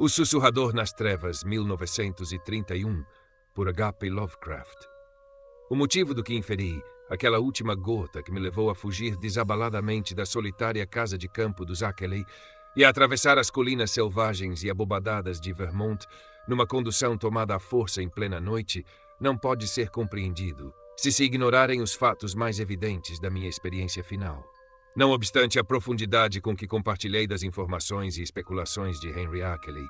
O Sussurrador nas Trevas, 1931, por H.P. Lovecraft. O motivo do que inferi, aquela última gota que me levou a fugir desabaladamente da solitária casa de campo dos Ackley e a atravessar as colinas selvagens e abobadadas de Vermont, numa condução tomada à força em plena noite, não pode ser compreendido se ignorarem os fatos mais evidentes da minha experiência final. Não obstante a profundidade com que compartilhei das informações e especulações de Henry Ackley,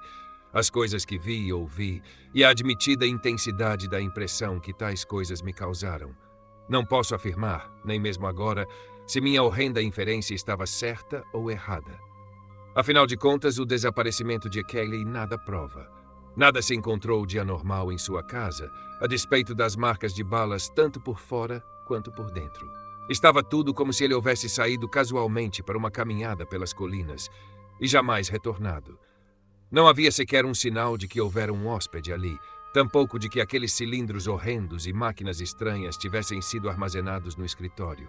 as coisas que vi e ouvi e a admitida intensidade da impressão que tais coisas me causaram, não posso afirmar, nem mesmo agora, se minha horrenda inferência estava certa ou errada. Afinal de contas, o desaparecimento de Ackley nada prova. Nada se encontrou de anormal em sua casa, a despeito das marcas de balas tanto por fora quanto por dentro. Estava tudo como se ele houvesse saído casualmente para uma caminhada pelas colinas e jamais retornado. Não havia sequer um sinal de que houvera um hóspede ali, tampouco de que aqueles cilindros horrendos e máquinas estranhas tivessem sido armazenados no escritório.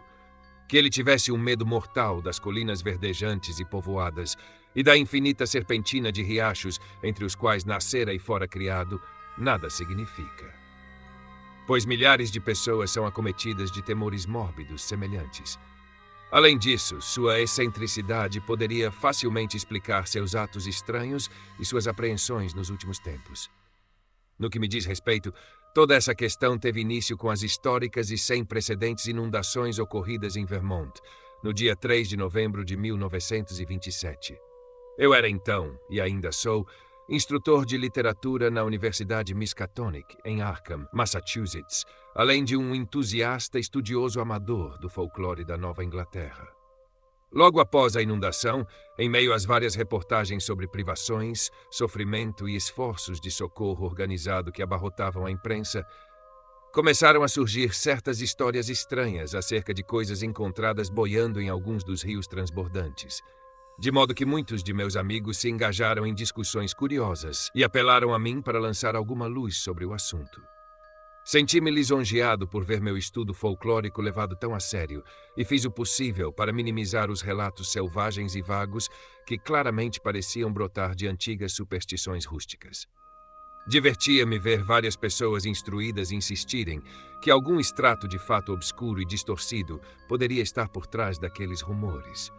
Que ele tivesse um medo mortal das colinas verdejantes e povoadas e da infinita serpentina de riachos entre os quais nascera e fora criado, nada significa. Pois milhares de pessoas são acometidas de temores mórbidos semelhantes. Além disso, sua excentricidade poderia facilmente explicar seus atos estranhos e suas apreensões nos últimos tempos. No que me diz respeito, toda essa questão teve início com as históricas e sem precedentes inundações ocorridas em Vermont, no dia 3 de novembro de 1927. Eu era então, e ainda sou, instrutor de literatura na Universidade Miskatonic, em Arkham, Massachusetts, além de um entusiasta estudioso amador do folclore da Nova Inglaterra. Logo após a inundação, em meio às várias reportagens sobre privações, sofrimento e esforços de socorro organizado que abarrotavam a imprensa, começaram a surgir certas histórias estranhas acerca de coisas encontradas boiando em alguns dos rios transbordantes. De modo que muitos de meus amigos se engajaram em discussões curiosas e apelaram a mim para lançar alguma luz sobre o assunto. Senti-me lisonjeado por ver meu estudo folclórico levado tão a sério e fiz o possível para minimizar os relatos selvagens e vagos que claramente pareciam brotar de antigas superstições rústicas. Divertia-me ver várias pessoas instruídas insistirem que algum extrato de fato obscuro e distorcido poderia estar por trás daqueles rumores.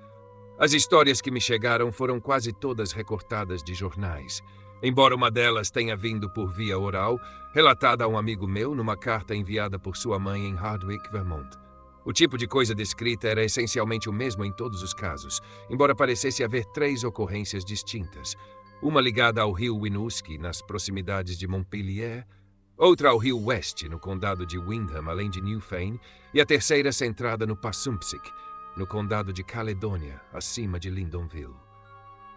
As histórias que me chegaram foram quase todas recortadas de jornais, embora uma delas tenha vindo por via oral, relatada a um amigo meu numa carta enviada por sua mãe em Hardwick, Vermont. O tipo de coisa descrita era essencialmente o mesmo em todos os casos, embora parecesse haver 3 ocorrências distintas. Uma ligada ao rio Winooski, nas proximidades de Montpelier, outra ao rio West, no condado de Windham, além de Newfane, e a terceira centrada no Passumpsic, no condado de Caledonia, acima de Lyndonville.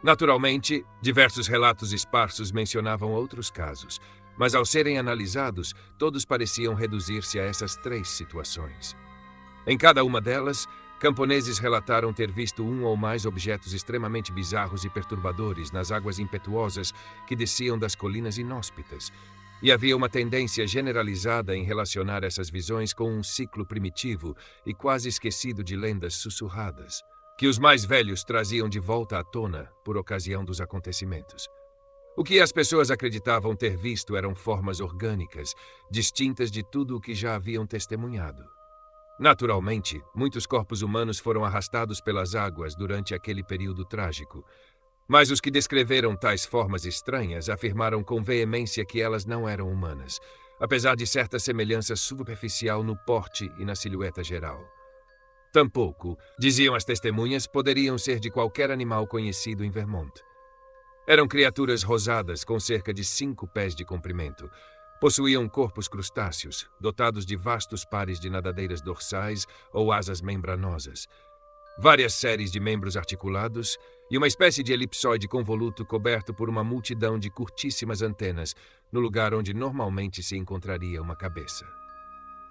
Naturalmente, diversos relatos esparsos mencionavam outros casos, mas ao serem analisados, todos pareciam reduzir-se a essas 3 situações. Em cada uma delas, camponeses relataram ter visto um ou mais objetos extremamente bizarros e perturbadores nas águas impetuosas que desciam das colinas inóspitas, e havia uma tendência generalizada em relacionar essas visões com um ciclo primitivo e quase esquecido de lendas sussurradas, que os mais velhos traziam de volta à tona por ocasião dos acontecimentos. O que as pessoas acreditavam ter visto eram formas orgânicas, distintas de tudo o que já haviam testemunhado. Naturalmente, muitos corpos humanos foram arrastados pelas águas durante aquele período trágico, mas os que descreveram tais formas estranhas afirmaram com veemência que elas não eram humanas, apesar de certa semelhança superficial no porte e na silhueta geral. Tampouco, diziam as testemunhas, poderiam ser de qualquer animal conhecido em Vermont. Eram criaturas rosadas com cerca de 5 pés de comprimento. Possuíam corpos crustáceos, dotados de vastos pares de nadadeiras dorsais ou asas membranosas, várias séries de membros articulados e uma espécie de elipsoide convoluto coberto por uma multidão de curtíssimas antenas, no lugar onde normalmente se encontraria uma cabeça.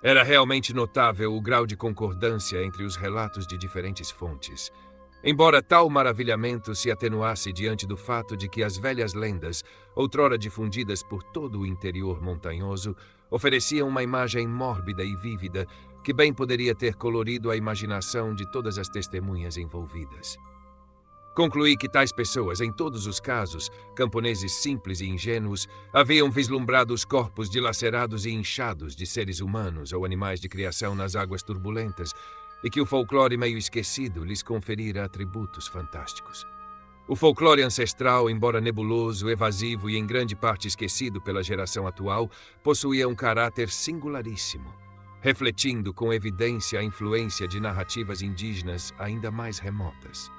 Era realmente notável o grau de concordância entre os relatos de diferentes fontes, embora tal maravilhamento se atenuasse diante do fato de que as velhas lendas, outrora difundidas por todo o interior montanhoso, ofereciam uma imagem mórbida e vívida que bem poderia ter colorido a imaginação de todas as testemunhas envolvidas. Concluí que tais pessoas, em todos os casos, camponeses simples e ingênuos, haviam vislumbrado os corpos dilacerados e inchados de seres humanos ou animais de criação nas águas turbulentas, e que o folclore meio esquecido lhes conferira atributos fantásticos. O folclore ancestral, embora nebuloso, evasivo e em grande parte esquecido pela geração atual, possuía um caráter singularíssimo, refletindo com evidência a influência de narrativas indígenas ainda mais remotas.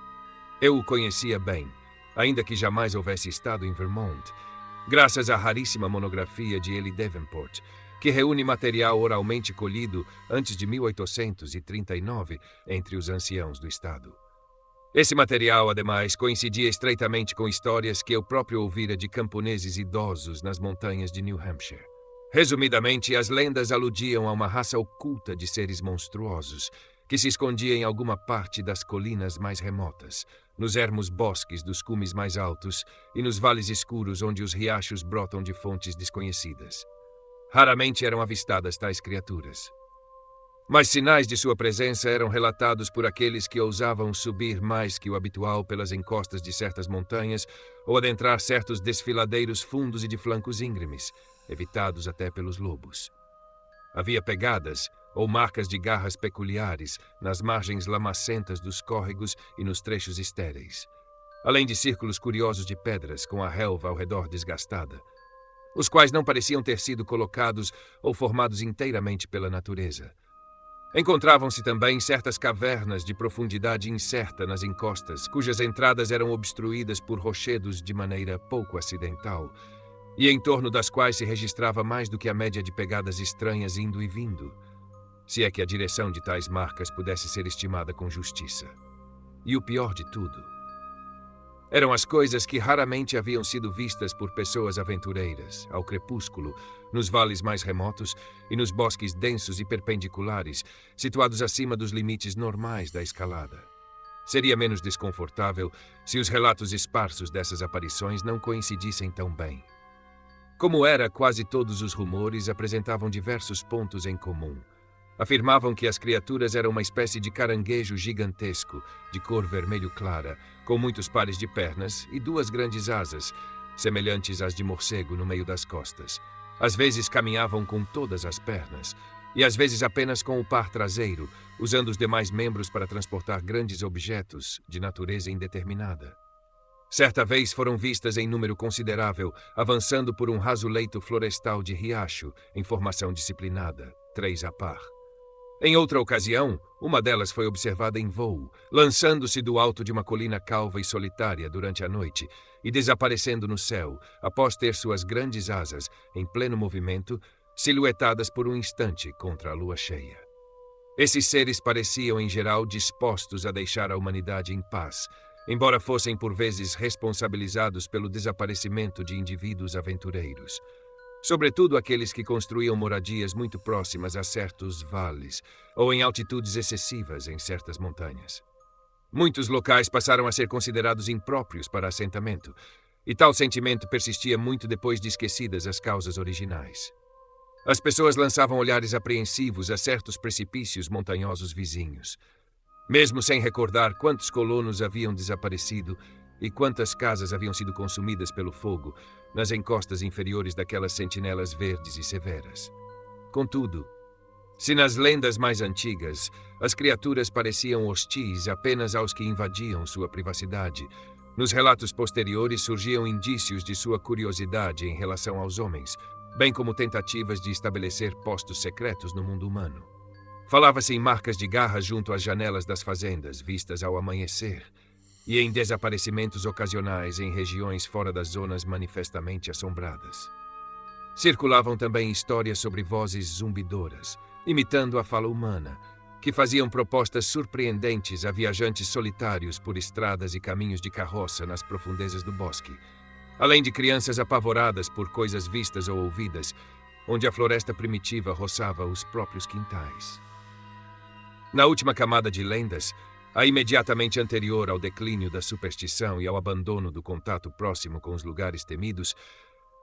Eu o conhecia bem, ainda que jamais houvesse estado em Vermont, graças à raríssima monografia de Eli Davenport, que reúne material oralmente colhido antes de 1839 entre os anciãos do estado. Esse material, ademais, coincidia estreitamente com histórias que eu próprio ouvira de camponeses idosos nas montanhas de New Hampshire. Resumidamente, as lendas aludiam a uma raça oculta de seres monstruosos que se escondia em alguma parte das colinas mais remotas, nos ermos bosques dos cumes mais altos e nos vales escuros onde os riachos brotam de fontes desconhecidas. Raramente eram avistadas tais criaturas. Mas sinais de sua presença eram relatados por aqueles que ousavam subir mais que o habitual pelas encostas de certas montanhas ou adentrar certos desfiladeiros fundos e de flancos íngremes, evitados até pelos lobos. Havia pegadas ou marcas de garras peculiares nas margens lamacentas dos córregos e nos trechos estéreis, além de círculos curiosos de pedras com a relva ao redor desgastada, os quais não pareciam ter sido colocados ou formados inteiramente pela natureza. Encontravam-se também certas cavernas de profundidade incerta nas encostas, cujas entradas eram obstruídas por rochedos de maneira pouco acidental, e em torno das quais se registrava mais do que a média de pegadas estranhas indo e vindo, se é que a direção de tais marcas pudesse ser estimada com justiça. E o pior de tudo, eram as coisas que raramente haviam sido vistas por pessoas aventureiras, ao crepúsculo, nos vales mais remotos e nos bosques densos e perpendiculares, situados acima dos limites normais da escalada. Seria menos desconfortável se os relatos esparsos dessas aparições não coincidissem tão bem. Como era, quase todos os rumores apresentavam diversos pontos em comum. Afirmavam que as criaturas eram uma espécie de caranguejo gigantesco, de cor vermelho clara, com muitos pares de pernas e duas grandes asas, semelhantes às de morcego no meio das costas. Às vezes caminhavam com todas as pernas, e às vezes apenas com o par traseiro, usando os demais membros para transportar grandes objetos de natureza indeterminada. Certa vez foram vistas em número considerável, avançando por um raso leito florestal de riacho, em formação disciplinada, 3 a par. Em outra ocasião, uma delas foi observada em voo, lançando-se do alto de uma colina calva e solitária durante a noite e desaparecendo no céu, após ter suas grandes asas, em pleno movimento, silhuetadas por um instante contra a lua cheia. Esses seres pareciam, em geral, dispostos a deixar a humanidade em paz, embora fossem por vezes responsabilizados pelo desaparecimento de indivíduos aventureiros. Sobretudo aqueles que construíam moradias muito próximas a certos vales ou em altitudes excessivas em certas montanhas. Muitos locais passaram a ser considerados impróprios para assentamento, e tal sentimento persistia muito depois de esquecidas as causas originais. As pessoas lançavam olhares apreensivos a certos precipícios montanhosos vizinhos, mesmo sem recordar quantos colonos haviam desaparecido e quantas casas haviam sido consumidas pelo fogo nas encostas inferiores daquelas sentinelas verdes e severas. Contudo, se nas lendas mais antigas as criaturas pareciam hostis apenas aos que invadiam sua privacidade, nos relatos posteriores surgiam indícios de sua curiosidade em relação aos homens, bem como tentativas de estabelecer postos secretos no mundo humano. Falava-se em marcas de garras junto às janelas das fazendas, vistas ao amanhecer, e em desaparecimentos ocasionais em regiões fora das zonas manifestamente assombradas. Circulavam também histórias sobre vozes zumbidoras, imitando a fala humana, que faziam propostas surpreendentes a viajantes solitários por estradas e caminhos de carroça nas profundezas do bosque, além de crianças apavoradas por coisas vistas ou ouvidas, onde a floresta primitiva roçava os próprios quintais. Na última camada de lendas, a imediatamente anterior ao declínio da superstição e ao abandono do contato próximo com os lugares temidos,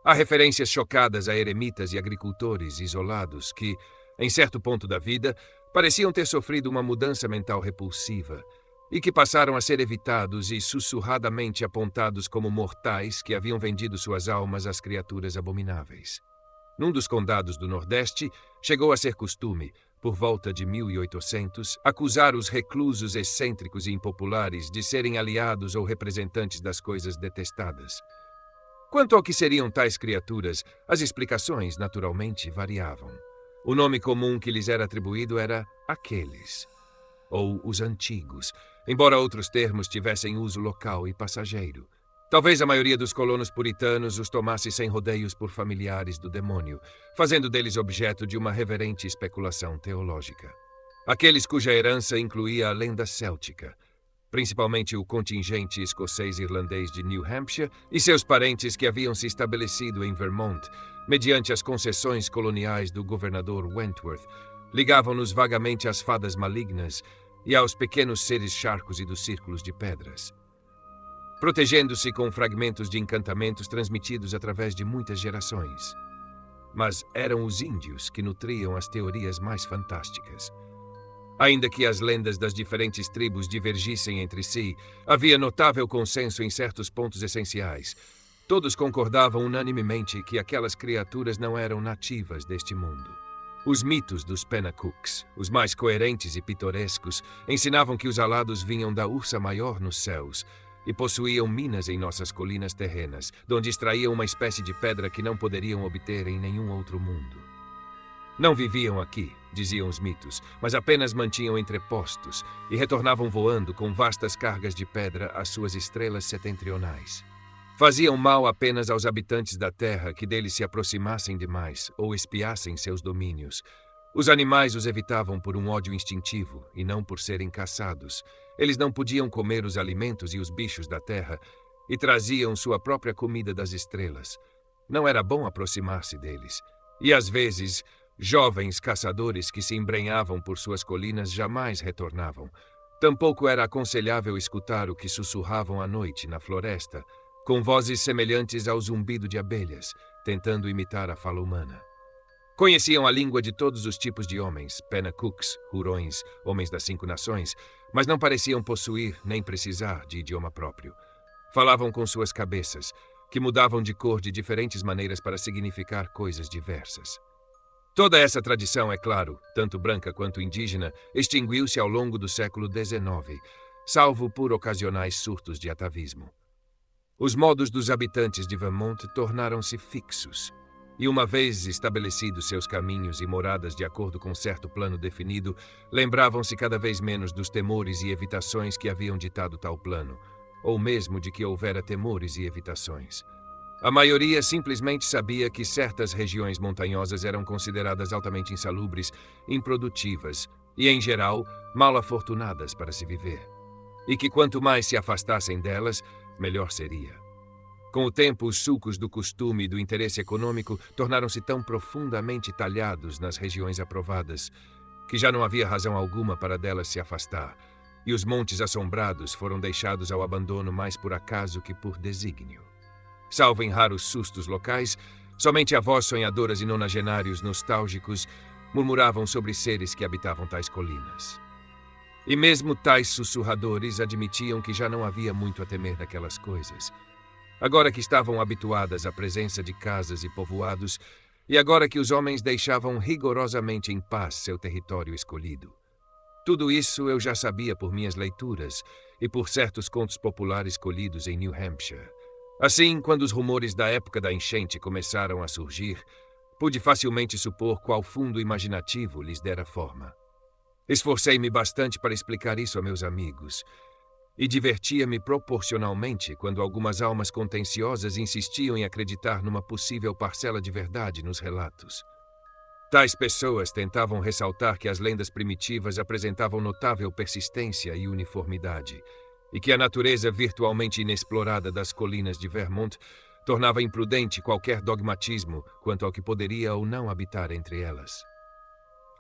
há referências chocadas a eremitas e agricultores isolados que, em certo ponto da vida, pareciam ter sofrido uma mudança mental repulsiva e que passaram a ser evitados e sussurradamente apontados como mortais que haviam vendido suas almas às criaturas abomináveis. Num dos condados do Nordeste, chegou a ser costume, por volta de 1800, acusar os reclusos excêntricos e impopulares de serem aliados ou representantes das coisas detestadas. Quanto ao que seriam tais criaturas, as explicações, naturalmente, variavam. O nome comum que lhes era atribuído era aqueles, ou os antigos, embora outros termos tivessem uso local e passageiro. Talvez a maioria dos colonos puritanos os tomasse sem rodeios por familiares do demônio, fazendo deles objeto de uma reverente especulação teológica. Aqueles cuja herança incluía a lenda céltica, principalmente o contingente escocês-irlandês de New Hampshire e seus parentes que haviam se estabelecido em Vermont, mediante as concessões coloniais do governador Wentworth, ligavam-nos vagamente às fadas malignas e aos pequenos seres charcos e dos círculos de pedras, protegendo-se com fragmentos de encantamentos transmitidos através de muitas gerações. Mas eram os índios que nutriam as teorias mais fantásticas. Ainda que as lendas das diferentes tribos divergissem entre si, havia notável consenso em certos pontos essenciais. Todos concordavam unanimemente que aquelas criaturas não eram nativas deste mundo. Os mitos dos Penacooks, os mais coerentes e pitorescos, ensinavam que os alados vinham da Ursa Maior nos céus e possuíam minas em nossas colinas terrenas, donde extraíam uma espécie de pedra que não poderiam obter em nenhum outro mundo. Não viviam aqui, diziam os mitos, mas apenas mantinham entrepostos e retornavam voando com vastas cargas de pedra às suas estrelas setentrionais. Faziam mal apenas aos habitantes da terra que deles se aproximassem demais ou espiassem seus domínios. Os animais os evitavam por um ódio instintivo e não por serem caçados. Eles não podiam comer os alimentos e os bichos da terra e traziam sua própria comida das estrelas. Não era bom aproximar-se deles. E às vezes, jovens caçadores que se embrenhavam por suas colinas jamais retornavam. Tampouco era aconselhável escutar o que sussurravam à noite na floresta, com vozes semelhantes ao zumbido de abelhas, tentando imitar a fala humana. Conheciam a língua de todos os tipos de homens, Penacooks, Hurões, homens das 5 nações, mas não pareciam possuir nem precisar de idioma próprio. Falavam com suas cabeças, que mudavam de cor de diferentes maneiras para significar coisas diversas. Toda essa tradição, é claro, tanto branca quanto indígena, extinguiu-se ao longo do século XIX, salvo por ocasionais surtos de atavismo. Os modos dos habitantes de Vermont tornaram-se fixos, e uma vez estabelecidos seus caminhos e moradas de acordo com certo plano definido, lembravam-se cada vez menos dos temores e evitações que haviam ditado tal plano, ou mesmo de que houvera temores e evitações. A maioria simplesmente sabia que certas regiões montanhosas eram consideradas altamente insalubres, improdutivas e, em geral, mal afortunadas para se viver, e que quanto mais se afastassem delas, melhor seria. Com o tempo, os sulcos do costume e do interesse econômico tornaram-se tão profundamente talhados nas regiões aprovadas que já não havia razão alguma para delas se afastar, e os montes assombrados foram deixados ao abandono mais por acaso que por desígnio. Salvo em raros sustos locais, somente avós sonhadoras e nonagenários nostálgicos murmuravam sobre seres que habitavam tais colinas. E mesmo tais sussurradores admitiam que já não havia muito a temer daquelas coisas. Agora que estavam habituadas à presença de casas e povoados, e agora que os homens deixavam rigorosamente em paz seu território escolhido. Tudo isso eu já sabia por minhas leituras e por certos contos populares colhidos em New Hampshire. Assim, quando os rumores da época da enchente começaram a surgir, pude facilmente supor qual fundo imaginativo lhes dera forma. Esforcei-me bastante para explicar isso a meus amigos, e divertia-me proporcionalmente quando algumas almas contenciosas insistiam em acreditar numa possível parcela de verdade nos relatos. Tais pessoas tentavam ressaltar que as lendas primitivas apresentavam notável persistência e uniformidade, e que a natureza virtualmente inexplorada das colinas de Vermont tornava imprudente qualquer dogmatismo quanto ao que poderia ou não habitar entre elas.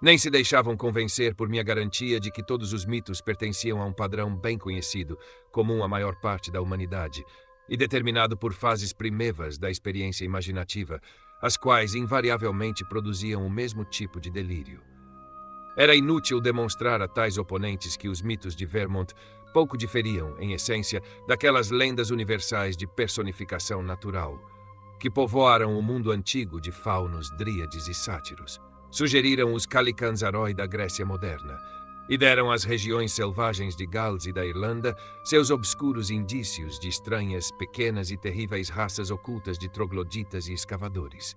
Nem se deixavam convencer por minha garantia de que todos os mitos pertenciam a um padrão bem conhecido, comum à maior parte da humanidade, e determinado por fases primevas da experiência imaginativa, as quais invariavelmente produziam o mesmo tipo de delírio. Era inútil demonstrar a tais oponentes que os mitos de Vermont pouco diferiam, em essência, daquelas lendas universais de personificação natural, que povoaram o mundo antigo de faunos, dríades e sátiros. Sugeriram os Calicanzaroi da Grécia moderna e deram às regiões selvagens de Gales e da Irlanda seus obscuros indícios de estranhas, pequenas e terríveis raças ocultas de trogloditas e escavadores.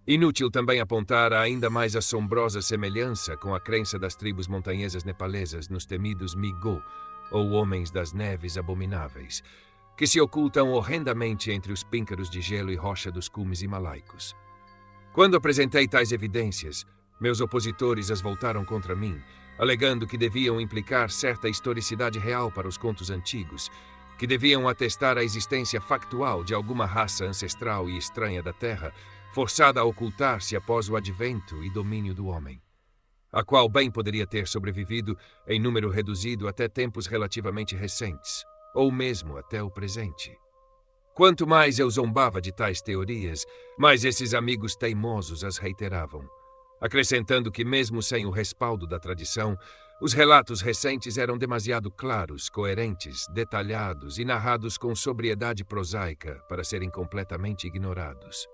Inútil também apontar a ainda mais assombrosa semelhança com a crença das tribos montanhesas nepalesas nos temidos Migo, ou Homens das Neves Abomináveis, que se ocultam horrendamente entre os píncaros de gelo e rocha dos cumes himalaicos. Quando apresentei tais evidências, meus opositores as voltaram contra mim, alegando que deviam implicar certa historicidade real para os contos antigos, que deviam atestar a existência factual de alguma raça ancestral e estranha da Terra, forçada a ocultar-se após o advento e domínio do homem, a qual bem poderia ter sobrevivido em número reduzido até tempos relativamente recentes, ou mesmo até o presente. Quanto mais eu zombava de tais teorias, mais esses amigos teimosos as reiteravam, acrescentando que, mesmo sem o respaldo da tradição, os relatos recentes eram demasiado claros, coerentes, detalhados e narrados com sobriedade prosaica para serem completamente ignorados.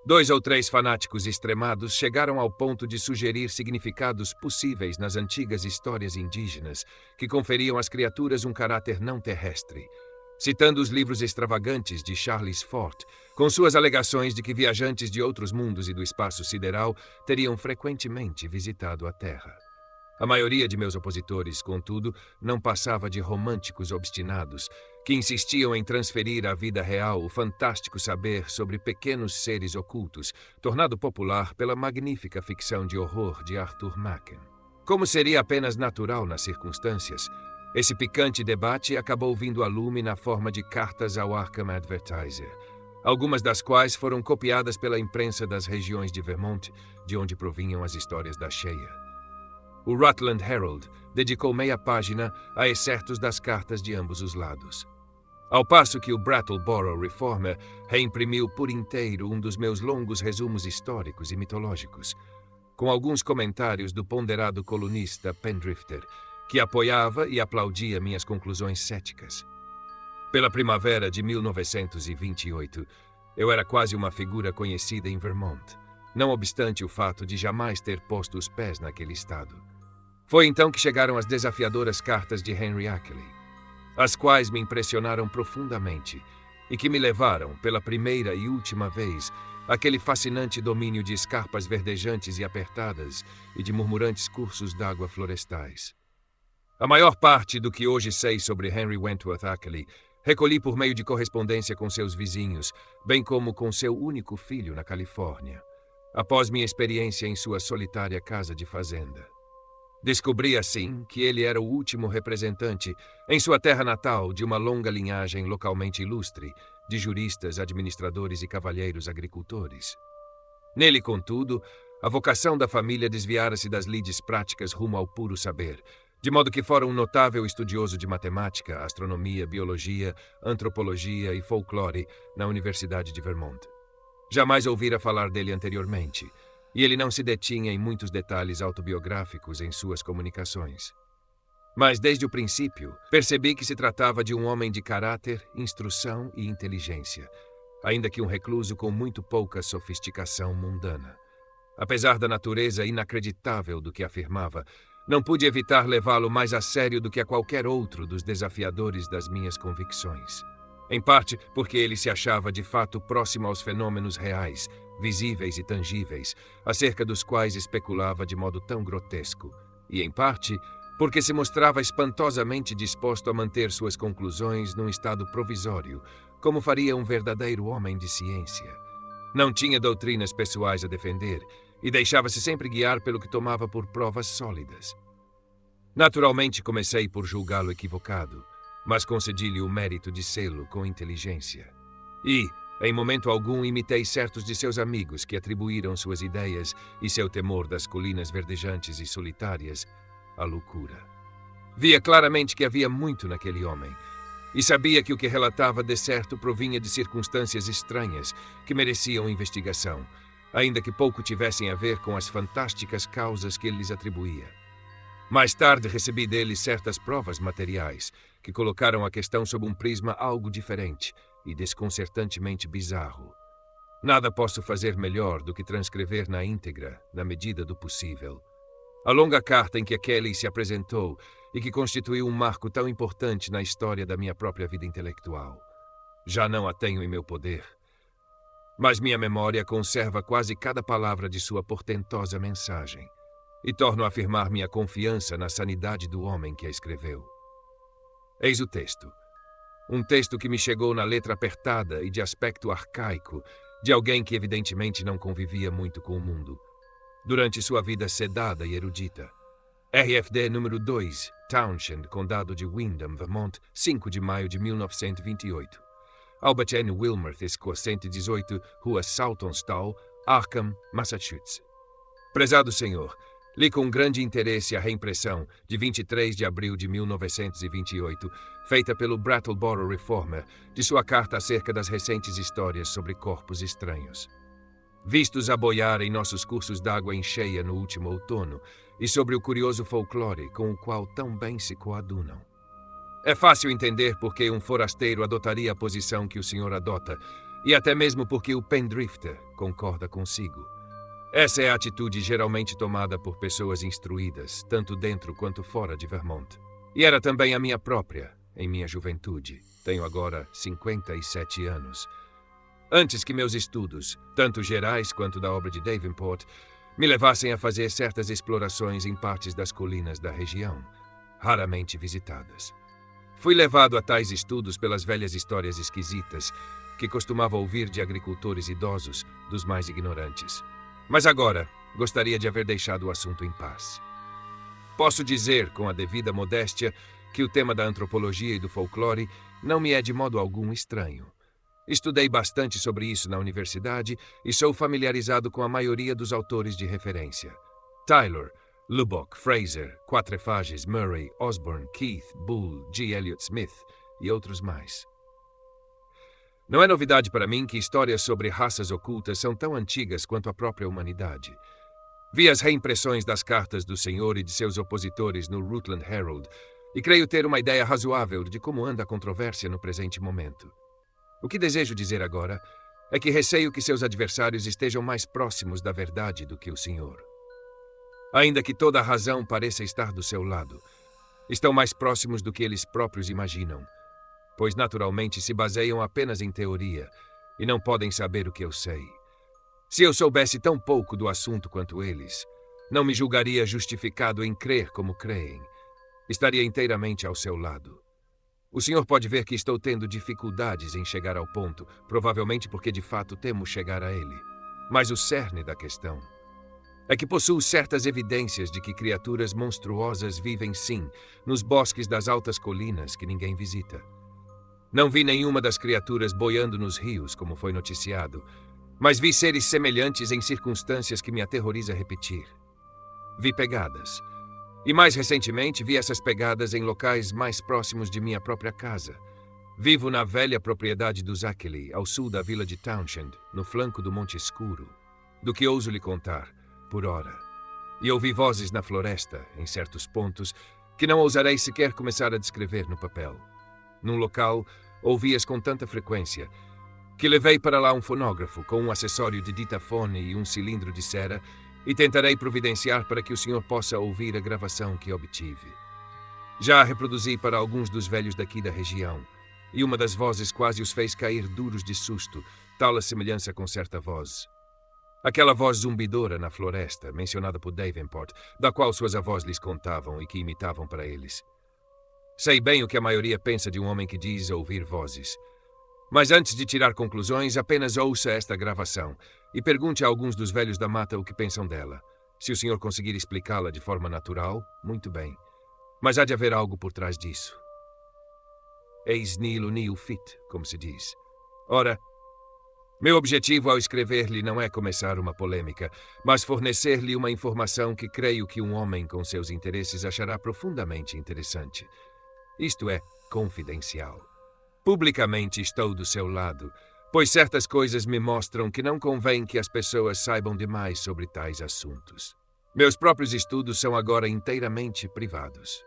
2 ou 3 fanáticos extremados chegaram ao ponto de sugerir significados possíveis nas antigas histórias indígenas que conferiam às criaturas um caráter não terrestre, citando os livros extravagantes de Charles Fort, com suas alegações de que viajantes de outros mundos e do espaço sideral teriam frequentemente visitado a Terra. A maioria de meus opositores, contudo, não passava de românticos obstinados, que insistiam em transferir à vida real o fantástico saber sobre pequenos seres ocultos, tornado popular pela magnífica ficção de horror de Arthur Machen. Como seria apenas natural nas circunstâncias, esse picante debate acabou vindo a lume na forma de cartas ao Arkham Advertiser, algumas das quais foram copiadas pela imprensa das regiões de Vermont, de onde provinham as histórias da cheia. O Rutland Herald dedicou meia página a excertos das cartas de ambos os lados, ao passo que o Brattleboro Reformer reimprimiu por inteiro um dos meus longos resumos históricos e mitológicos, com alguns comentários do ponderado colunista Pendrifter, que apoiava e aplaudia minhas conclusões céticas. Pela primavera de 1928, eu era quase uma figura conhecida em Vermont, não obstante o fato de jamais ter posto os pés naquele estado. Foi então que chegaram as desafiadoras cartas de Henry Ackley, as quais me impressionaram profundamente e que me levaram, pela primeira e última vez, àquele fascinante domínio de escarpas verdejantes e apertadas e de murmurantes cursos d'água florestais. A maior parte do que hoje sei sobre Henry Wentworth Ackley recolhi por meio de correspondência com seus vizinhos, bem como com seu único filho na Califórnia, após minha experiência em sua solitária casa de fazenda. Descobri, assim, que ele era o último representante, em sua terra natal, de uma longa linhagem localmente ilustre, de juristas, administradores e cavalheiros agricultores. Nele, contudo, a vocação da família desviara-se das lides práticas rumo ao puro saber, de modo que fora um notável estudioso de matemática, astronomia, biologia, antropologia e folclore na Universidade de Vermont. Jamais ouvira falar dele anteriormente, e ele não se detinha em muitos detalhes autobiográficos em suas comunicações. Mas, desde o princípio, percebi que se tratava de um homem de caráter, instrução e inteligência, ainda que um recluso com muito pouca sofisticação mundana. Apesar da natureza inacreditável do que afirmava, não pude evitar levá-lo mais a sério do que a qualquer outro dos desafiadores das minhas convicções. Em parte porque ele se achava de fato próximo aos fenômenos reais, visíveis e tangíveis, acerca dos quais especulava de modo tão grotesco, e em parte porque se mostrava espantosamente disposto a manter suas conclusões num estado provisório, como faria um verdadeiro homem de ciência. Não tinha doutrinas pessoais a defender e deixava-se sempre guiar pelo que tomava por provas sólidas. Naturalmente comecei por julgá-lo equivocado, mas concedi-lhe o mérito de sê-lo com inteligência. E, em momento algum, imitei certos de seus amigos que atribuíram suas ideias e seu temor das colinas verdejantes e solitárias à loucura. Via claramente que havia muito naquele homem, e sabia que o que relatava de certo provinha de circunstâncias estranhas que mereciam investigação, ainda que pouco tivessem a ver com as fantásticas causas que ele lhes atribuía. Mais tarde recebi dele certas provas materiais que colocaram a questão sob um prisma algo diferente e desconcertantemente bizarro. Nada posso fazer melhor do que transcrever na íntegra, na medida do possível, a longa carta em que a Kelly se apresentou e que constituiu um marco tão importante na história da minha própria vida intelectual. Já não a tenho em meu poder, mas minha memória conserva quase cada palavra de sua portentosa mensagem, e torno a afirmar minha confiança na sanidade do homem que a escreveu. Eis o texto. Um texto que me chegou na letra apertada e de aspecto arcaico de alguém que evidentemente não convivia muito com o mundo durante sua vida sedada e erudita. RFD número 2, Townshend, Condado de Windham, Vermont, 5 de maio de 1928. Albert N. Wilmarth, Score 118, Rua Saltonstall, Arkham, Massachusetts. Prezado senhor, li com grande interesse a reimpressão, de 23 de abril de 1928, feita pelo Brattleboro Reformer, de sua carta acerca das recentes histórias sobre corpos estranhos, vistos a boiar em nossos cursos d'água em cheia no último outono, e sobre o curioso folclore com o qual tão bem se coadunam. É fácil entender por que um forasteiro adotaria a posição que o senhor adota, e até mesmo porque o Pendrifter concorda consigo. Essa é a atitude geralmente tomada por pessoas instruídas, tanto dentro quanto fora de Vermont. E era também a minha própria, em minha juventude. Tenho agora 57 anos. Antes que meus estudos, tanto gerais quanto da obra de Davenport, me levassem a fazer certas explorações em partes das colinas da região, raramente visitadas. Fui levado a tais estudos pelas velhas histórias esquisitas que costumava ouvir de agricultores idosos, dos mais ignorantes. Mas agora, gostaria de haver deixado o assunto em paz. Posso dizer, com a devida modéstia, que o tema da antropologia e do folclore não me é de modo algum estranho. Estudei bastante sobre isso na universidade e sou familiarizado com a maioria dos autores de referência. Tyler, Lubbock, Fraser, Quatrefages, Murray, Osborne, Keith, Bull, G. Elliott Smith e outros mais. Não é novidade para mim que histórias sobre raças ocultas são tão antigas quanto a própria humanidade. Vi as reimpressões das cartas do senhor e de seus opositores no Rutland Herald e creio ter uma ideia razoável de como anda a controvérsia no presente momento. O que desejo dizer agora é que receio que seus adversários estejam mais próximos da verdade do que o senhor. Ainda que toda a razão pareça estar do seu lado, estão mais próximos do que eles próprios imaginam, pois naturalmente se baseiam apenas em teoria e não podem saber o que eu sei. Se eu soubesse tão pouco do assunto quanto eles, não me julgaria justificado em crer como creem. Estaria inteiramente ao seu lado. O senhor pode ver que estou tendo dificuldades em chegar ao ponto, provavelmente porque de fato temo chegar a ele. Mas o cerne da questão é que possuo certas evidências de que criaturas monstruosas vivem sim nos bosques das altas colinas que ninguém visita. Não vi nenhuma das criaturas boiando nos rios, como foi noticiado, mas vi seres semelhantes em circunstâncias que me aterroriza repetir. Vi pegadas. E mais recentemente vi essas pegadas em locais mais próximos de minha própria casa. Vivo na velha propriedade dos Ackley, ao sul da vila de Townshend, no flanco do Monte Escuro, do que ouso lhe contar, por ora. E ouvi vozes na floresta, em certos pontos, que não ousarei sequer começar a descrever no papel. Num local, ouvi-as com tanta frequência, que levei para lá um fonógrafo com um acessório de ditafone e um cilindro de cera, e tentarei providenciar para que o senhor possa ouvir a gravação que obtive. Já a reproduzi para alguns dos velhos daqui da região, e uma das vozes quase os fez cair duros de susto, tal a semelhança com certa voz. Aquela voz zumbidora na floresta, mencionada por Davenport, da qual suas avós lhes contavam e que imitavam para eles. Sei bem o que a maioria pensa de um homem que diz ouvir vozes. Mas antes de tirar conclusões, apenas ouça esta gravação e pergunte a alguns dos velhos da mata o que pensam dela. Se o senhor conseguir explicá-la de forma natural, muito bem. Mas há de haver algo por trás disso. Eis nihilo nihil fit, como se diz. Ora, meu objetivo ao escrever-lhe não é começar uma polêmica, mas fornecer-lhe uma informação que creio que um homem com seus interesses achará profundamente interessante. Isto é, confidencial. Publicamente estou do seu lado, pois certas coisas me mostram que não convém que as pessoas saibam demais sobre tais assuntos. Meus próprios estudos são agora inteiramente privados.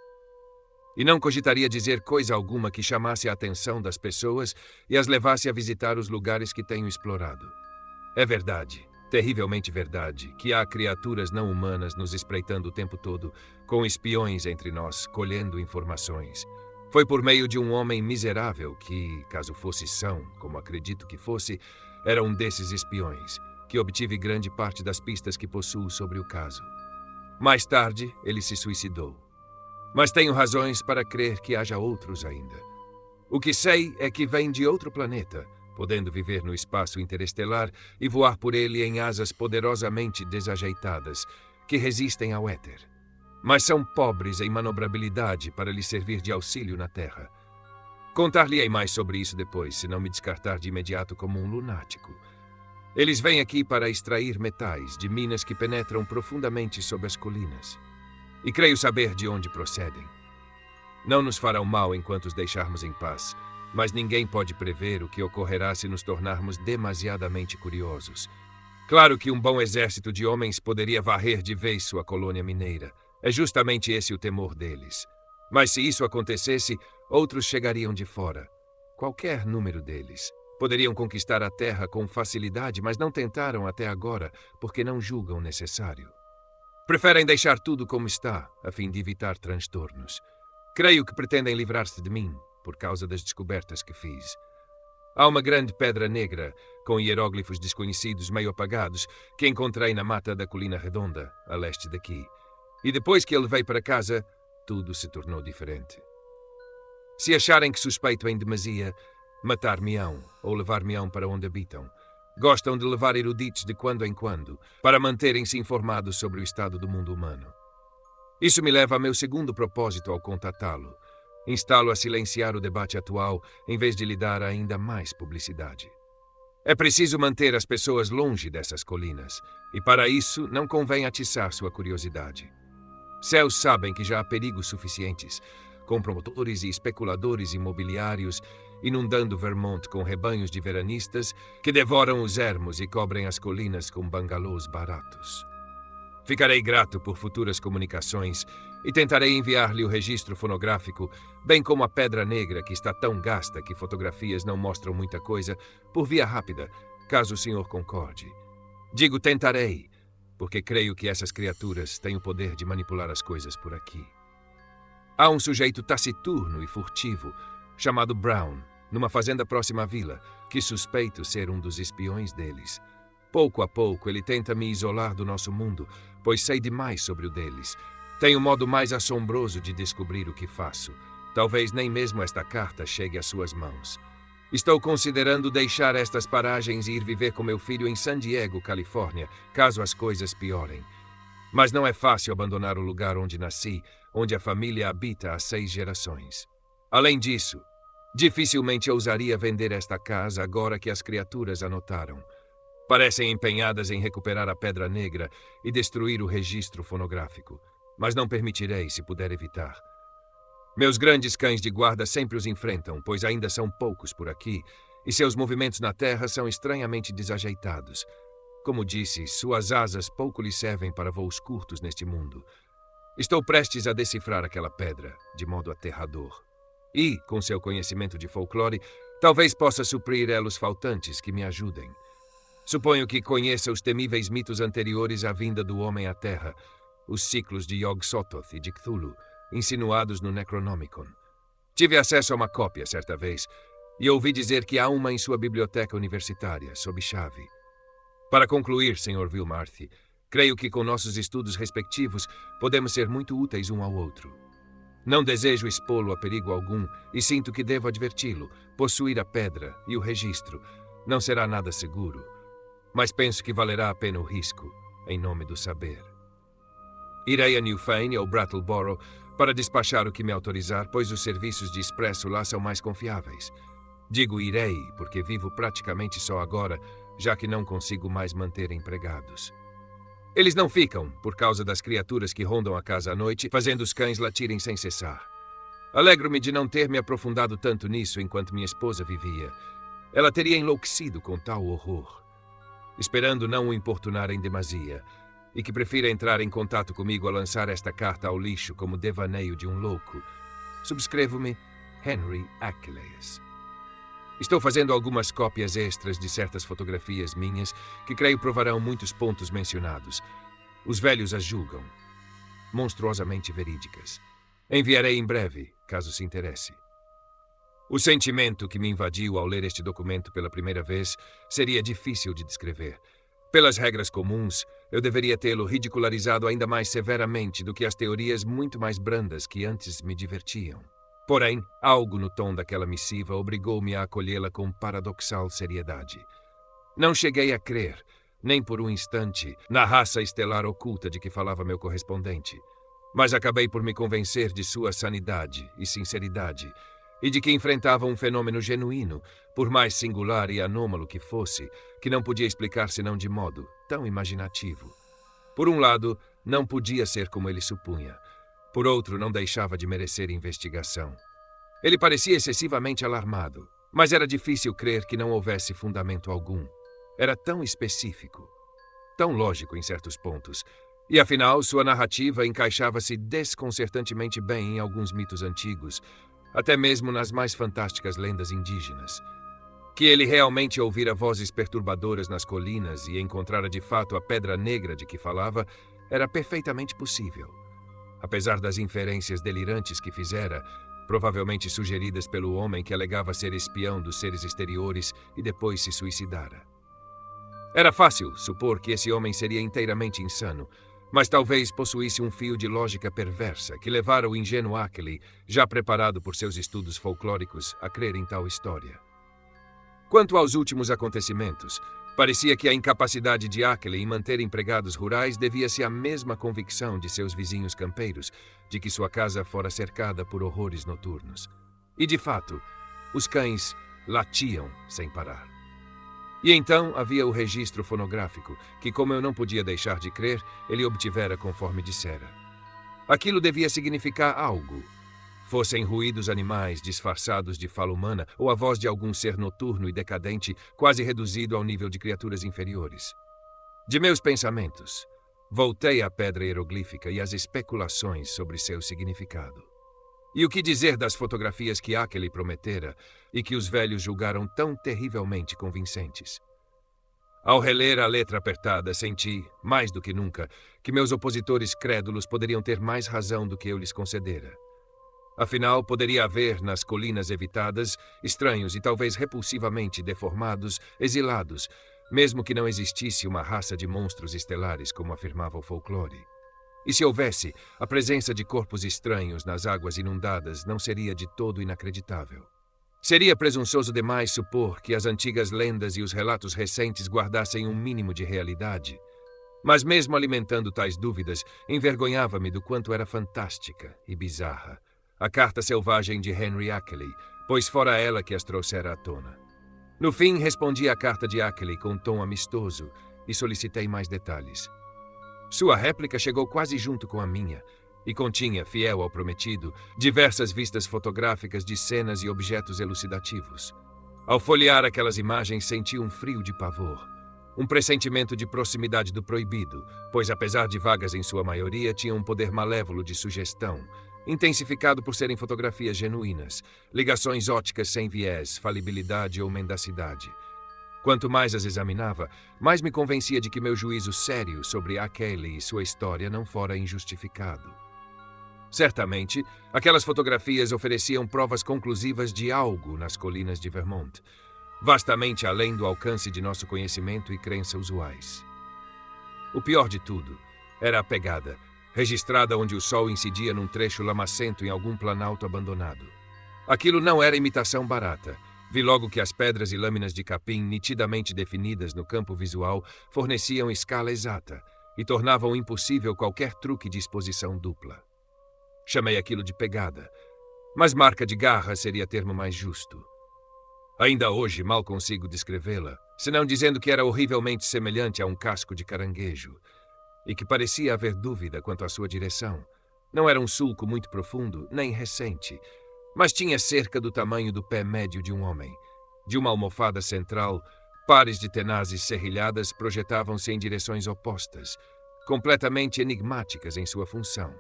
E não cogitaria dizer coisa alguma que chamasse a atenção das pessoas e as levasse a visitar os lugares que tenho explorado. É verdade, terrivelmente verdade, que há criaturas não humanas nos espreitando o tempo todo, com espiões entre nós, colhendo informações. Foi por meio de um homem miserável que, caso fosse são, como acredito que fosse, era um desses espiões, que obtive grande parte das pistas que possuo sobre o caso. Mais tarde, ele se suicidou. Mas tenho razões para crer que haja outros ainda. O que sei é que vem de outro planeta, podendo viver no espaço interestelar e voar por ele em asas poderosamente desajeitadas, que resistem ao éter. Mas são pobres em manobrabilidade para lhe servir de auxílio na Terra. Contar-lhe-ei mais sobre isso depois, se não me descartar de imediato como um lunático. Eles vêm aqui para extrair metais de minas que penetram profundamente sob as colinas. E creio saber de onde procedem. Não nos farão mal enquanto os deixarmos em paz, mas ninguém pode prever o que ocorrerá se nos tornarmos demasiadamente curiosos. Claro que um bom exército de homens poderia varrer de vez sua colônia mineira. É justamente esse o temor deles. Mas se isso acontecesse, outros chegariam de fora. Qualquer número deles. Poderiam conquistar a terra com facilidade, mas não tentaram até agora, porque não julgam necessário. Preferem deixar tudo como está, a fim de evitar transtornos. Creio que pretendem livrar-se de mim, por causa das descobertas que fiz. Há uma grande pedra negra, com hieróglifos desconhecidos meio apagados, que encontrei na mata da Colina Redonda, a leste daqui. E depois que a levei para casa, tudo se tornou diferente. Se acharem que suspeito em demasia, matar-me-ão ou levar-me-ão para onde habitam. Gostam de levar eruditos de quando em quando, para manterem-se informados sobre o estado do mundo humano. Isso me leva a meu segundo propósito ao contatá-lo. Instá-lo a silenciar o debate atual, em vez de lhe dar ainda mais publicidade. É preciso manter as pessoas longe dessas colinas, e para isso não convém atiçar sua curiosidade. Céus sabem que já há perigos suficientes, com promotores e especuladores imobiliários inundando Vermont com rebanhos de veranistas que devoram os ermos e cobrem as colinas com bangalôs baratos. Ficarei grato por futuras comunicações e tentarei enviar-lhe o registro fonográfico, bem como a pedra negra que está tão gasta que fotografias não mostram muita coisa, por via rápida, caso o senhor concorde. Digo tentarei, porque creio que essas criaturas têm o poder de manipular as coisas por aqui. Há um sujeito taciturno e furtivo, chamado Brown, numa fazenda próxima à vila, que suspeito ser um dos espiões deles. Pouco a pouco ele tenta me isolar do nosso mundo, pois sei demais sobre o deles. Tenho um modo mais assombroso de descobrir o que faço. Talvez nem mesmo esta carta chegue às suas mãos. Estou considerando deixar estas paragens e ir viver com meu filho em San Diego, Califórnia, caso as coisas piorem. Mas não é fácil abandonar o lugar onde nasci, onde a família habita há 6 gerações. Além disso, dificilmente ousaria vender esta casa agora que as criaturas a notaram. Parecem empenhadas em recuperar a Pedra Negra e destruir o registro fonográfico, mas não permitirei se puder evitar. Meus grandes cães de guarda sempre os enfrentam, pois ainda são poucos por aqui, e seus movimentos na terra são estranhamente desajeitados. Como disse, suas asas pouco lhe servem para voos curtos neste mundo. Estou prestes a decifrar aquela pedra, de modo aterrador. E, com seu conhecimento de folclore, talvez possa suprir elos faltantes que me ajudem. Suponho que conheça os temíveis mitos anteriores à vinda do homem à Terra, os ciclos de Yog-Sothoth e de Cthulhu, insinuados no Necronomicon. Tive acesso a uma cópia certa vez, e ouvi dizer que há uma em sua biblioteca universitária, sob chave. Para concluir, Sr. Wilmarth, creio que com nossos estudos respectivos podemos ser muito úteis um ao outro. Não desejo expô-lo a perigo algum e sinto que devo adverti-lo. Possuir a pedra e o registro não será nada seguro, mas penso que valerá a pena o risco, em nome do saber. Irei a Newfane ou Brattleboro para despachar o que me autorizar, pois os serviços de expresso lá são mais confiáveis. Digo irei, porque vivo praticamente só agora, já que não consigo mais manter empregados. Eles não ficam, por causa das criaturas que rondam a casa à noite, fazendo os cães latirem sem cessar. Alegro-me de não ter me aprofundado tanto nisso enquanto minha esposa vivia. Ela teria enlouquecido com tal horror. Esperando não o importunar em demasia, e que prefira entrar em contato comigo a lançar esta carta ao lixo como devaneio de um louco, subscrevo-me Henry Achilles. Estou fazendo algumas cópias extras de certas fotografias minhas que creio provarão muitos pontos mencionados. Os velhos as julgam monstruosamente verídicas. Enviarei em breve, caso se interesse. O sentimento que me invadiu ao ler este documento pela primeira vez seria difícil de descrever. Pelas regras comuns, eu deveria tê-lo ridicularizado ainda mais severamente do que as teorias muito mais brandas que antes me divertiam. Porém, algo no tom daquela missiva obrigou-me a acolhê-la com paradoxal seriedade. Não cheguei a crer, nem por um instante, na raça estelar oculta de que falava meu correspondente, mas acabei por me convencer de sua sanidade e sinceridade, e de que enfrentava um fenômeno genuíno, por mais singular e anômalo que fosse, que não podia explicar senão de modo tão imaginativo. Por um lado, não podia ser como ele supunha. Por outro, não deixava de merecer investigação. Ele parecia excessivamente alarmado, mas era difícil crer que não houvesse fundamento algum. Era tão específico, tão lógico em certos pontos, e afinal sua narrativa encaixava-se desconcertantemente bem em alguns mitos antigos, até mesmo nas mais fantásticas lendas indígenas. Que ele realmente ouvira vozes perturbadoras nas colinas e encontrara de fato a pedra negra de que falava, era perfeitamente possível. Apesar das inferências delirantes que fizera, provavelmente sugeridas pelo homem que alegava ser espião dos seres exteriores e depois se suicidara. Era fácil supor que esse homem seria inteiramente insano, mas talvez possuísse um fio de lógica perversa que levara o ingênuo Achille, já preparado por seus estudos folclóricos, a crer em tal história. Quanto aos últimos acontecimentos, parecia que a incapacidade de Achille em manter empregados rurais devia-se à mesma convicção de seus vizinhos campeiros, de que sua casa fora cercada por horrores noturnos. E, de fato, os cães latiam sem parar. E então havia o registro fonográfico, que, como eu não podia deixar de crer, ele obtivera conforme dissera. Aquilo devia significar algo. Fossem ruídos animais disfarçados de fala humana ou a voz de algum ser noturno e decadente, quase reduzido ao nível de criaturas inferiores. De meus pensamentos, voltei à pedra hieroglífica e às especulações sobre seu significado. E o que dizer das fotografias que Achille prometera e que os velhos julgaram tão terrivelmente convincentes? Ao reler a letra apertada, senti, mais do que nunca, que meus opositores crédulos poderiam ter mais razão do que eu lhes concedera. Afinal, poderia haver, nas colinas evitadas, estranhos e talvez repulsivamente deformados, exilados, mesmo que não existisse uma raça de monstros estelares, como afirmava o folclore. E se houvesse, a presença de corpos estranhos nas águas inundadas não seria de todo inacreditável. Seria presunçoso demais supor que as antigas lendas e os relatos recentes guardassem um mínimo de realidade. Mas mesmo alimentando tais dúvidas, envergonhava-me do quanto era fantástica e bizarra a carta selvagem de Henry Achille, pois fora ela que as trouxera à tona. No fim, respondi à carta de Achille com um tom amistoso e solicitei mais detalhes. Sua réplica chegou quase junto com a minha e continha, fiel ao prometido, diversas vistas fotográficas de cenas e objetos elucidativos. Ao folhear aquelas imagens, senti um frio de pavor, um pressentimento de proximidade do proibido, pois, apesar de vagas em sua maioria, tinham um poder malévolo de sugestão, intensificado por serem fotografias genuínas, ligações óticas sem viés, falibilidade ou mendacidade. Quanto mais as examinava, mais me convencia de que meu juízo sério sobre Achille e sua história não fora injustificado. Certamente, aquelas fotografias ofereciam provas conclusivas de algo nas colinas de Vermont, vastamente além do alcance de nosso conhecimento e crença usuais. O pior de tudo era a pegada, registrada onde o sol incidia num trecho lamacento em algum planalto abandonado. Aquilo não era imitação barata. Vi logo que as pedras e lâminas de capim nitidamente definidas no campo visual forneciam escala exata e tornavam impossível qualquer truque de exposição dupla. Chamei aquilo de pegada, mas marca de garra seria termo mais justo. Ainda hoje mal consigo descrevê-la, senão dizendo que era horrivelmente semelhante a um casco de caranguejo e que parecia haver dúvida quanto à sua direção. Não era um sulco muito profundo, nem recente, mas tinha cerca do tamanho do pé médio de um homem. De uma almofada central, pares de tenazes serrilhadas projetavam-se em direções opostas, completamente enigmáticas em sua função.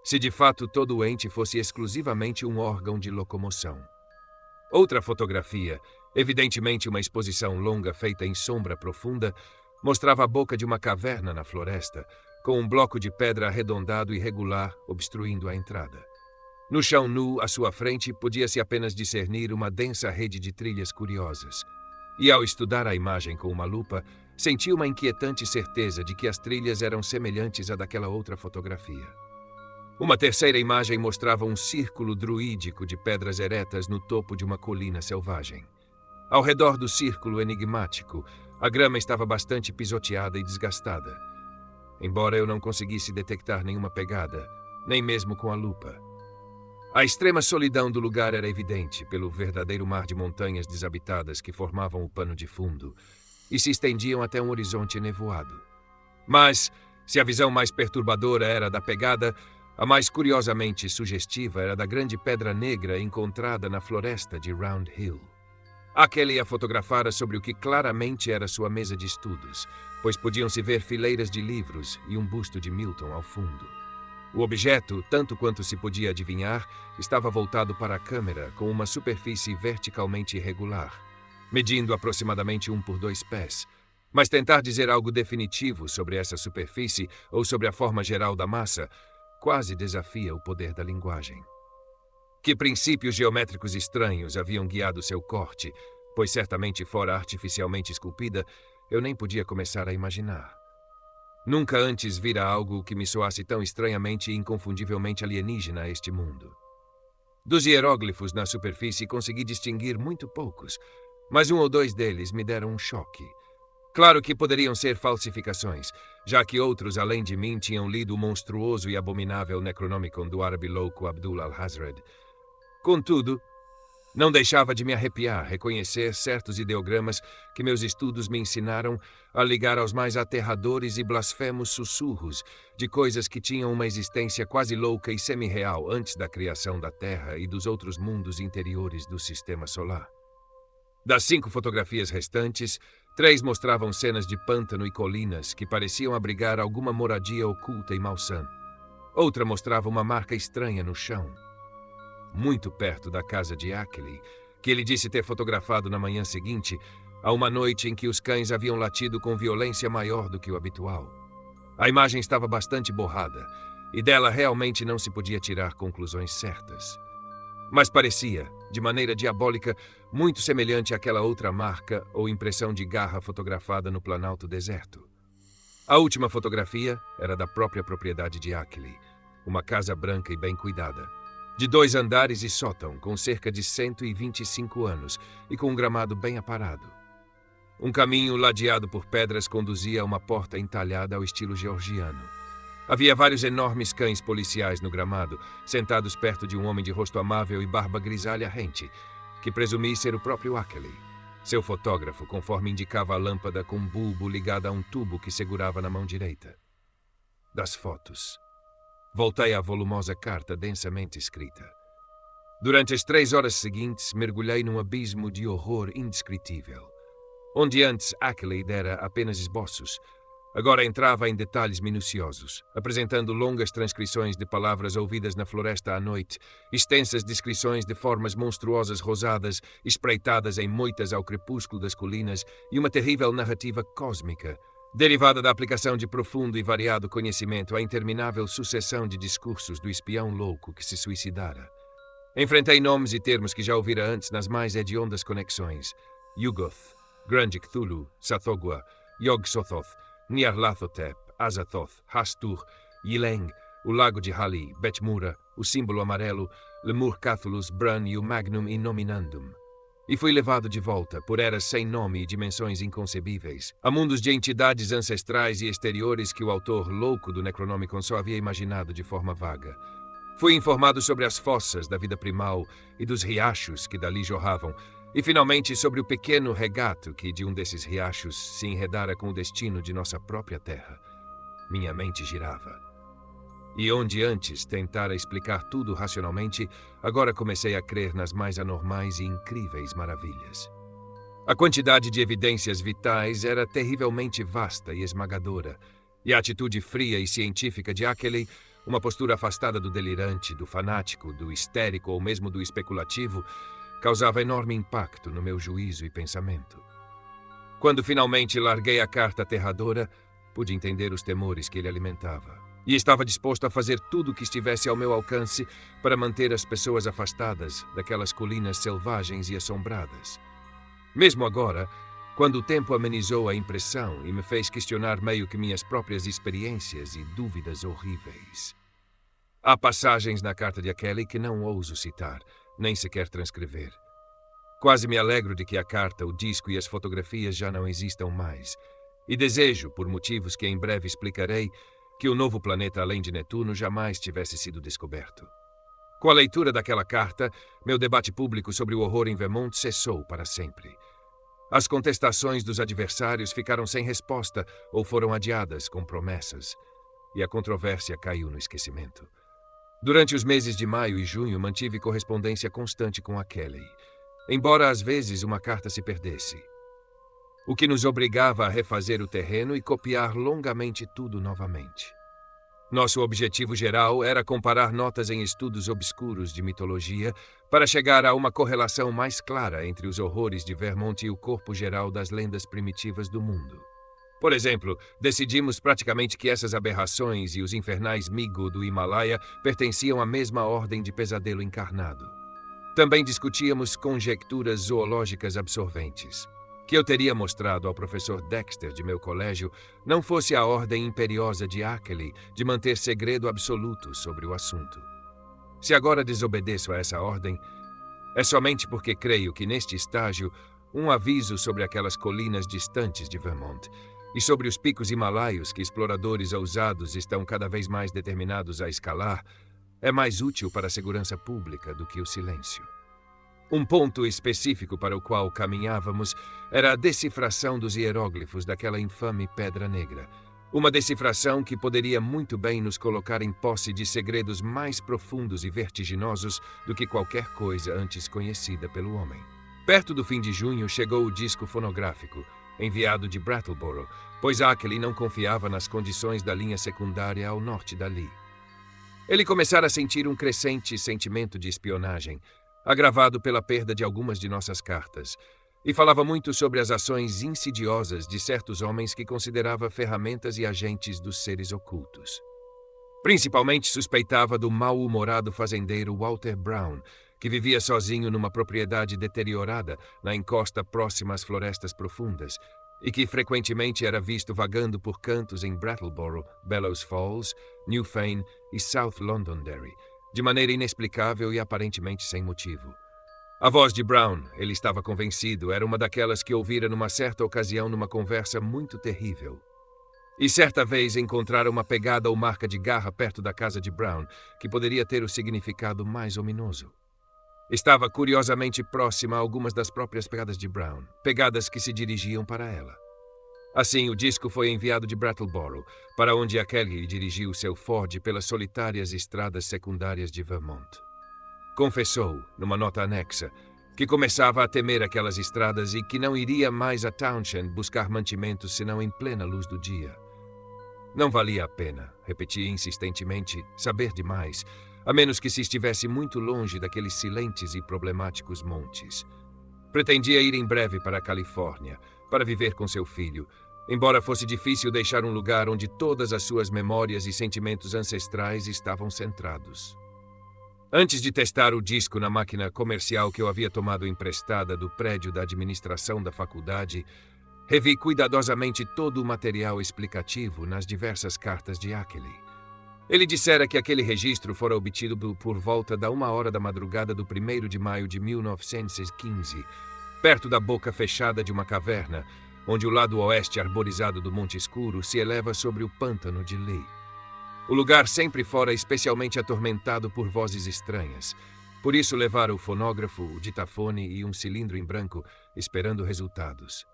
Se de fato todo o ente fosse exclusivamente um órgão de locomoção. Outra fotografia, evidentemente uma exposição longa feita em sombra profunda, mostrava a boca de uma caverna na floresta, com um bloco de pedra arredondado e irregular obstruindo a entrada. No chão nu, à sua frente, podia-se apenas discernir uma densa rede de trilhas curiosas. E ao estudar a imagem com uma lupa, senti uma inquietante certeza de que as trilhas eram semelhantes à daquela outra fotografia. Uma terceira imagem mostrava um círculo druídico de pedras eretas no topo de uma colina selvagem. Ao redor do círculo enigmático, a grama estava bastante pisoteada e desgastada, embora eu não conseguisse detectar nenhuma pegada, nem mesmo com a lupa. A extrema solidão do lugar era evidente pelo verdadeiro mar de montanhas desabitadas que formavam o pano de fundo e se estendiam até um horizonte nevoado. Mas, se a visão mais perturbadora era da pegada, a mais curiosamente sugestiva era da grande pedra negra encontrada na floresta de Round Hill. Aquele a fotografara sobre o que claramente era sua mesa de estudos, pois podiam-se ver fileiras de livros e um busto de Milton ao fundo. O objeto, tanto quanto se podia adivinhar, estava voltado para a câmera com uma superfície verticalmente irregular, medindo aproximadamente 1 por 2 pés. Mas tentar dizer algo definitivo sobre essa superfície ou sobre a forma geral da massa quase desafia o poder da linguagem. Que princípios geométricos estranhos haviam guiado seu corte, pois certamente fora artificialmente esculpida, eu nem podia começar a imaginar. Nunca antes vira algo que me soasse tão estranhamente e inconfundivelmente alienígena a este mundo. Dos hieróglifos na superfície consegui distinguir muito poucos, mas 1 ou 2 deles me deram um choque. Claro que poderiam ser falsificações, já que outros além de mim tinham lido o monstruoso e abominável Necronomicon do árabe louco Abdul al-Hazred. Contudo, não deixava de me arrepiar reconhecer certos ideogramas que meus estudos me ensinaram a ligar aos mais aterradores e blasfemos sussurros de coisas que tinham uma existência quase louca e semi-real antes da criação da Terra e dos outros mundos interiores do Sistema Solar. Das 5 fotografias restantes, 3 mostravam cenas de pântano e colinas que pareciam abrigar alguma moradia oculta e malsã. Outra mostrava uma marca estranha no chão, muito perto da casa de Ackley, que ele disse ter fotografado na manhã seguinte, a uma noite em que os cães haviam latido com violência maior do que o habitual. A imagem estava bastante borrada, e dela realmente não se podia tirar conclusões certas. Mas parecia, de maneira diabólica, muito semelhante àquela outra marca ou impressão de garra fotografada no Planalto Deserto. A última fotografia era da própria propriedade de Ackley, uma casa branca e bem cuidada, de 2 andares e sótão, com cerca de 125 anos e com um gramado bem aparado. Um caminho ladeado por pedras conduzia a uma porta entalhada ao estilo georgiano. Havia vários enormes cães policiais no gramado, sentados perto de um homem de rosto amável e barba grisalha rente, que presumi ser o próprio Ackley, seu fotógrafo, conforme indicava a lâmpada com um bulbo ligada a um tubo que segurava na mão direita. Das fotos. Voltei à volumosa carta densamente escrita. Durante as 3 horas seguintes, mergulhei num abismo de horror indescritível. Onde antes Ackley dera apenas esboços, agora entrava em detalhes minuciosos, apresentando longas transcrições de palavras ouvidas na floresta à noite, extensas descrições de formas monstruosas rosadas, espreitadas em moitas ao crepúsculo das colinas, e uma terrível narrativa cósmica, derivada da aplicação de profundo e variado conhecimento à interminável sucessão de discursos do espião louco que se suicidara. Enfrentei nomes e termos que já ouvira antes nas mais hediondas conexões: Yugoth, Grande Cthulhu, Sathogwa, Yog-Sothoth, Nyarlathotep, Azathoth, Hastur, Yileng, o Lago de Hali, Betmura, o Símbolo Amarelo, Lemur Catulus, Bran e o Magnum Innominandum. E fui levado de volta, por eras sem nome e dimensões inconcebíveis, a mundos de entidades ancestrais e exteriores que o autor louco do Necronomicon só havia imaginado de forma vaga. Fui informado sobre as fossas da vida primal e dos riachos que dali jorravam, e finalmente sobre o pequeno regato que de um desses riachos se enredara com o destino de nossa própria terra. Minha mente girava. E onde antes tentara explicar tudo racionalmente, agora comecei a crer nas mais anormais e incríveis maravilhas. A quantidade de evidências vitais era terrivelmente vasta e esmagadora, E a atitude fria e científica de Ackley, uma postura afastada do delirante, do fanático, do histérico ou mesmo do especulativo, causava enorme impacto no meu juízo e pensamento. Quando finalmente larguei a carta aterradora, pude entender os temores que ele alimentava. E estava disposto a fazer tudo o que estivesse ao meu alcance para manter as pessoas afastadas daquelas colinas selvagens e assombradas. Mesmo agora, quando o tempo amenizou a impressão e me fez questionar meio que minhas próprias experiências e dúvidas horríveis. Há passagens na carta de Ackley que não ouso citar, nem sequer transcrever. Quase me alegro de que a carta, o disco e as fotografias já não existam mais. E desejo, por motivos que em breve explicarei, que o novo planeta além de Netuno jamais tivesse sido descoberto. Com a leitura daquela carta, meu debate público sobre o horror em Vermont cessou para sempre. As contestações dos adversários ficaram sem resposta ou foram adiadas com promessas, e a controvérsia caiu no esquecimento. Durante os meses de maio e junho, mantive correspondência constante com Ackley, embora às vezes uma carta se perdesse, o que nos obrigava a refazer o terreno e copiar longamente tudo novamente. Nosso objetivo geral era comparar notas em estudos obscuros de mitologia para chegar a uma correlação mais clara entre os horrores de Vermont e o corpo geral das lendas primitivas do mundo. Por exemplo, decidimos praticamente que essas aberrações e os infernais Migo do Himalaia pertenciam à mesma ordem de pesadelo encarnado. Também discutíamos conjecturas zoológicas absorventes, que eu teria mostrado ao professor Dexter de meu colégio, não fosse a ordem imperiosa de Ackley de manter segredo absoluto sobre o assunto. Se agora desobedeço a essa ordem, é somente porque creio que neste estágio, um aviso sobre aquelas colinas distantes de Vermont e sobre os picos himalaios que exploradores ousados estão cada vez mais determinados a escalar, é mais útil para a segurança pública do que o silêncio. Um ponto específico para o qual caminhávamos era a decifração dos hieróglifos daquela infame Pedra Negra. Uma decifração que poderia muito bem nos colocar em posse de segredos mais profundos e vertiginosos do que qualquer coisa antes conhecida pelo homem. Perto do fim de junho chegou o disco fonográfico, enviado de Brattleboro, pois Ackley não confiava nas condições da linha secundária ao norte dali. Ele começara a sentir um crescente sentimento de espionagem, agravado pela perda de algumas de nossas cartas, e falava muito sobre as ações insidiosas de certos homens que considerava ferramentas e agentes dos seres ocultos. Principalmente suspeitava do mal-humorado fazendeiro Walter Brown, que vivia sozinho numa propriedade deteriorada na encosta próxima às florestas profundas, e que frequentemente era visto vagando por cantos em Brattleboro, Bellows Falls, Newfane e South Londonderry, de maneira inexplicável e aparentemente sem motivo. A voz de Brown, ele estava convencido, era uma daquelas que ouvira numa certa ocasião numa conversa muito terrível. E certa vez encontrara uma pegada ou marca de garra perto da casa de Brown, que poderia ter o significado mais ominoso. Estava curiosamente próxima a algumas das próprias pegadas de Brown, pegadas que se dirigiam para ela. Assim, o disco foi enviado de Brattleboro, para onde Ackley dirigiu seu Ford pelas solitárias estradas secundárias de Vermont. Confessou, numa nota anexa, que começava a temer aquelas estradas e que não iria mais a Townshend buscar mantimentos senão em plena luz do dia. Não valia a pena, repetia insistentemente, saber demais, a menos que se estivesse muito longe daqueles silentes e problemáticos montes. Pretendia ir em breve para a Califórnia, para viver com seu filho, embora fosse difícil deixar um lugar onde todas as suas memórias e sentimentos ancestrais estavam centrados. Antes de testar o disco na máquina comercial que eu havia tomado emprestada do prédio da administração da faculdade, revi cuidadosamente todo o material explicativo nas diversas cartas de Ackley. Ele dissera que aquele registro fora obtido por volta da 1h da madrugada do 1º de maio de 1915, perto da boca fechada de uma caverna, onde o lado oeste arborizado do Monte Escuro se eleva sobre o pântano de Lee. O lugar sempre fora especialmente atormentado por vozes estranhas. Por isso levara o fonógrafo, o ditafone e um cilindro em branco, esperando resultados.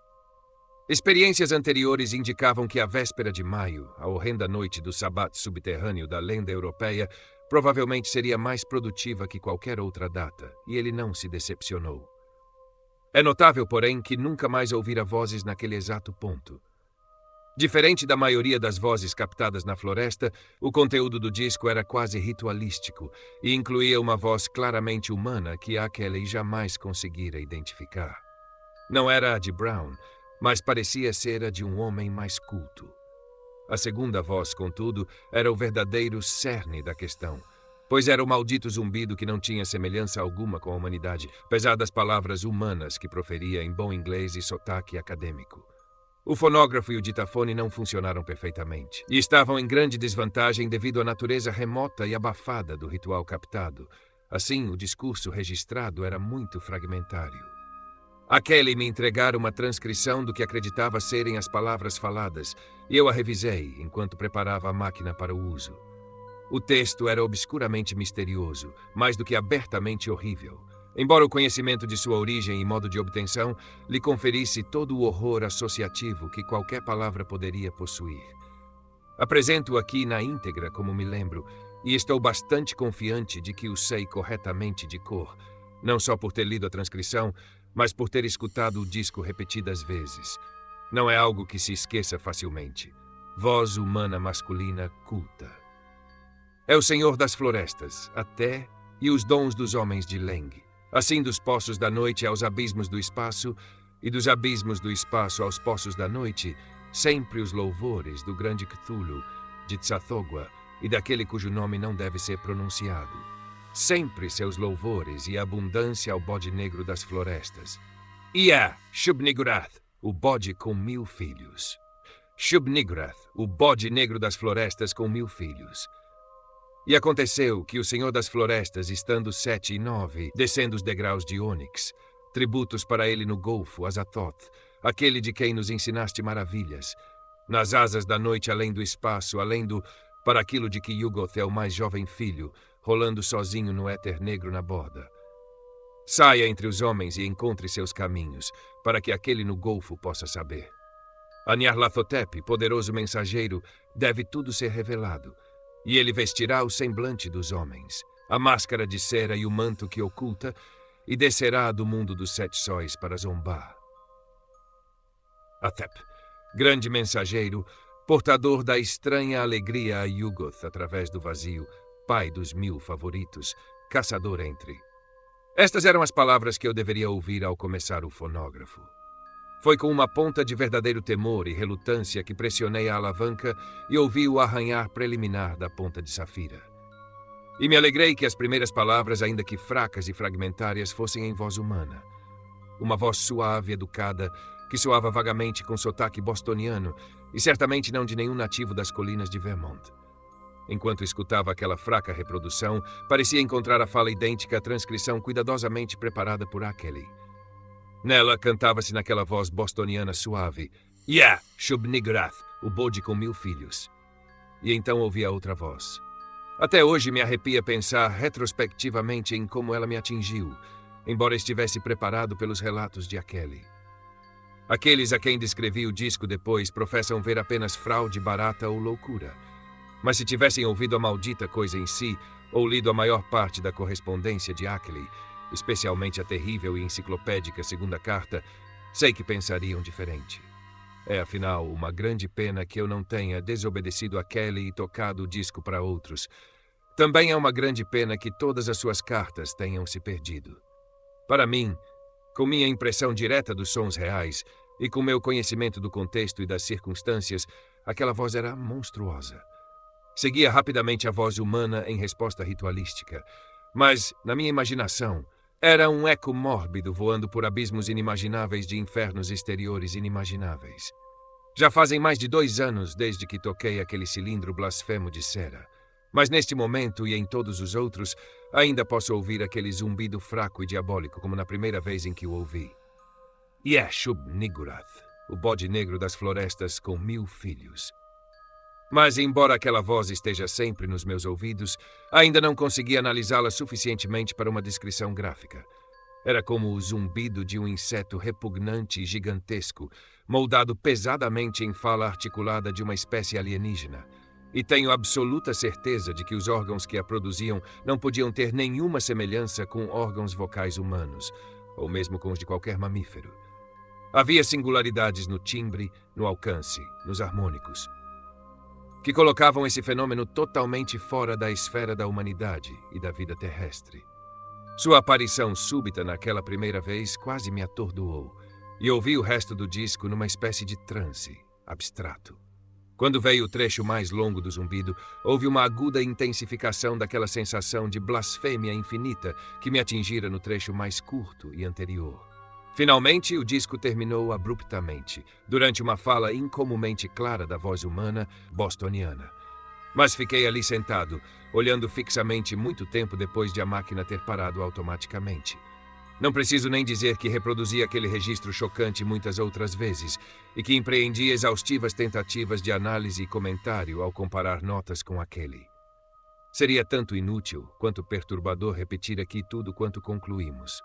Experiências anteriores indicavam que a véspera de maio, a horrenda noite do sabbat subterrâneo da lenda europeia, provavelmente seria mais produtiva que qualquer outra data, e ele não se decepcionou. É notável, porém, que nunca mais ouvira vozes naquele exato ponto. Diferente da maioria das vozes captadas na floresta, o conteúdo do disco era quase ritualístico e incluía uma voz claramente humana que a Kelly jamais conseguira identificar. Não era a de Brown, mas parecia ser a de um homem mais culto. A segunda voz, contudo, era o verdadeiro cerne da questão, pois era o maldito zumbido que não tinha semelhança alguma com a humanidade, apesar das palavras humanas que proferia em bom inglês e sotaque acadêmico. O fonógrafo e o ditafone não funcionaram perfeitamente, e estavam em grande desvantagem devido à natureza remota e abafada do ritual captado. Assim, o discurso registrado era muito fragmentário. A Kelly me entregara uma transcrição do que acreditava serem as palavras faladas, e eu a revisei enquanto preparava a máquina para o uso. O texto era obscuramente misterioso, mais do que abertamente horrível, embora o conhecimento de sua origem e modo de obtenção lhe conferisse todo o horror associativo que qualquer palavra poderia possuir. Apresento-o aqui na íntegra como me lembro, e estou bastante confiante de que o sei corretamente de cor, não só por ter lido a transcrição, mas por ter escutado o disco repetidas vezes. Não é algo que se esqueça facilmente. Voz humana masculina culta. É o Senhor das Florestas, até, e os dons dos homens de Leng. Assim dos poços da noite aos abismos do espaço, e dos abismos do espaço aos poços da noite, sempre os louvores do grande Cthulhu, de Tsathoggua, e daquele cujo nome não deve ser pronunciado. Sempre seus louvores e abundância ao bode negro das florestas. Ia, Shub-Niggurath, o bode com 1000 filhos. Shub-Niggurath, o bode negro das florestas com 1000 filhos. E aconteceu que o Senhor das Florestas, estando 7 e 9, descendo os degraus de Ônix, tributos para ele no Golfo, Azathoth, aquele de quem nos ensinaste maravilhas, nas asas da noite além do espaço, além do, para aquilo de que Yuggoth é o mais jovem filho, rolando sozinho no éter negro na borda. Saia entre os homens e encontre seus caminhos, para que aquele no Golfo possa saber. A Nyarlathotep, poderoso mensageiro, deve tudo ser revelado, e ele vestirá o semblante dos homens, a máscara de cera e o manto que oculta, e descerá do mundo dos 7 sóis para zombar. Athep, grande mensageiro, portador da estranha alegria a Yuggoth através do vazio, pai dos 1000 favoritos, caçador entre. Estas eram as palavras que eu deveria ouvir ao começar o fonógrafo. Foi com uma ponta de verdadeiro temor e relutância que pressionei a alavanca e ouvi o arranhar preliminar da ponta de safira. E me alegrei que as primeiras palavras, ainda que fracas e fragmentárias, fossem em voz humana. Uma voz suave, educada, que soava vagamente com sotaque bostoniano e certamente não de nenhum nativo das colinas de Vermont. Enquanto escutava aquela fraca reprodução, parecia encontrar a fala idêntica à transcrição cuidadosamente preparada por Kelly. Nela cantava-se naquela voz bostoniana suave, "Yeah, Shub-Niggurath, o bode com 1000 filhos." E então ouvi a outra voz. Até hoje me arrepia pensar retrospectivamente em como ela me atingiu, embora estivesse preparado pelos relatos de Kelly. Aqueles a quem descrevi o disco depois professam ver apenas fraude barata ou loucura. Mas se tivessem ouvido a maldita coisa em si, ou lido a maior parte da correspondência de Kelly, especialmente a terrível e enciclopédica segunda carta, sei que pensariam diferente. É, afinal, uma grande pena que eu não tenha desobedecido a Kelly e tocado o disco para outros. Também é uma grande pena que todas as suas cartas tenham se perdido. Para mim, com minha impressão direta dos sons reais e com meu conhecimento do contexto e das circunstâncias, aquela voz era monstruosa. Seguia rapidamente a voz humana em resposta ritualística, mas, na minha imaginação, era um eco mórbido voando por abismos inimagináveis de infernos exteriores inimagináveis. Já fazem mais de 2 anos desde que toquei aquele cilindro blasfemo de cera, mas neste momento e em todos os outros, ainda posso ouvir aquele zumbido fraco e diabólico como na primeira vez em que o ouvi. Shub-Niggurath, o bode negro das florestas com 1000 filhos. Mas, embora aquela voz esteja sempre nos meus ouvidos, ainda não consegui analisá-la suficientemente para uma descrição gráfica. Era como o zumbido de um inseto repugnante e gigantesco, moldado pesadamente em fala articulada de uma espécie alienígena. E tenho absoluta certeza de que os órgãos que a produziam não podiam ter nenhuma semelhança com órgãos vocais humanos, ou mesmo com os de qualquer mamífero. Havia singularidades no timbre, no alcance, nos harmônicos, que colocavam esse fenômeno totalmente fora da esfera da humanidade e da vida terrestre. Sua aparição súbita naquela primeira vez quase me atordoou, e ouvi o resto do disco numa espécie de transe abstrato. Quando veio o trecho mais longo do zumbido, houve uma aguda intensificação daquela sensação de blasfêmia infinita que me atingira no trecho mais curto e anterior. Finalmente, o disco terminou abruptamente, durante uma fala incomumente clara da voz humana bostoniana. Mas fiquei ali sentado, olhando fixamente muito tempo depois de a máquina ter parado automaticamente. Não preciso nem dizer que reproduzi aquele registro chocante muitas outras vezes e que empreendi exaustivas tentativas de análise e comentário ao comparar notas com aquele. Seria tanto inútil quanto perturbador repetir aqui tudo quanto concluímos.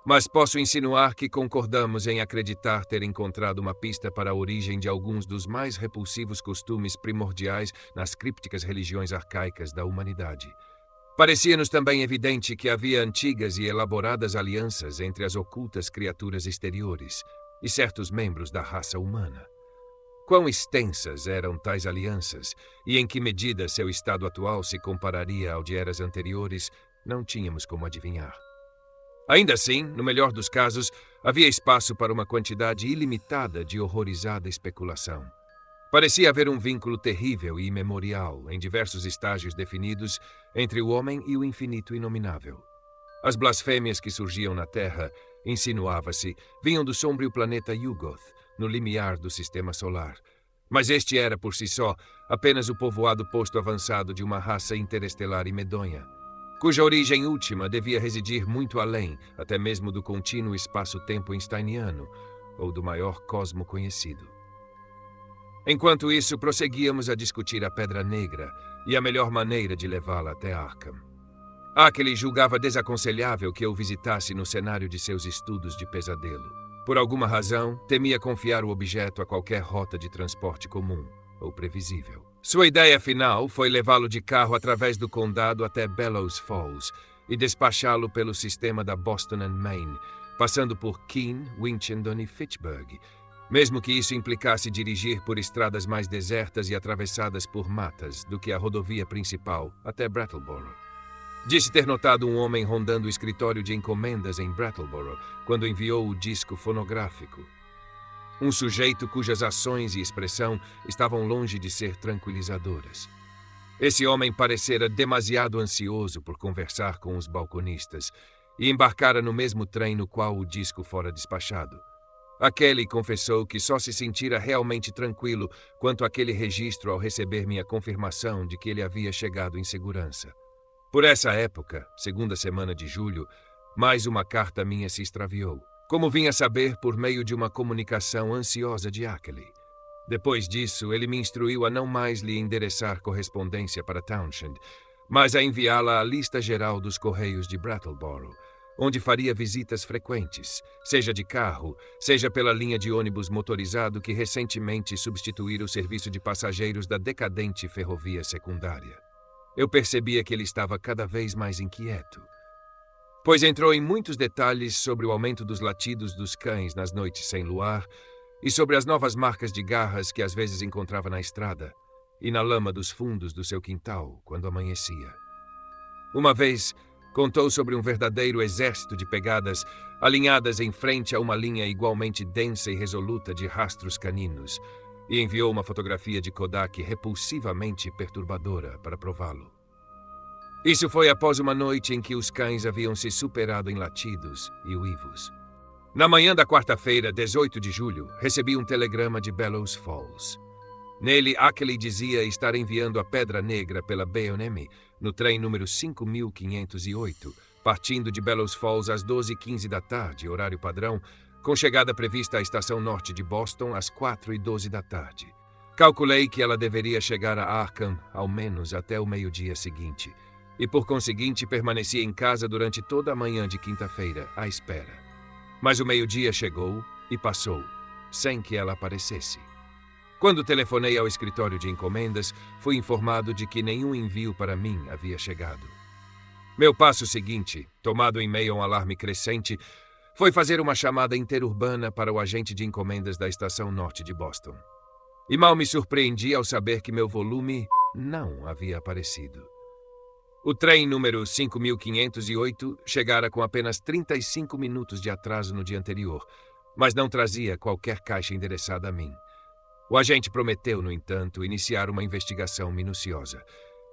Mas posso insinuar que concordamos em acreditar ter encontrado uma pista para a origem de alguns dos mais repulsivos costumes primordiais nas crípticas religiões arcaicas da humanidade. Parecia-nos também evidente que havia antigas e elaboradas alianças entre as ocultas criaturas exteriores e certos membros da raça humana. Quão extensas eram tais alianças e em que medida seu estado atual se compararia ao de eras anteriores, não tínhamos como adivinhar. Ainda assim, no melhor dos casos, havia espaço para uma quantidade ilimitada de horrorizada especulação. Parecia haver um vínculo terrível e imemorial, em diversos estágios definidos, entre o homem e o infinito inominável. As blasfêmias que surgiam na Terra, insinuava-se, vinham do sombrio planeta Yugoth, no limiar do sistema solar. Mas este era, por si só, apenas o povoado posto avançado de uma raça interestelar e medonha, cuja origem última devia residir muito além, até mesmo do contínuo espaço-tempo einsteiniano, ou do maior cosmo conhecido. Enquanto isso, prosseguíamos a discutir a Pedra Negra e a melhor maneira de levá-la até Arkham. Akeli julgava desaconselhável que eu visitasse no cenário de seus estudos de pesadelo. Por alguma razão, temia confiar o objeto a qualquer rota de transporte comum ou previsível. Sua ideia final foi levá-lo de carro através do condado até Bellows Falls e despachá-lo pelo sistema da Boston and Maine, passando por Keene, Winchendon e Fitchburg, mesmo que isso implicasse dirigir por estradas mais desertas e atravessadas por matas do que a rodovia principal até Brattleboro. Disse ter notado um homem rondando o escritório de encomendas em Brattleboro quando enviou o disco fonográfico. Um sujeito cujas ações e expressão estavam longe de ser tranquilizadoras. Esse homem parecera demasiado ansioso por conversar com os balconistas e embarcara no mesmo trem no qual o disco fora despachado. Akeli confessou que só se sentira realmente tranquilo quanto àquele registro ao receber minha confirmação de que ele havia chegado em segurança. Por essa época, segunda semana de julho, mais uma carta minha se extraviou, como vinha saber por meio de uma comunicação ansiosa de Akeli. Depois disso, ele me instruiu a não mais lhe endereçar correspondência para Townshend, mas a enviá-la à lista geral dos Correios de Brattleboro, onde faria visitas frequentes, seja de carro, seja pela linha de ônibus motorizado que recentemente substituíra o serviço de passageiros da decadente ferrovia secundária. Eu percebia que ele estava cada vez mais inquieto, pois entrou em muitos detalhes sobre o aumento dos latidos dos cães nas noites sem luar e sobre as novas marcas de garras que às vezes encontrava na estrada e na lama dos fundos do seu quintal quando amanhecia. Uma vez, contou sobre um verdadeiro exército de pegadas alinhadas em frente a uma linha igualmente densa e resoluta de rastros caninos e enviou uma fotografia de Kodak repulsivamente perturbadora para prová-lo. Isso foi após uma noite em que os cães haviam se superado em latidos e uivos. Na manhã da quarta-feira, 18 de julho, recebi um telegrama de Bellows Falls. Nele, Akeli dizia estar enviando a Pedra Negra pela B&M no trem número 5508, partindo de Bellows Falls às 12h15 da tarde, horário padrão, com chegada prevista à estação norte de Boston às 4h12 da tarde. Calculei que ela deveria chegar a Arkham ao menos até o meio-dia seguinte, e por conseguinte permaneci em casa durante toda a manhã de quinta-feira, à espera. Mas o meio-dia chegou e passou, sem que ela aparecesse. Quando telefonei ao escritório de encomendas, fui informado de que nenhum envio para mim havia chegado. Meu passo seguinte, tomado em meio a um alarme crescente, Foi fazer uma chamada interurbana para o agente de encomendas da estação norte de Boston. E mal me surpreendi ao saber que meu volume não havia aparecido. O trem número 5508 chegara com apenas 35 minutos de atraso no dia anterior, mas não trazia qualquer caixa endereçada a mim. O agente prometeu, no entanto, iniciar uma investigação minuciosa.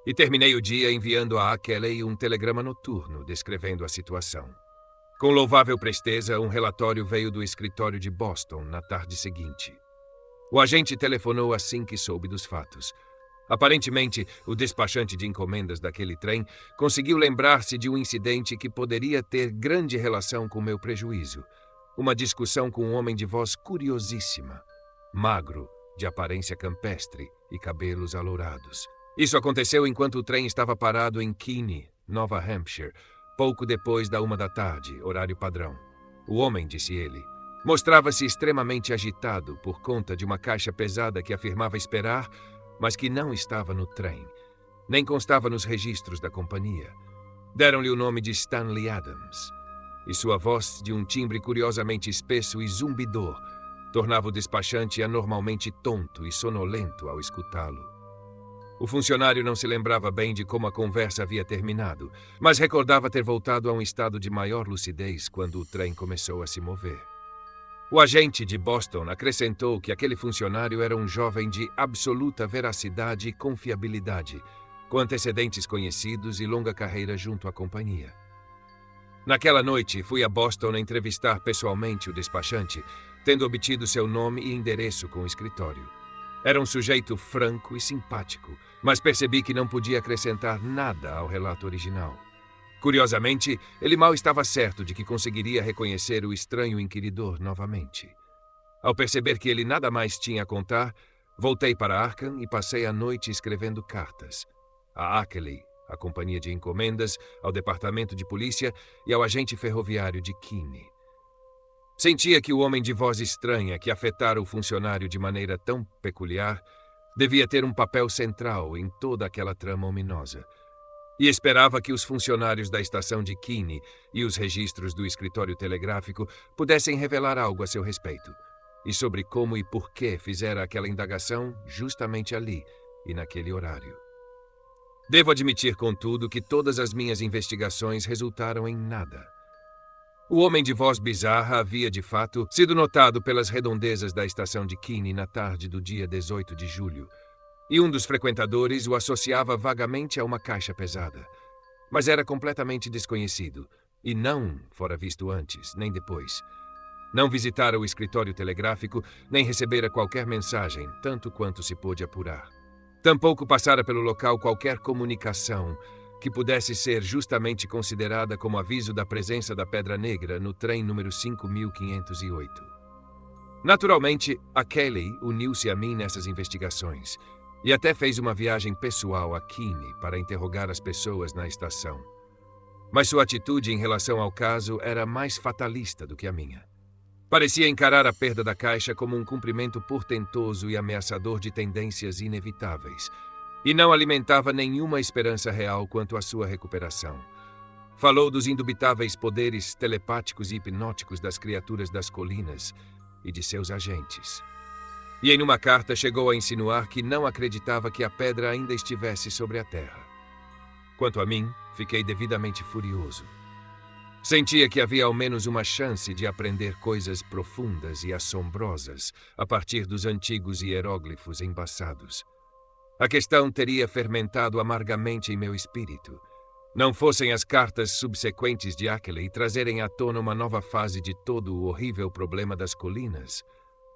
E terminei o dia enviando a Kelly um telegrama noturno descrevendo a situação. Com louvável presteza, um relatório veio do escritório de Boston na tarde seguinte. O agente telefonou assim que soube dos fatos. Aparentemente, o despachante de encomendas daquele trem conseguiu lembrar-se de um incidente que poderia ter grande relação com meu prejuízo. Uma discussão com um homem de voz curiosíssima, magro, de aparência campestre e cabelos alourados. Isso aconteceu enquanto o trem estava parado em Keene, Nova Hampshire, pouco depois da 1 da tarde, horário padrão. O homem, disse ele, mostrava-se extremamente agitado por conta de uma caixa pesada que afirmava esperar, mas que não estava no trem, nem constava nos registros da companhia. Deram-lhe o nome de Stanley Adams, e sua voz, de um timbre curiosamente espesso e zumbidor, tornava o despachante anormalmente tonto e sonolento ao escutá-lo. O funcionário não se lembrava bem de como a conversa havia terminado, mas recordava ter voltado a um estado de maior lucidez quando o trem começou a se mover. O agente de Boston acrescentou que aquele funcionário era um jovem de absoluta veracidade e confiabilidade, com antecedentes conhecidos e longa carreira junto à companhia. Naquela noite, fui a Boston entrevistar pessoalmente o despachante, tendo obtido seu nome e endereço com o escritório. Era um sujeito franco e simpático, mas percebi que não podia acrescentar nada ao relato original. Curiosamente, ele mal estava certo de que conseguiria reconhecer o estranho inquiridor novamente. Ao perceber que ele nada mais tinha a contar, voltei para Arkham e passei a noite escrevendo cartas. A Ackley, à companhia de encomendas, ao departamento de polícia e ao agente ferroviário de Keene. Sentia que o homem de voz estranha que afetara o funcionário de maneira tão peculiar devia ter um papel central em toda aquela trama ominosa. E esperava que os funcionários da estação de Keene e os registros do escritório telegráfico pudessem revelar algo a seu respeito, e sobre como e por que fizera aquela indagação justamente ali e naquele horário. Devo admitir, contudo, que todas as minhas investigações resultaram em nada. O homem de voz bizarra havia, de fato, sido notado pelas redondezas da estação de Keene na tarde do dia 18 de julho, e um dos frequentadores o associava vagamente a uma caixa pesada. Mas era completamente desconhecido, e não fora visto antes, nem depois. Não visitara o escritório telegráfico, nem recebera qualquer mensagem, tanto quanto se pôde apurar. Tampouco passara pelo local qualquer comunicação que pudesse ser justamente considerada como aviso da presença da Pedra Negra no trem número 5508. Naturalmente, a Kelly uniu-se a mim nessas investigações e até fez uma viagem pessoal a Keene para interrogar as pessoas na estação. Mas sua atitude em relação ao caso era mais fatalista do que a minha. Parecia encarar a perda da caixa como um cumprimento portentoso e ameaçador de tendências inevitáveis, e não alimentava nenhuma esperança real quanto à sua recuperação. Falou dos indubitáveis poderes telepáticos e hipnóticos das criaturas das colinas e de seus agentes. E em uma carta chegou a insinuar que não acreditava que a pedra ainda estivesse sobre a terra. Quanto a mim, fiquei devidamente furioso. Sentia que havia ao menos uma chance de aprender coisas profundas e assombrosas a partir dos antigos hieróglifos embaçados. A questão teria fermentado amargamente em meu espírito. Não fossem as cartas subsequentes de Ackley trazerem à tona uma nova fase de todo o horrível problema das colinas,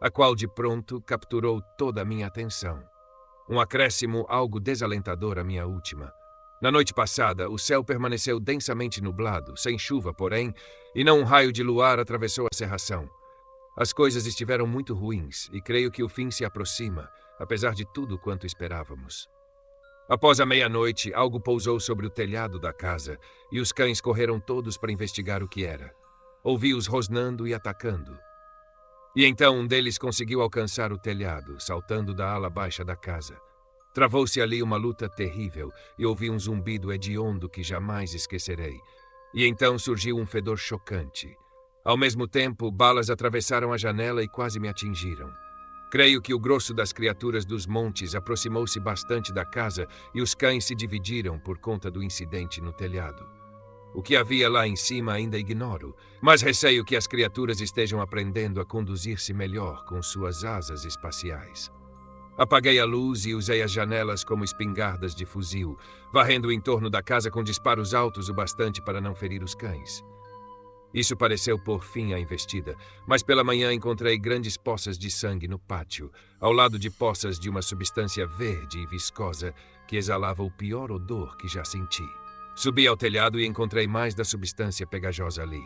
a qual de pronto capturou toda a minha atenção. Um acréscimo algo desalentador à minha última. Na noite passada, o céu permaneceu densamente nublado, sem chuva, porém, e não um raio de luar atravessou a cerração. As coisas estiveram muito ruins e creio que o fim se aproxima, apesar de tudo quanto esperávamos. Após a meia-noite, algo pousou sobre o telhado da casa e os cães correram todos para investigar o que era. Ouvi-os rosnando e atacando. E então um deles conseguiu alcançar o telhado, saltando da ala baixa da casa. Travou-se ali uma luta terrível e ouvi um zumbido hediondo que jamais esquecerei. E então surgiu um fedor chocante. Ao mesmo tempo, balas atravessaram a janela e quase me atingiram. Creio que o grosso das criaturas dos montes aproximou-se bastante da casa e os cães se dividiram por conta do incidente no telhado. O que havia lá em cima ainda ignoro, mas receio que as criaturas estejam aprendendo a conduzir-se melhor com suas asas espaciais. Apaguei a luz e usei as janelas como espingardas de fuzil, varrendo o entorno da casa com disparos altos o bastante para não ferir os cães. Isso pareceu pôr fim à investida, mas pela manhã encontrei grandes poças de sangue no pátio, ao lado de poças de uma substância verde e viscosa que exalava o pior odor que já senti. Subi ao telhado e encontrei mais da substância pegajosa ali.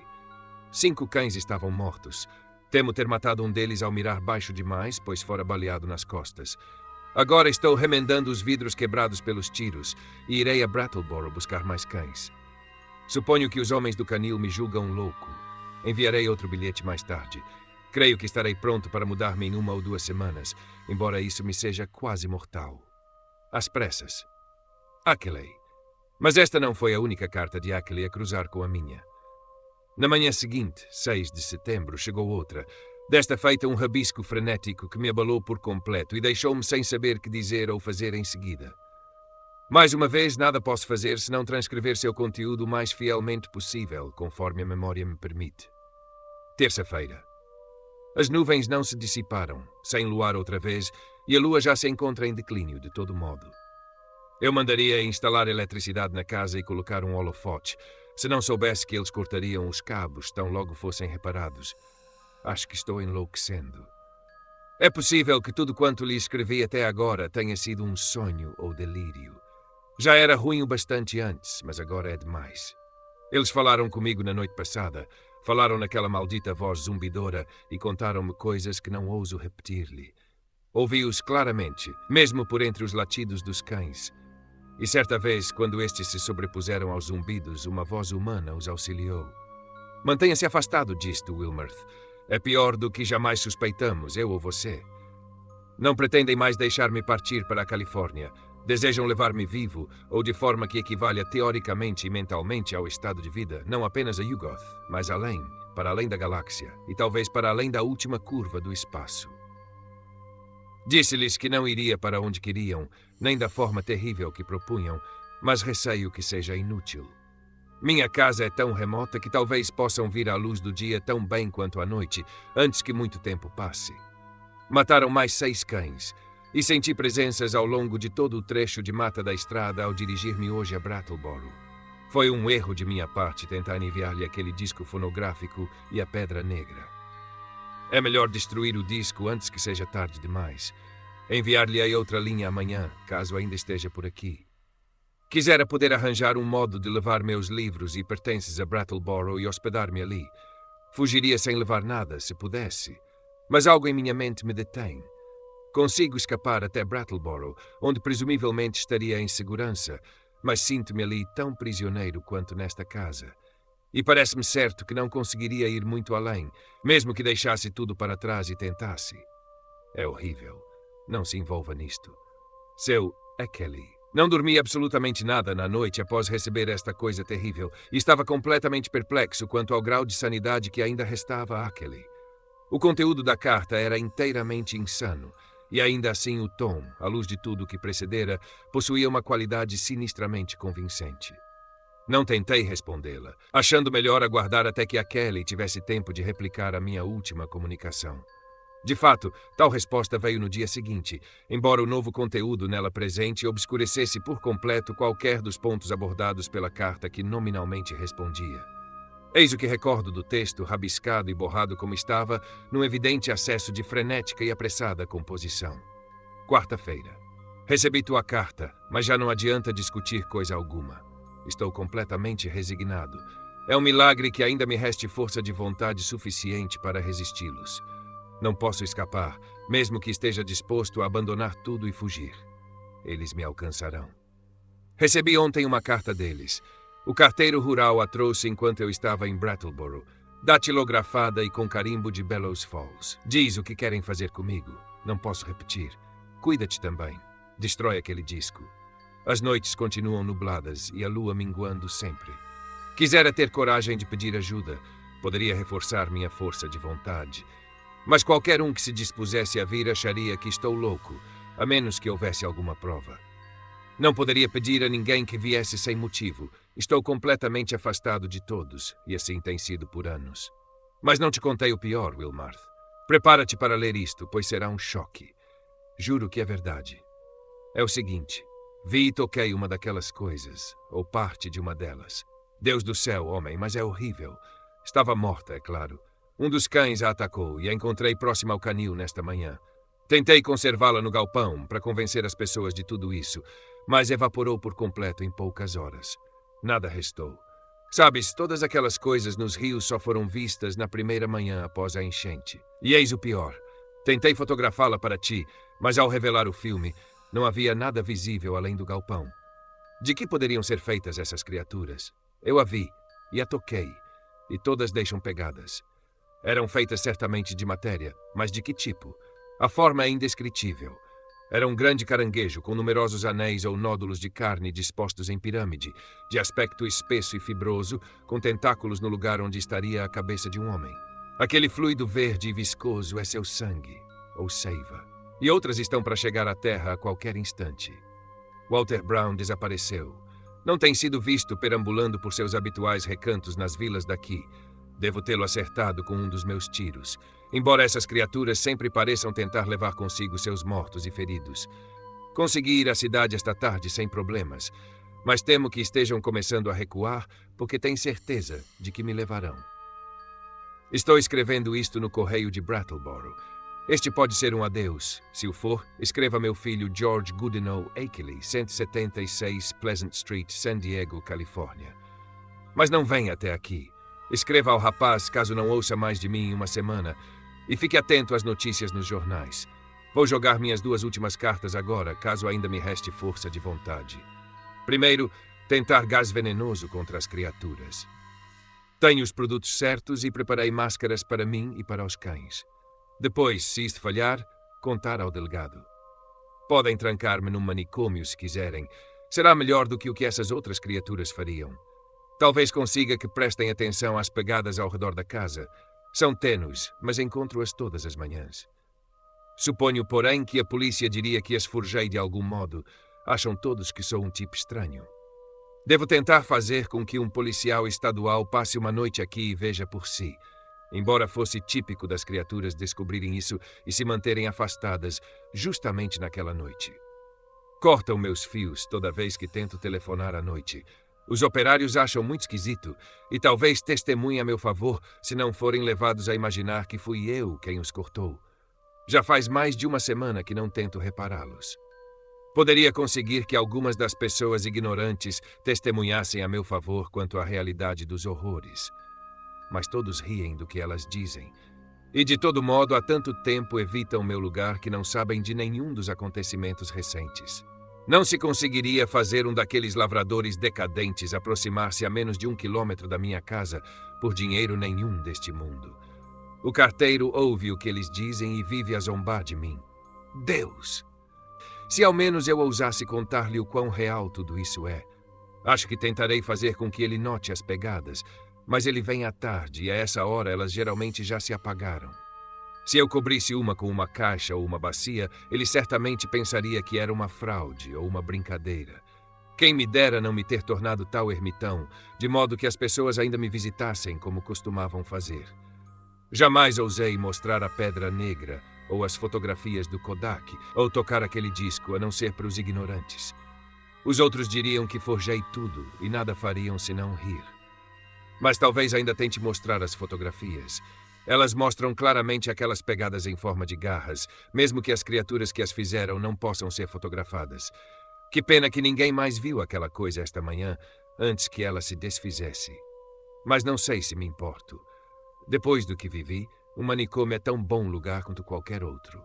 5 cães estavam mortos. Temo ter matado um deles ao mirar baixo demais, pois fora baleado nas costas. Agora estou remendando os vidros quebrados pelos tiros e irei a Brattleboro buscar mais cães. Suponho que os homens do canil me julgam louco. Enviarei outro bilhete mais tarde. Creio que estarei pronto para mudar-me em 1 ou 2 semanas, embora isso me seja quase mortal. Às pressas. Ackley. Mas esta não foi a única carta de Ackley a cruzar com a minha. Na manhã seguinte, 6 de setembro, chegou outra, desta feita um rabisco frenético que me abalou por completo e deixou-me sem saber que dizer ou fazer em seguida. Mais uma vez, nada posso fazer senão transcrever seu conteúdo o mais fielmente possível, conforme a memória me permite. Terça-feira. As nuvens não se dissiparam, sem luar outra vez, e a lua já se encontra em declínio, de todo modo. Eu mandaria instalar eletricidade na casa e colocar um holofote, se não soubesse que eles cortariam os cabos tão logo fossem reparados. Acho que estou enlouquecendo. É possível que tudo quanto lhe escrevi até agora tenha sido um sonho ou delírio. Já era ruim o bastante antes, mas agora é demais. Eles falaram comigo na noite passada, falaram naquela maldita voz zumbidora e contaram-me coisas que não ouso repetir-lhe. Ouvi-os claramente, mesmo por entre os latidos dos cães. E certa vez, quando estes se sobrepuseram aos zumbidos, uma voz humana os auxiliou. Mantenha-se afastado disto, Wilmarth. É pior do que jamais suspeitamos, eu ou você. Não pretendem mais deixar-me partir para a Califórnia. Desejam levar-me vivo, ou de forma que equivalha teoricamente e mentalmente ao estado de vida, não apenas a Yugoth, mas além, para além da galáxia, e talvez para além da última curva do espaço. Disse-lhes que não iria para onde queriam, nem da forma terrível que propunham, mas receio que seja inútil. Minha casa é tão remota que talvez possam vir à luz do dia tão bem quanto à noite, antes que muito tempo passe. Mataram mais 6 cães, e senti presenças ao longo de todo o trecho de mata da estrada ao dirigir-me hoje a Brattleboro. Foi um erro de minha parte tentar enviar-lhe aquele disco fonográfico e a pedra negra. É melhor destruir o disco antes que seja tarde demais. Enviar-lhe-ei outra linha amanhã, caso ainda esteja por aqui. Quisera poder arranjar um modo de levar meus livros e pertences a Brattleboro e hospedar-me ali. Fugiria sem levar nada, se pudesse. Mas algo em minha mente me detém. Consigo escapar até Brattleboro, onde presumivelmente estaria em segurança, mas sinto-me ali tão prisioneiro quanto nesta casa. E parece-me certo que não conseguiria ir muito além, mesmo que deixasse tudo para trás e tentasse. É horrível. Não se envolva nisto. Seu Ackley. Não dormi absolutamente nada na noite após receber esta coisa terrível e estava completamente perplexo quanto ao grau de sanidade que ainda restava a Ackley. O conteúdo da carta era inteiramente insano, e ainda assim o tom, à luz de tudo o que precedera, possuía uma qualidade sinistramente convincente. Não tentei respondê-la, achando melhor aguardar até que a Kelly tivesse tempo de replicar a minha última comunicação. De fato, tal resposta veio no dia seguinte, embora o novo conteúdo nela presente obscurecesse por completo qualquer dos pontos abordados pela carta que nominalmente respondia. Eis o que recordo do texto, rabiscado e borrado como estava, num evidente acesso de frenética e apressada composição. Quarta-feira. Recebi tua carta, mas já não adianta discutir coisa alguma. Estou completamente resignado. É um milagre que ainda me reste força de vontade suficiente para resisti-los. Não posso escapar, mesmo que esteja disposto a abandonar tudo e fugir. Eles me alcançarão. Recebi ontem uma carta deles. O carteiro rural a trouxe enquanto eu estava em Brattleboro, datilografada e com carimbo de Bellows Falls. Diz o que querem fazer comigo. Não posso repetir. Cuida-te também. Destrói aquele disco. As noites continuam nubladas e a lua minguando sempre. Quisera ter coragem de pedir ajuda. Poderia reforçar minha força de vontade. Mas qualquer um que se dispusesse a vir acharia que estou louco, a menos que houvesse alguma prova. Não poderia pedir a ninguém que viesse sem motivo. Estou completamente afastado de todos, e assim tem sido por anos. Mas não te contei o pior, Wilmarth. Prepara-te para ler isto, pois será um choque. Juro que é verdade. É o seguinte. Vi e toquei uma daquelas coisas, ou parte de uma delas. Deus do céu, homem, mas é horrível. Estava morta, é claro. Um dos cães a atacou e a encontrei próxima ao canil nesta manhã. Tentei conservá-la no galpão para convencer as pessoas de tudo isso, mas evaporou por completo em poucas horas. Nada restou. Sabes, todas aquelas coisas nos rios só foram vistas na primeira manhã após a enchente. E eis o pior. Tentei fotografá-la para ti, mas ao revelar o filme, não havia nada visível além do galpão. De que poderiam ser feitas essas criaturas? Eu a vi e a toquei, e todas deixam pegadas. Eram feitas certamente de matéria, mas de que tipo? A forma é indescritível. Era um grande caranguejo com numerosos anéis ou nódulos de carne dispostos em pirâmide, de aspecto espesso e fibroso, com tentáculos no lugar onde estaria a cabeça de um homem. Aquele fluido verde e viscoso é seu sangue, ou seiva. E outras estão para chegar à terra a qualquer instante. Walter Brown desapareceu. Não tem sido visto perambulando por seus habituais recantos nas vilas daqui. Devo tê-lo acertado com um dos meus tiros, embora essas criaturas sempre pareçam tentar levar consigo seus mortos e feridos. Consegui ir à cidade esta tarde sem problemas, mas temo que estejam começando a recuar porque têm certeza de que me levarão. Estou escrevendo isto no correio de Brattleboro. Este pode ser um adeus. Se o for, escreva meu filho George Goodenough Akeley, 176 Pleasant Street, San Diego, Califórnia. Mas não venha até aqui. Escreva ao rapaz caso não ouça mais de mim em uma semana e fique atento às notícias nos jornais. Vou jogar minhas 2 últimas cartas agora, caso ainda me reste força de vontade. Primeiro, tentar gás venenoso contra as criaturas. Tenho os produtos certos e preparei máscaras para mim e para os cães. Depois, se isto falhar, contar ao delegado. Podem trancar-me num manicômio se quiserem. Será melhor do que o que essas outras criaturas fariam. Talvez consiga que prestem atenção às pegadas ao redor da casa. São tênues, mas encontro-as todas as manhãs. Suponho, porém, que a polícia diria que as forjei de algum modo. Acham todos que sou um tipo estranho. Devo tentar fazer com que um policial estadual passe uma noite aqui e veja por si. Embora fosse típico das criaturas descobrirem isso e se manterem afastadas justamente naquela noite. Cortam meus fios toda vez que tento telefonar à noite. Os operários acham muito esquisito e talvez testemunhem a meu favor se não forem levados a imaginar que fui eu quem os cortou. Já faz mais de uma semana que não tento repará-los. Poderia conseguir que algumas das pessoas ignorantes testemunhassem a meu favor quanto à realidade dos horrores. Mas todos riem do que elas dizem. E de todo modo, há tanto tempo evitam meu lugar que não sabem de nenhum dos acontecimentos recentes. Não se conseguiria fazer um daqueles lavradores decadentes aproximar-se a menos de 1 quilômetro da minha casa por dinheiro nenhum deste mundo. O carteiro ouve o que eles dizem e vive a zombar de mim. Deus! Se ao menos eu ousasse contar-lhe o quão real tudo isso é. Acho que tentarei fazer com que ele note as pegadas, mas ele vem à tarde e a essa hora elas geralmente já se apagaram. Se eu cobrisse uma com uma caixa ou uma bacia, ele certamente pensaria que era uma fraude ou uma brincadeira. Quem me dera não me ter tornado tal ermitão, de modo que as pessoas ainda me visitassem como costumavam fazer. Jamais ousei mostrar a pedra negra ou as fotografias do Kodak ou tocar aquele disco, a não ser para os ignorantes. Os outros diriam que forjei tudo e nada fariam senão rir. Mas talvez ainda tente mostrar as fotografias. Elas mostram claramente aquelas pegadas em forma de garras, mesmo que as criaturas que as fizeram não possam ser fotografadas. Que pena que ninguém mais viu aquela coisa esta manhã, antes que ela se desfizesse. Mas não sei se me importo. Depois do que vivi, um manicômio é tão bom lugar quanto qualquer outro.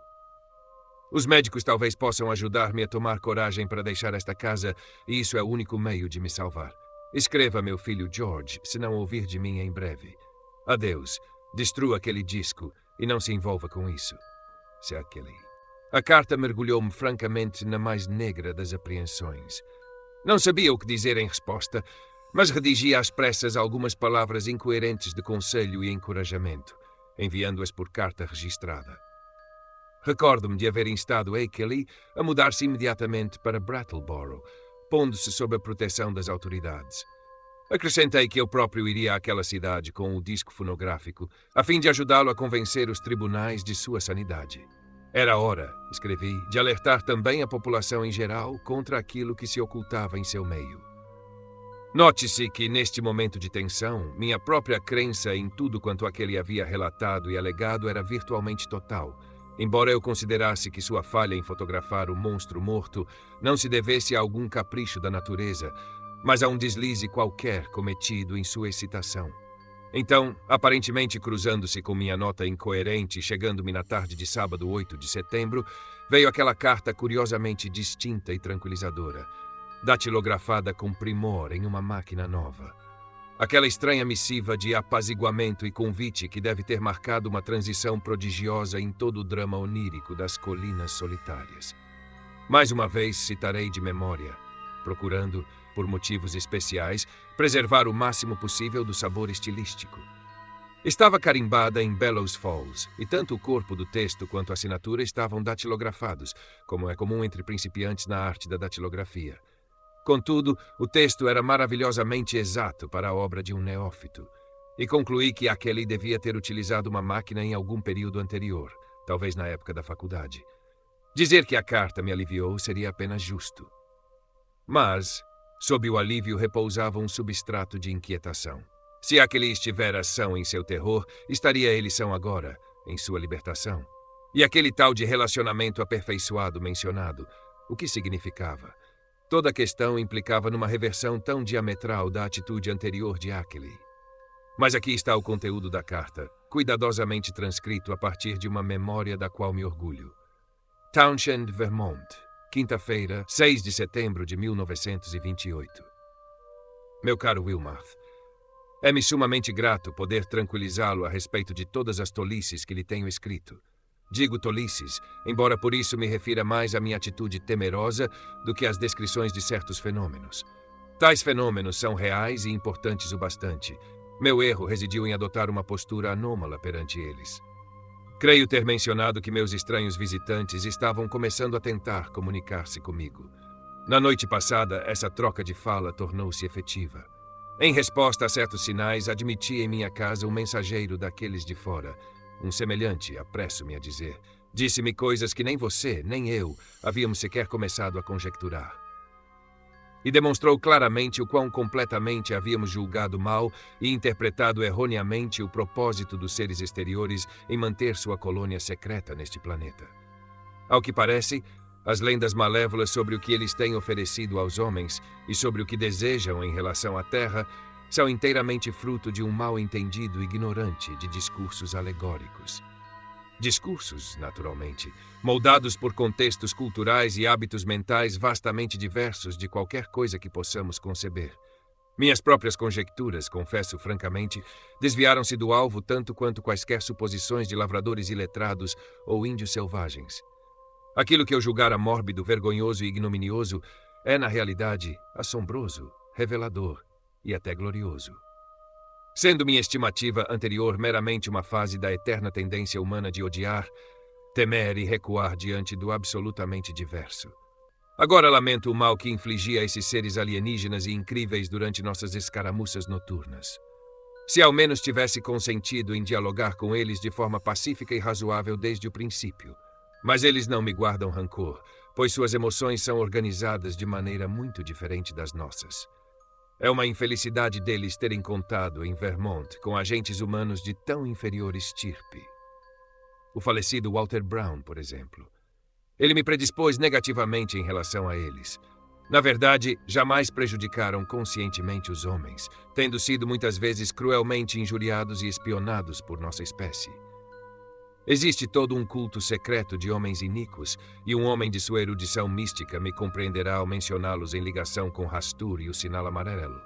Os médicos talvez possam ajudar-me a tomar coragem para deixar esta casa, e isso é o único meio de me salvar. Escreva meu filho George, se não ouvir de mim em breve. Adeus. Destrua aquele disco e não se envolva com isso. Se é aquele. A carta mergulhou-me francamente na mais negra das apreensões. Não sabia o que dizer em resposta. mas redigi às pressas algumas palavras incoerentes de conselho e encorajamento, enviando-as por carta registrada. Recordo-me de haver instado Akeley a mudar-se imediatamente para Brattleboro, pondo-se sob a proteção das autoridades. Acrescentei que eu próprio iria àquela cidade com o disco fonográfico, a fim de ajudá-lo a convencer os tribunais de sua sanidade. Era hora, escrevi, de alertar também a população em geral contra aquilo que se ocultava em seu meio. Note-se que, neste momento de tensão, minha própria crença em tudo quanto aquele havia relatado e alegado era virtualmente total, embora eu considerasse que sua falha em fotografar o monstro morto não se devesse a algum capricho da natureza, mas a um deslize qualquer cometido em sua excitação. Então, aparentemente cruzando-se com minha nota incoerente, chegando-me na tarde de sábado 8 de setembro, veio aquela carta curiosamente distinta e tranquilizadora, datilografada com primor em uma máquina nova. Aquela estranha missiva de apaziguamento e convite que deve ter marcado uma transição prodigiosa em todo o drama onírico das colinas solitárias. Mais uma vez citarei de memória, procurando, por motivos especiais, preservar o máximo possível do sabor estilístico. Estava carimbada em Bellows Falls, e tanto o corpo do texto quanto a assinatura estavam datilografados, como é comum entre principiantes na arte da datilografia. Contudo, o texto era maravilhosamente exato para a obra de um neófito, e concluí que Akeley devia ter utilizado uma máquina em algum período anterior, talvez na época da faculdade. Dizer que a carta me aliviou seria apenas justo. Mas, sob o alívio repousava um substrato de inquietação. Se Akeley estivera são em seu terror, estaria ele são agora, em sua libertação. E aquele tal de relacionamento aperfeiçoado mencionado, o que significava? Toda a questão implicava numa reversão tão diametral da atitude anterior de Akeley. Mas aqui está o conteúdo da carta, cuidadosamente transcrito a partir de uma memória da qual me orgulho. Townshend, Vermont, quinta-feira, 6 de setembro de 1928. Meu caro Wilmarth, é-me sumamente grato poder tranquilizá-lo a respeito de todas as tolices que lhe tenho escrito. Digo tolices, embora por isso me refira mais à minha atitude temerosa do que às descrições de certos fenômenos. Tais fenômenos são reais e importantes o bastante. Meu erro residiu em adotar uma postura anômala perante eles. Creio ter mencionado que meus estranhos visitantes estavam começando a tentar comunicar-se comigo. Na noite passada, essa troca de fala tornou-se efetiva. Em resposta a certos sinais, admiti em minha casa um mensageiro daqueles de fora. Um semelhante, apresso-me a dizer, disse-me coisas que nem você, nem eu, havíamos sequer começado a conjecturar. E demonstrou claramente o quão completamente havíamos julgado mal e interpretado erroneamente o propósito dos seres exteriores em manter sua colônia secreta neste planeta. Ao que parece, as lendas malévolas sobre o que eles têm oferecido aos homens e sobre o que desejam em relação à Terra são inteiramente fruto de um mal-entendido ignorante de discursos alegóricos. Discursos, naturalmente, moldados por contextos culturais e hábitos mentais vastamente diversos de qualquer coisa que possamos conceber. Minhas próprias conjecturas, confesso francamente, desviaram-se do alvo tanto quanto quaisquer suposições de lavradores iletrados ou índios selvagens. Aquilo que eu julgara mórbido, vergonhoso e ignominioso é, na realidade, assombroso, revelador e até glorioso. Sendo minha estimativa anterior meramente uma fase da eterna tendência humana de odiar, temer e recuar diante do absolutamente diverso. Agora lamento o mal que infligi a esses seres alienígenas e incríveis durante nossas escaramuças noturnas. Se ao menos tivesse consentido em dialogar com eles de forma pacífica e razoável desde o princípio. Mas eles não me guardam rancor, pois suas emoções são organizadas de maneira muito diferente das nossas. É uma infelicidade deles terem contado em Vermont com agentes humanos de tão inferior estirpe. O falecido Walter Brown, por exemplo. Ele me predispôs negativamente em relação a eles. Na verdade, jamais prejudicaram conscientemente os homens, tendo sido muitas vezes cruelmente injuriados e espionados por nossa espécie. Existe todo um culto secreto de homens iníquos, e um homem de sua erudição mística me compreenderá ao mencioná-los em ligação com Rastur e o Sinal Amarelo,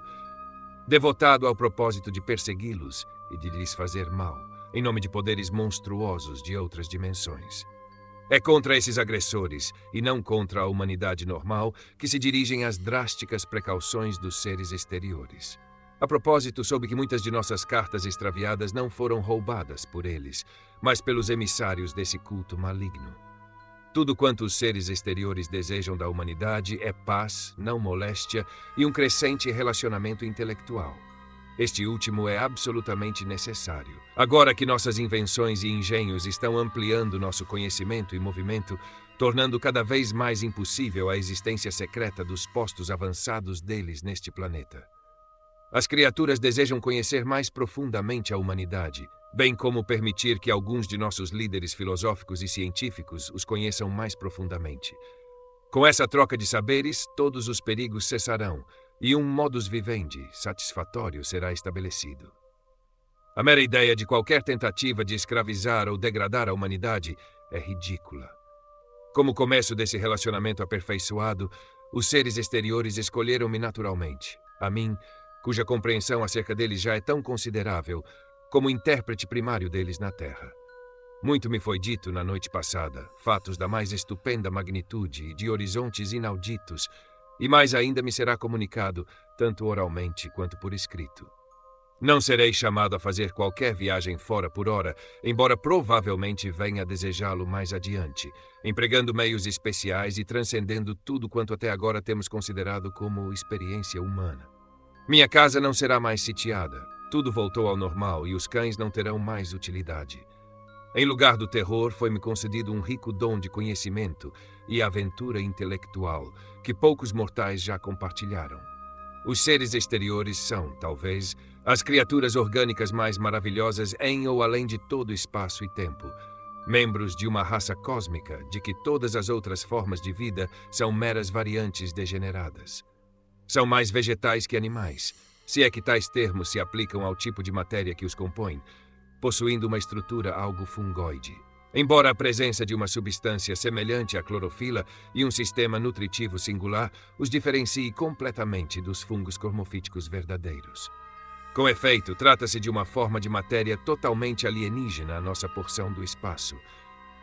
devotado ao propósito de persegui-los e de lhes fazer mal, em nome de poderes monstruosos de outras dimensões. É contra esses agressores, e não contra a humanidade normal, que se dirigem as drásticas precauções dos seres exteriores. A propósito, soube que muitas de nossas cartas extraviadas não foram roubadas por eles, mas pelos emissários desse culto maligno. Tudo quanto os seres exteriores desejam da humanidade é paz, não moléstia e um crescente relacionamento intelectual. Este último é absolutamente necessário. Agora que nossas invenções e engenhos estão ampliando nosso conhecimento e movimento, tornando cada vez mais impossível a existência secreta dos postos avançados deles neste planeta. As criaturas desejam conhecer mais profundamente a humanidade, bem como permitir que alguns de nossos líderes filosóficos e científicos os conheçam mais profundamente. Com essa troca de saberes, todos os perigos cessarão, e um modus vivendi satisfatório será estabelecido. A mera ideia de qualquer tentativa de escravizar ou degradar a humanidade é ridícula. Como começo desse relacionamento aperfeiçoado, os seres exteriores escolheram-me naturalmente, a mim, cuja compreensão acerca deles já é tão considerável, como intérprete primário deles na Terra. Muito me foi dito na noite passada, fatos da mais estupenda magnitude e de horizontes inauditos, e mais ainda me será comunicado, tanto oralmente quanto por escrito. Não serei chamado a fazer qualquer viagem fora por hora, embora provavelmente venha a desejá-lo mais adiante, empregando meios especiais e transcendendo tudo quanto até agora temos considerado como experiência humana. Minha casa não será mais sitiada, tudo voltou ao normal e os cães não terão mais utilidade. Em lugar do terror, foi-me concedido um rico dom de conhecimento e aventura intelectual, que poucos mortais já compartilharam. Os seres exteriores são, talvez, as criaturas orgânicas mais maravilhosas em ou além de todo espaço e tempo, membros de uma raça cósmica de que todas as outras formas de vida são meras variantes degeneradas. São mais vegetais que animais, se é que tais termos se aplicam ao tipo de matéria que os compõe, possuindo uma estrutura algo fungoide. Embora a presença de uma substância semelhante à clorofila e um sistema nutritivo singular os diferencie completamente dos fungos cormofíticos verdadeiros. Com efeito, trata-se de uma forma de matéria totalmente alienígena à nossa porção do espaço,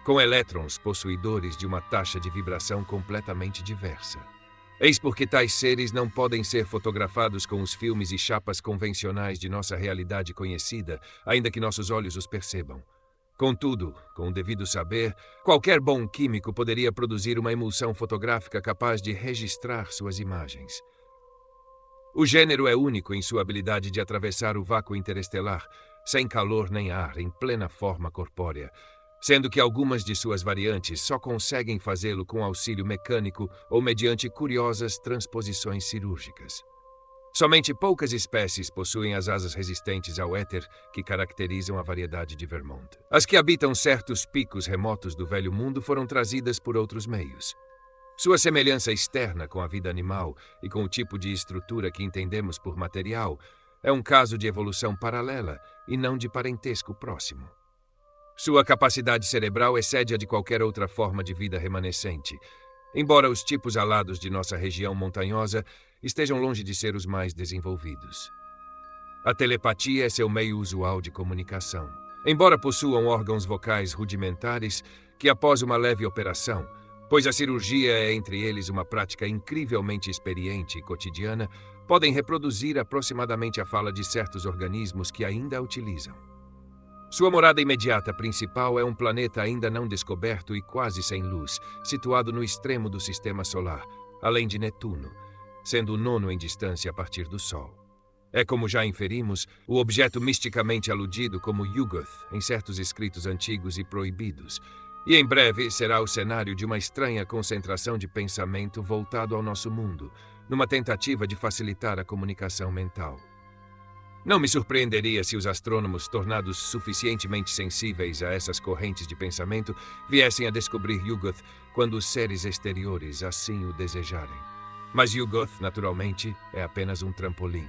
com elétrons possuidores de uma taxa de vibração completamente diversa. Eis porque tais seres não podem ser fotografados com os filmes e chapas convencionais de nossa realidade conhecida, ainda que nossos olhos os percebam. Contudo, com o devido saber, qualquer bom químico poderia produzir uma emulsão fotográfica capaz de registrar suas imagens. O gênero é único em sua habilidade de atravessar o vácuo interestelar, sem calor nem ar, em plena forma corpórea, sendo que algumas de suas variantes só conseguem fazê-lo com auxílio mecânico ou mediante curiosas transposições cirúrgicas. Somente poucas espécies possuem as asas resistentes ao éter que caracterizam a variedade de Vermont. As que habitam certos picos remotos do velho mundo foram trazidas por outros meios. Sua semelhança externa com a vida animal e com o tipo de estrutura que entendemos por material é um caso de evolução paralela e não de parentesco próximo. Sua capacidade cerebral excede a de qualquer outra forma de vida remanescente, embora os tipos alados de nossa região montanhosa estejam longe de ser os mais desenvolvidos. A telepatia é seu meio usual de comunicação. Embora possuam órgãos vocais rudimentares que, após uma leve operação, pois a cirurgia é entre eles uma prática incrivelmente experiente e cotidiana, podem reproduzir aproximadamente a fala de certos organismos que ainda a utilizam. Sua morada imediata principal é um planeta ainda não descoberto e quase sem luz, situado no extremo do sistema solar, além de Netuno, sendo o nono em distância a partir do Sol. É, como já inferimos, o objeto misticamente aludido como Yuggoth em certos escritos antigos e proibidos, e em breve será o cenário de uma estranha concentração de pensamento voltado ao nosso mundo, numa tentativa de facilitar a comunicação mental. Não me surpreenderia se os astrônomos, tornados suficientemente sensíveis a essas correntes de pensamento, viessem a descobrir Yuggoth quando os seres exteriores assim o desejarem. Mas Yuggoth, naturalmente, é apenas um trampolim.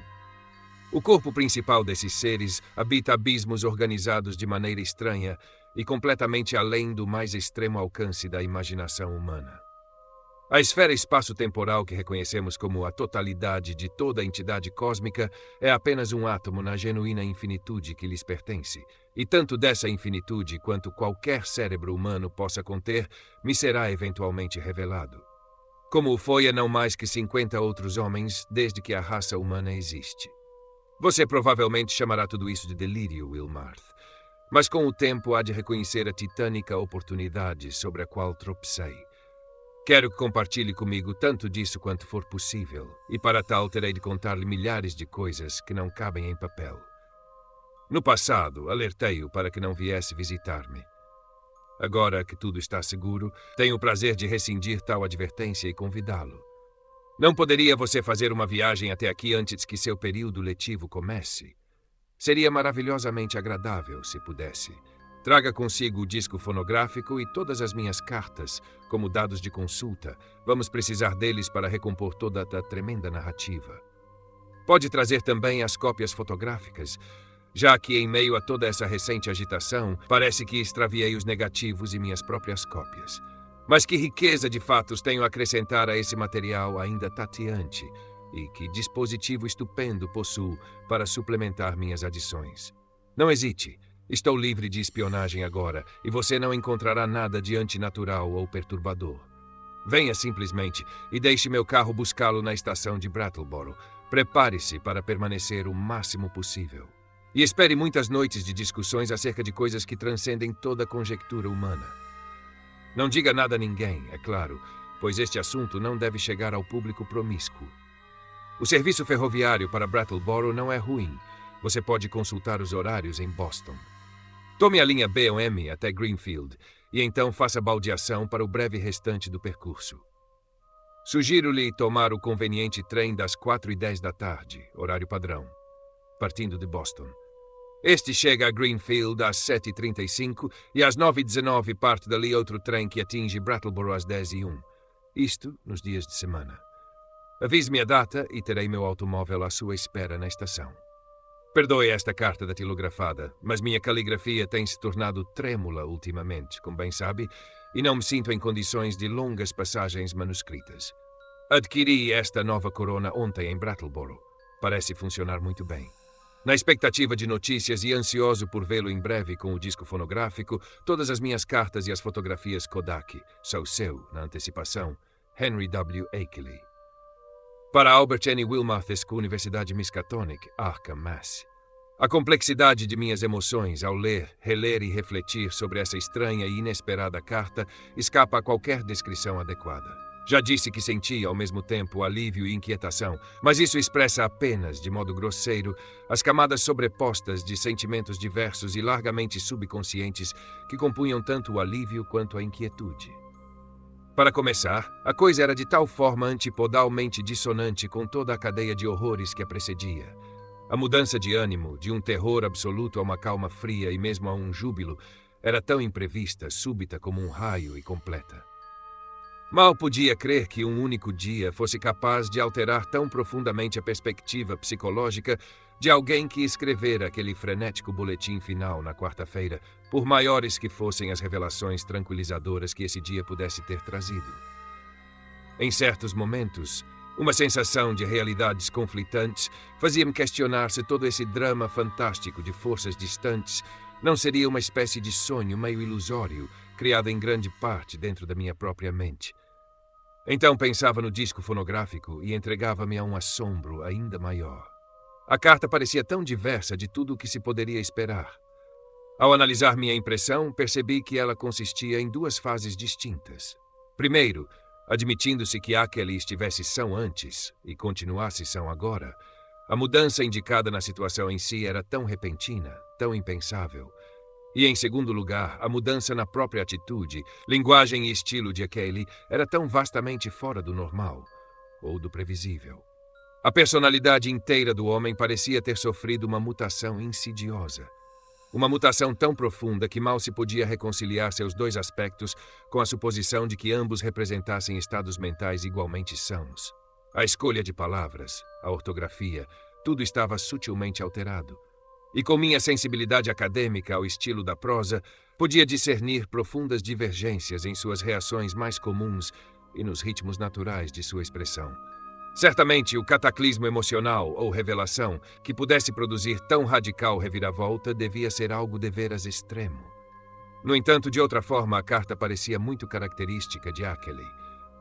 O corpo principal desses seres habita abismos organizados de maneira estranha e completamente além do mais extremo alcance da imaginação humana. A esfera espaço-temporal que reconhecemos como a totalidade de toda a entidade cósmica é apenas um átomo na genuína infinitude que lhes pertence, e tanto dessa infinitude quanto qualquer cérebro humano possa conter me será eventualmente revelado. Como o foi a não mais que 50 outros homens desde que a raça humana existe. Você provavelmente chamará tudo isso de delírio, Wilmarth, mas com o tempo há de reconhecer a titânica oportunidade sobre a qual tropecei. Quero que compartilhe comigo tanto disso quanto for possível, e para tal terei de contar-lhe milhares de coisas que não cabem em papel. No passado, alertei-o para que não viesse visitar-me. Agora que tudo está seguro, tenho o prazer de rescindir tal advertência e convidá-lo. Não poderia você fazer uma viagem até aqui antes que seu período letivo comece? Seria maravilhosamente agradável, se pudesse. Traga consigo o disco fonográfico e todas as minhas cartas, como dados de consulta. Vamos precisar deles para recompor toda a tremenda narrativa. Pode trazer também as cópias fotográficas, já que, em meio a toda essa recente agitação, parece que extraviei os negativos e minhas próprias cópias. Mas que riqueza de fatos tenho a acrescentar a esse material ainda tateante, e que dispositivo estupendo possuo para suplementar minhas adições. Não hesite. Estou livre de espionagem agora, e você não encontrará nada de antinatural ou perturbador. Venha simplesmente e deixe meu carro buscá-lo na estação de Brattleboro. Prepare-se para permanecer o máximo possível. E espere muitas noites de discussões acerca de coisas que transcendem toda conjectura humana. Não diga nada a ninguém, é claro, pois este assunto não deve chegar ao público promíscuo. O serviço ferroviário para Brattleboro não é ruim. Você pode consultar os horários em Boston. Tome a linha B ou M até Greenfield e então faça baldeação para o breve restante do percurso. Sugiro-lhe tomar o conveniente trem das 4h10 da tarde, horário padrão, partindo de Boston. Este chega a Greenfield às 7h35 e às 9h19 parte dali outro trem que atinge Brattleboro às 10h01. Isto nos dias de semana. Avise-me a data e terei meu automóvel à sua espera na estação. Perdoe esta carta datilografada, mas minha caligrafia tem se tornado trêmula ultimamente, como bem sabe, e não me sinto em condições de longas passagens manuscritas. Adquiri esta nova corona ontem em Brattleboro. Parece funcionar muito bem. Na expectativa de notícias e ansioso por vê-lo em breve com o disco fonográfico, todas as minhas cartas e as fotografias Kodak. Sou seu, na antecipação, Henry W. Akeley. Para Albert N. Wilmarth, Universidade Miskatonic, Arkham, Mass. A complexidade de minhas emoções ao ler, reler e refletir sobre essa estranha e inesperada carta escapa a qualquer descrição adequada. Já disse que sentia ao mesmo tempo alívio e inquietação, mas isso expressa apenas, de modo grosseiro, as camadas sobrepostas de sentimentos diversos e largamente subconscientes que compunham tanto o alívio quanto a inquietude. Para começar, a coisa era de tal forma antipodalmente dissonante com toda a cadeia de horrores que a precedia. A mudança de ânimo, de um terror absoluto a uma calma fria e mesmo a um júbilo, era tão imprevista, súbita como um raio e completa. Mal podia crer que um único dia fosse capaz de alterar tão profundamente a perspectiva psicológica de alguém que escrevera aquele frenético boletim final na quarta-feira, por maiores que fossem as revelações tranquilizadoras que esse dia pudesse ter trazido. Em certos momentos, uma sensação de realidades conflitantes fazia-me questionar se todo esse drama fantástico de forças distantes não seria uma espécie de sonho meio ilusório, criado em grande parte dentro da minha própria mente. Então pensava no disco fonográfico e entregava-me a um assombro ainda maior. A carta parecia tão diversa de tudo o que se poderia esperar. Ao analisar minha impressão, percebi que ela consistia em duas fases distintas. Primeiro, admitindo-se que Akeley estivesse são antes e continuasse são agora, a mudança indicada na situação em si era tão repentina, tão impensável. E, em segundo lugar, a mudança na própria atitude, linguagem e estilo de Akeley era tão vastamente fora do normal, ou do previsível. A personalidade inteira do homem parecia ter sofrido uma mutação insidiosa. Uma mutação tão profunda que mal se podia reconciliar seus dois aspectos com a suposição de que ambos representassem estados mentais igualmente sãos. A escolha de palavras, a ortografia, tudo estava sutilmente alterado. E com minha sensibilidade acadêmica ao estilo da prosa, podia discernir profundas divergências em suas reações mais comuns e nos ritmos naturais de sua expressão. Certamente, o cataclismo emocional ou revelação que pudesse produzir tão radical reviravolta devia ser algo deveras extremo. No entanto, de outra forma, a carta parecia muito característica de Ackley.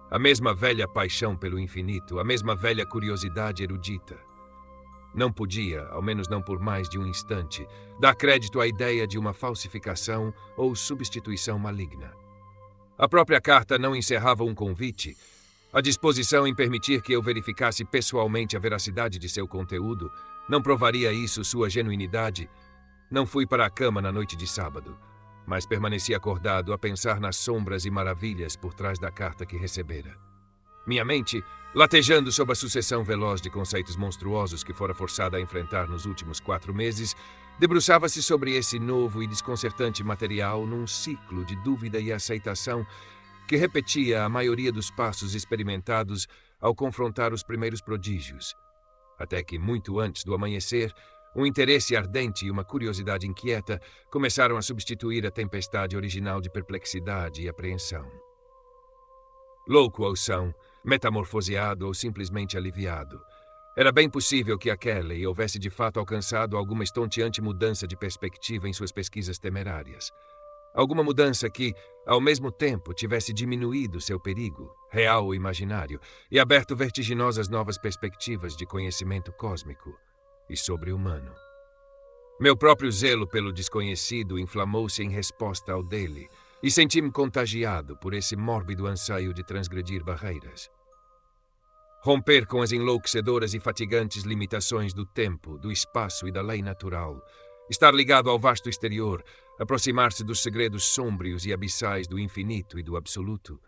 A mesma velha paixão pelo infinito, a mesma velha curiosidade erudita. Não podia, ao menos não por mais de um instante, dar crédito à ideia de uma falsificação ou substituição maligna. A própria carta não encerrava um convite. A disposição em permitir que eu verificasse pessoalmente a veracidade de seu conteúdo não provaria isso sua genuinidade. Não fui para a cama na noite de sábado, mas permaneci acordado a pensar nas sombras e maravilhas por trás da carta que recebera. Minha mente, latejando sob a sucessão veloz de conceitos monstruosos que fora forçada a enfrentar nos últimos 4 meses, debruçava-se sobre esse novo e desconcertante material num ciclo de dúvida e aceitação que repetia a maioria dos passos experimentados ao confrontar os primeiros prodígios, até que, muito antes do amanhecer, um interesse ardente e uma curiosidade inquieta começaram a substituir a tempestade original de perplexidade e apreensão. Louco ou são, metamorfoseado ou simplesmente aliviado, era bem possível que Ackley houvesse de fato alcançado alguma estonteante mudança de perspectiva em suas pesquisas temerárias. Alguma mudança que, ao mesmo tempo, tivesse diminuído seu perigo, real ou imaginário, e aberto vertiginosas novas perspectivas de conhecimento cósmico e sobre-humano. Meu próprio zelo pelo desconhecido inflamou-se em resposta ao dele, e senti-me contagiado por esse mórbido anseio de transgredir barreiras. Romper com as enlouquecedoras e fatigantes limitações do tempo, do espaço e da lei natural. Estar ligado ao vasto exterior, aproximar-se dos segredos sômbrios e abissais do infinito e do absoluto.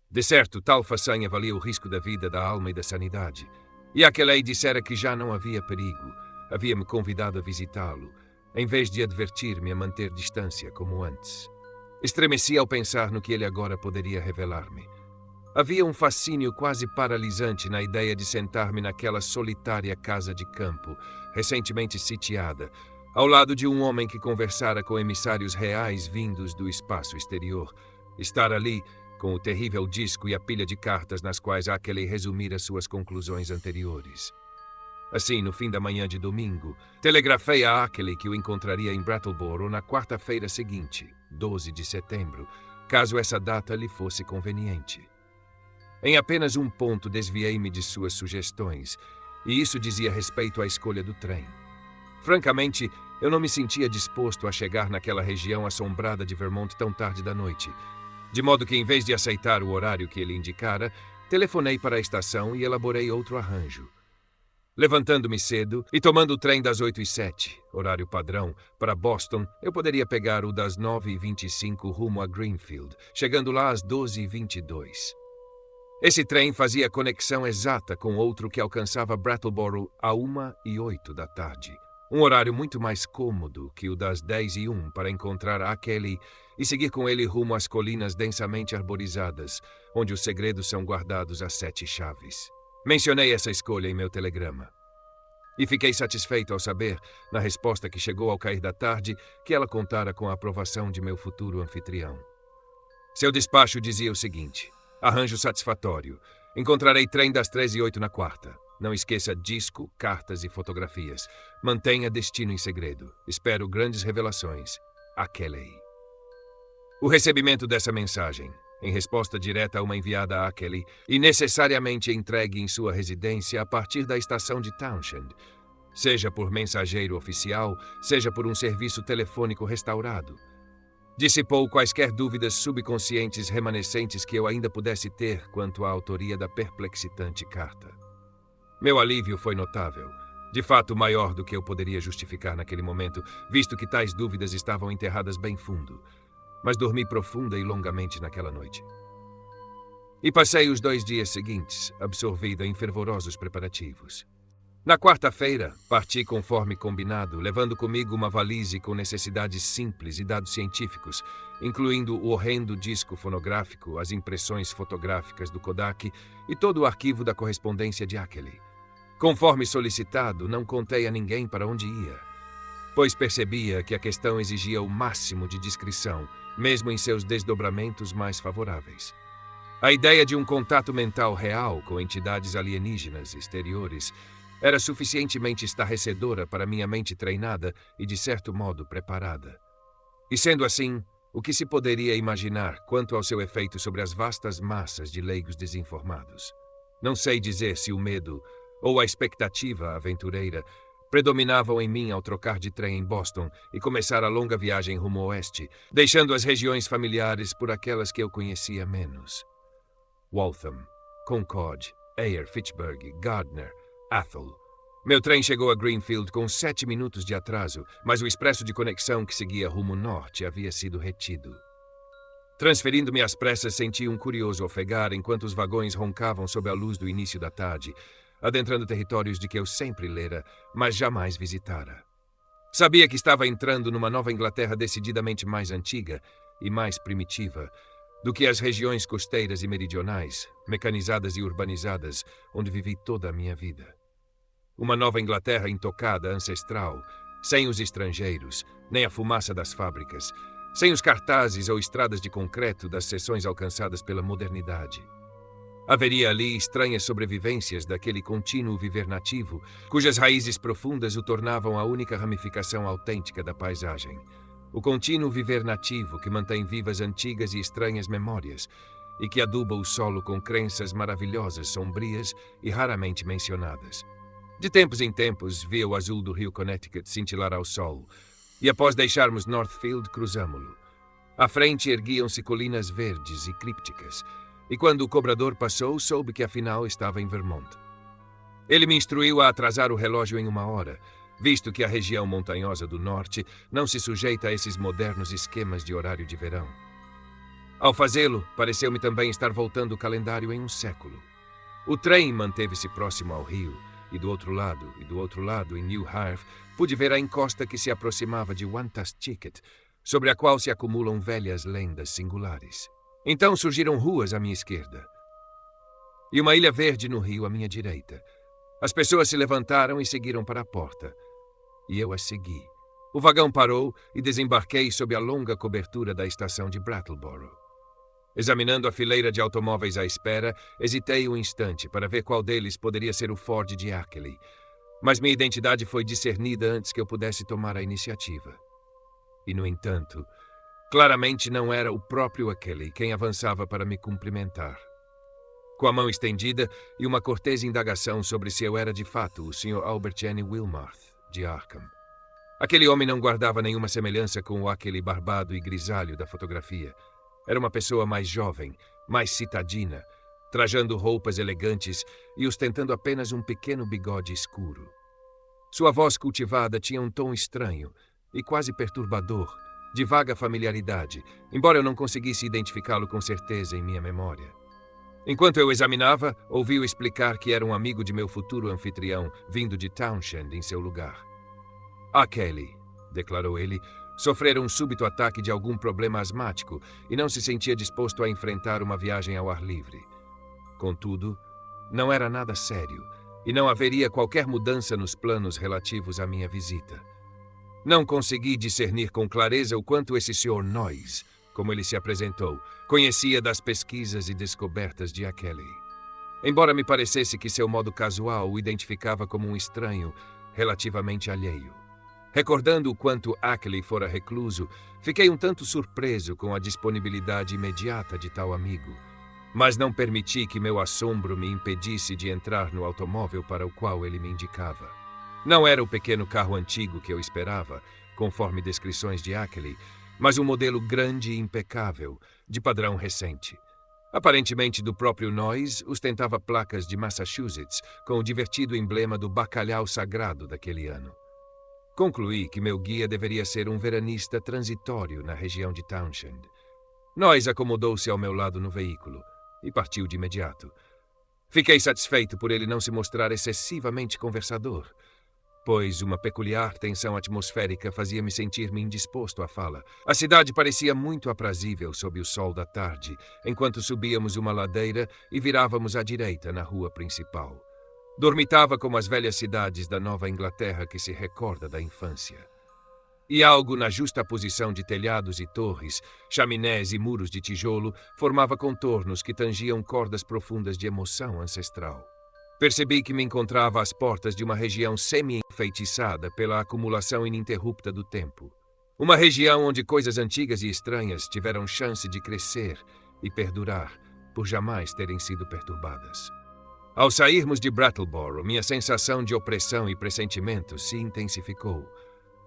De certo, tal façanha valia o risco da vida, da alma e da sanidade. E Ackley dissera que já não havia perigo. Havia-me convidado a visitá-lo, em vez de advertir-me a manter distância como antes. Estremeci ao pensar no que ele agora poderia revelar-me. Havia um fascínio quase paralisante na ideia de sentar-me naquela solitária casa de campo, recentemente sitiada, ao lado de um homem que conversara com emissários reais vindos do espaço exterior. Estar ali, com o terrível disco e a pilha de cartas nas quais Ackley resumira suas conclusões anteriores. Assim, no fim da manhã de domingo, telegrafei a Ackley que o encontraria em Brattleboro na quarta-feira seguinte, 12 de setembro, caso essa data lhe fosse conveniente. Em apenas um ponto desviei-me de suas sugestões, e isso dizia respeito à escolha do trem. Francamente, eu não me sentia disposto a chegar naquela região assombrada de Vermont tão tarde da noite, de modo que, em vez de aceitar o horário que ele indicara, telefonei para a estação e elaborei outro arranjo. Levantando-me cedo e tomando o trem das 8h07, horário padrão, para Boston, eu poderia pegar o das 9h25 rumo a Greenfield, chegando lá às 12h22. Esse trem fazia conexão exata com outro que alcançava Brattleboro a 1h08 da tarde. Um horário muito mais cômodo que o das 10h01 para encontrar Ackley e seguir com ele rumo às colinas densamente arborizadas, onde os segredos são guardados a 7 chaves. Mencionei essa escolha em meu telegrama. E fiquei satisfeito ao saber, na resposta que chegou ao cair da tarde, que ela contara com a aprovação de meu futuro anfitrião. Seu despacho dizia o seguinte: arranjo satisfatório. Encontrarei trem das 13h08 na quarta. Não esqueça disco, cartas e fotografias. Mantenha destino em segredo. Espero grandes revelações. Ackley. O recebimento dessa mensagem, em resposta direta a uma enviada a Ackley e necessariamente entregue em sua residência a partir da estação de Townshend, seja por mensageiro oficial, seja por um serviço telefônico restaurado, dissipou quaisquer dúvidas subconscientes remanescentes que eu ainda pudesse ter quanto à autoria da perplexitante carta. Meu alívio foi notável, de fato maior do que eu poderia justificar naquele momento, visto que tais dúvidas estavam enterradas bem fundo, mas dormi profunda e longamente naquela noite. E passei os 2 dias seguintes, absorvido em fervorosos preparativos. Na quarta-feira, parti conforme combinado, levando comigo uma valise com necessidades simples e dados científicos, incluindo o horrendo disco fonográfico, as impressões fotográficas do Kodak e todo o arquivo da correspondência de Ackley. Conforme solicitado, não contei a ninguém para onde ia, pois percebia que a questão exigia o máximo de discrição, mesmo em seus desdobramentos mais favoráveis. A ideia de um contato mental real com entidades alienígenas exteriores era suficientemente estarrecedora para minha mente treinada e, de certo modo, preparada. E sendo assim, o que se poderia imaginar quanto ao seu efeito sobre as vastas massas de leigos desinformados? Não sei dizer se o medo ou a expectativa aventureira predominavam em mim ao trocar de trem em Boston e começar a longa viagem rumo ao oeste, deixando as regiões familiares por aquelas que eu conhecia menos. Waltham, Concord, Ayr, Fitchburg, Gardner, Athol. Meu trem chegou a Greenfield com 7 minutos de atraso, mas o expresso de conexão que seguia rumo norte havia sido retido. Transferindo-me às pressas, senti um curioso ofegar enquanto os vagões roncavam sob a luz do início da tarde, adentrando territórios de que eu sempre lera, mas jamais visitara. Sabia que estava entrando numa Nova Inglaterra decididamente mais antiga e mais primitiva do que as regiões costeiras e meridionais, mecanizadas e urbanizadas, onde vivi toda a minha vida. Uma Nova Inglaterra intocada, ancestral, sem os estrangeiros, nem a fumaça das fábricas, sem os cartazes ou estradas de concreto das seções alcançadas pela modernidade. Haveria ali estranhas sobrevivências daquele contínuo viver nativo, cujas raízes profundas o tornavam a única ramificação autêntica da paisagem. O contínuo viver nativo que mantém vivas antigas e estranhas memórias e que aduba o solo com crenças maravilhosas, sombrias e raramente mencionadas. De tempos em tempos, via o azul do rio Connecticut cintilar ao sol, e após deixarmos Northfield, cruzamo-lo. À frente erguiam-se colinas verdes e crípticas, e quando o cobrador passou, soube que afinal estava em Vermont. Ele me instruiu a atrasar o relógio em 1 hora, visto que a região montanhosa do norte não se sujeita a esses modernos esquemas de horário de verão. Ao fazê-lo, pareceu-me também estar voltando o calendário em um século. O trem manteve-se próximo ao rio, e do outro lado, em New Harf, pude ver a encosta que se aproximava de Wantaschicket, sobre a qual se acumulam velhas lendas singulares. Então surgiram ruas à minha esquerda, e uma ilha verde no rio à minha direita. As pessoas se levantaram e seguiram para a porta, e eu as segui. O vagão parou e desembarquei sob a longa cobertura da estação de Brattleboro. Examinando a fileira de automóveis à espera, hesitei um instante para ver qual deles poderia ser o Ford de Ackley, mas minha identidade foi discernida antes que eu pudesse tomar a iniciativa. E, no entanto, claramente não era o próprio Ackley quem avançava para me cumprimentar. Com a mão estendida e uma cortês indagação sobre se eu era de fato o Sr. Albert N. Wilmarth, de Arkham. Aquele homem não guardava nenhuma semelhança com o Ackley barbado e grisalho da fotografia. Era uma pessoa mais jovem, mais citadina, trajando roupas elegantes e ostentando apenas um pequeno bigode escuro. Sua voz cultivada tinha um tom estranho e quase perturbador, de vaga familiaridade, embora eu não conseguisse identificá-lo com certeza em minha memória. Enquanto eu examinava, ouvi-o explicar que era um amigo de meu futuro anfitrião, vindo de Townshend em seu lugar. Kelly, declarou ele, sofrera um súbito ataque de algum problema asmático e não se sentia disposto a enfrentar uma viagem ao ar livre. Contudo, não era nada sério e não haveria qualquer mudança nos planos relativos à minha visita. Não consegui discernir com clareza o quanto esse Sr. Noyes, como ele se apresentou, conhecia das pesquisas e descobertas de Ackley. Embora me parecesse que seu modo casual o identificava como um estranho relativamente alheio. Recordando o quanto Ackley fora recluso, fiquei um tanto surpreso com a disponibilidade imediata de tal amigo, mas não permiti que meu assombro me impedisse de entrar no automóvel para o qual ele me indicava. Não era o pequeno carro antigo que eu esperava, conforme descrições de Ackley, mas um modelo grande e impecável, de padrão recente. Aparentemente do próprio Noyes, ostentava placas de Massachusetts com o divertido emblema do bacalhau sagrado daquele ano. Concluí que meu guia deveria ser um veranista transitório na região de Townshend. Noyes acomodou-se ao meu lado no veículo e partiu de imediato. Fiquei satisfeito por ele não se mostrar excessivamente conversador, pois uma peculiar tensão atmosférica fazia-me sentir-me indisposto à fala. A cidade parecia muito aprazível sob o sol da tarde, enquanto subíamos uma ladeira e virávamos à direita na rua principal. Dormitava como as velhas cidades da Nova Inglaterra que se recorda da infância. E algo na justa posição de telhados e torres, chaminés e muros de tijolo formava contornos que tangiam cordas profundas de emoção ancestral. Percebi que me encontrava às portas de uma região semi-enfeitiçada pela acumulação ininterrupta do tempo. Uma região onde coisas antigas e estranhas tiveram chance de crescer e perdurar, por jamais terem sido perturbadas. Ao sairmos de Brattleboro, minha sensação de opressão e pressentimento se intensificou,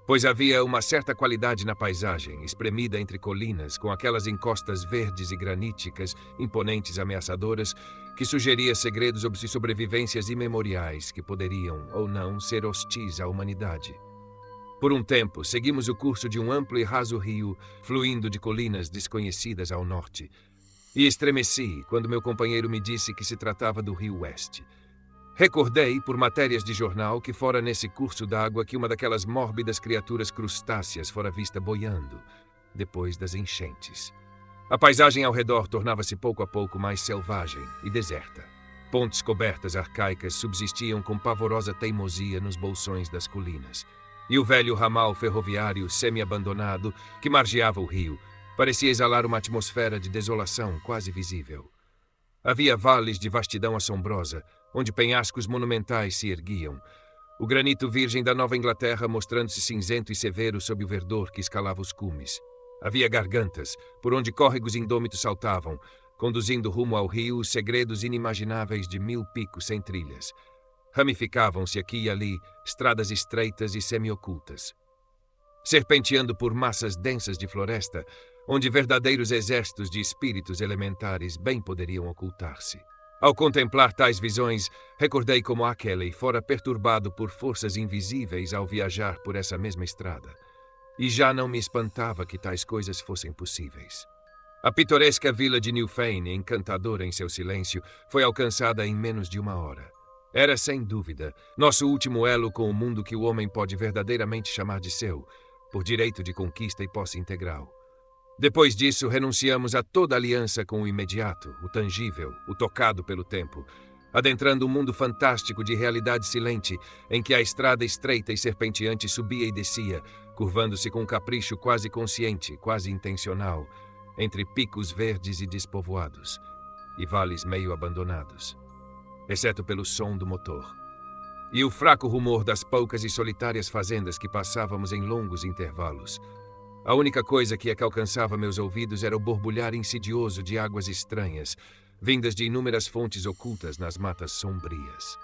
pois havia uma certa qualidade na paisagem, espremida entre colinas, com aquelas encostas verdes e graníticas, imponentes e ameaçadoras, que sugeria segredos e sobrevivências imemoriais que poderiam, ou não, ser hostis à humanidade. Por um tempo, seguimos o curso de um amplo e raso rio, fluindo de colinas desconhecidas ao norte, e estremeci quando meu companheiro me disse que se tratava do Rio West. Recordei, por matérias de jornal, que fora nesse curso d'água que uma daquelas mórbidas criaturas crustáceas fora vista boiando, depois das enchentes. A paisagem ao redor tornava-se pouco a pouco mais selvagem e deserta. Pontes cobertas arcaicas subsistiam com pavorosa teimosia nos bolsões das colinas. E o velho ramal ferroviário semi-abandonado, que margeava o rio, parecia exalar uma atmosfera de desolação quase visível. Havia vales de vastidão assombrosa, onde penhascos monumentais se erguiam, o granito virgem da Nova Inglaterra mostrando-se cinzento e severo sob o verdor que escalava os cumes. Havia gargantas, por onde córregos indômitos saltavam, conduzindo rumo ao rio os segredos inimagináveis de 1000 picos sem trilhas. Ramificavam-se aqui e ali estradas estreitas e semi-ocultas, serpenteando por massas densas de floresta, onde verdadeiros exércitos de espíritos elementares bem poderiam ocultar-se. Ao contemplar tais visões, recordei como Akele fora perturbado por forças invisíveis ao viajar por essa mesma estrada. E já não me espantava que tais coisas fossem possíveis. A pitoresca vila de Newfane, encantadora em seu silêncio, foi alcançada em menos de 1 hora. Era, sem dúvida, nosso último elo com o mundo que o homem pode verdadeiramente chamar de seu, por direito de conquista e posse integral. Depois disso, renunciamos a toda aliança com o imediato, o tangível, o tocado pelo tempo, adentrando um mundo fantástico de realidade silente, em que a estrada estreita e serpenteante subia e descia, curvando-se com um capricho quase consciente, quase intencional, entre picos verdes e despovoados, e vales meio abandonados, exceto pelo som do motor, e o fraco rumor das poucas e solitárias fazendas que passávamos em longos intervalos. A única coisa que alcançava meus ouvidos era o borbulhar insidioso de águas estranhas, vindas de inúmeras fontes ocultas nas matas sombrias.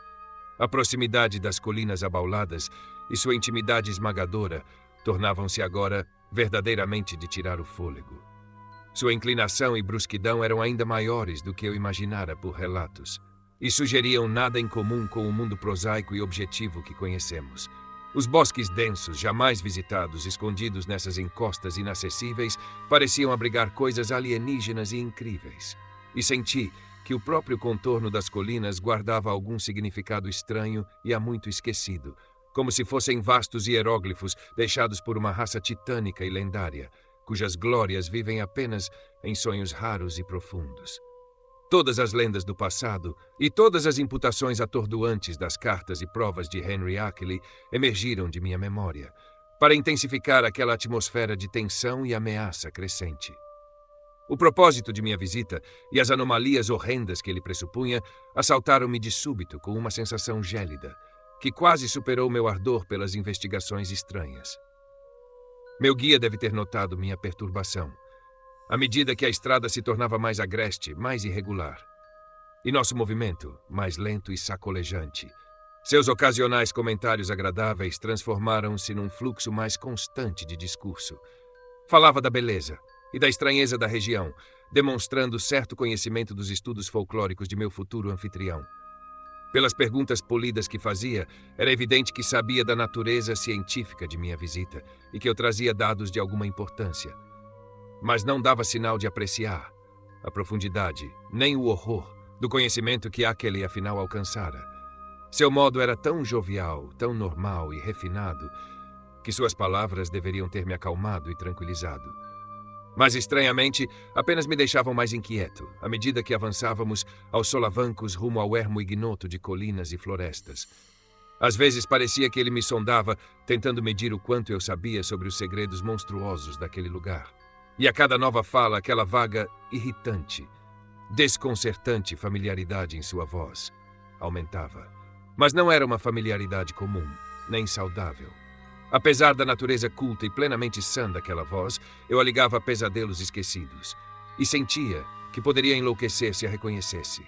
A proximidade das colinas abauladas e sua intimidade esmagadora tornavam-se agora verdadeiramente de tirar o fôlego. Sua inclinação e brusquidão eram ainda maiores do que eu imaginara por relatos, e sugeriam nada em comum com o mundo prosaico e objetivo que conhecemos. Os bosques densos, jamais visitados, escondidos nessas encostas inacessíveis, pareciam abrigar coisas alienígenas e incríveis. E senti que o próprio contorno das colinas guardava algum significado estranho e há muito esquecido, como se fossem vastos hieróglifos deixados por uma raça titânica e lendária, cujas glórias vivem apenas em sonhos raros e profundos. Todas as lendas do passado e todas as imputações atordoantes das cartas e provas de Henry Akele emergiram de minha memória, para intensificar aquela atmosfera de tensão e ameaça crescente. O propósito de minha visita e as anomalias horrendas que ele pressupunha assaltaram-me de súbito com uma sensação gélida, que quase superou meu ardor pelas investigações estranhas. Meu guia deve ter notado minha perturbação, à medida que a estrada se tornava mais agreste, mais irregular, e nosso movimento mais lento e sacolejante. Seus ocasionais comentários agradáveis transformaram-se num fluxo mais constante de discurso. Falava da beleza e da estranheza da região, demonstrando certo conhecimento dos estudos folclóricos de meu futuro anfitrião. Pelas perguntas polidas que fazia, era evidente que sabia da natureza científica de minha visita e que eu trazia dados de alguma importância. Mas não dava sinal de apreciar a profundidade, nem o horror do conhecimento que Akele afinal alcançara. Seu modo era tão jovial, tão normal e refinado, que suas palavras deveriam ter me acalmado e tranquilizado. Mas, estranhamente, apenas me deixavam mais inquieto, à medida que avançávamos aos solavancos rumo ao ermo ignoto de colinas e florestas. Às vezes parecia que ele me sondava, tentando medir o quanto eu sabia sobre os segredos monstruosos daquele lugar. E a cada nova fala, aquela vaga, irritante, desconcertante familiaridade em sua voz aumentava. Mas não era uma familiaridade comum, nem saudável. Apesar da natureza culta e plenamente sã daquela voz, eu a ligava a pesadelos esquecidos. E sentia que poderia enlouquecer se a reconhecesse.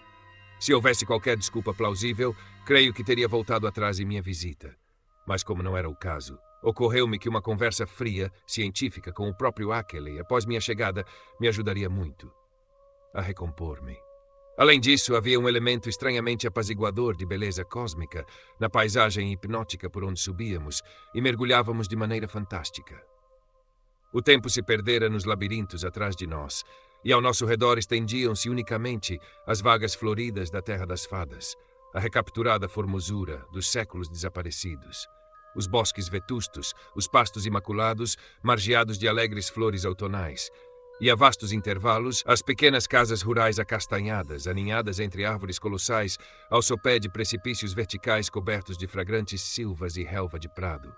Se houvesse qualquer desculpa plausível, creio que teria voltado atrás em minha visita. Mas como não era o caso, ocorreu-me que uma conversa fria, científica, com o próprio Ackley, após minha chegada, me ajudaria muito a recompor-me. Além disso, havia um elemento estranhamente apaziguador de beleza cósmica na paisagem hipnótica por onde subíamos e mergulhávamos de maneira fantástica. O tempo se perdera nos labirintos atrás de nós, e ao nosso redor estendiam-se unicamente as vagas floridas da Terra das Fadas, a recapturada formosura dos séculos desaparecidos. Os bosques vetustos, os pastos imaculados, margeados de alegres flores outonais, e a vastos intervalos, as pequenas casas rurais acastanhadas, aninhadas entre árvores colossais, ao sopé de precipícios verticais cobertos de fragrantes silvas e relva de prado.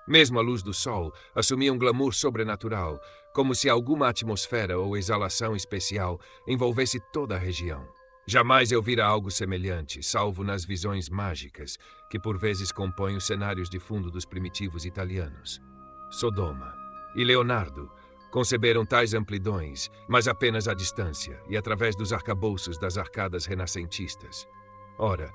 Mesmo a luz do sol assumia um glamour sobrenatural, como se alguma atmosfera ou exalação especial envolvesse toda a região. Jamais eu vira algo semelhante, salvo nas visões mágicas, que por vezes compõem os cenários de fundo dos primitivos italianos. Sodoma e Leonardo conceberam tais amplidões, mas apenas à distância e através dos arcabouços das arcadas renascentistas. Ora,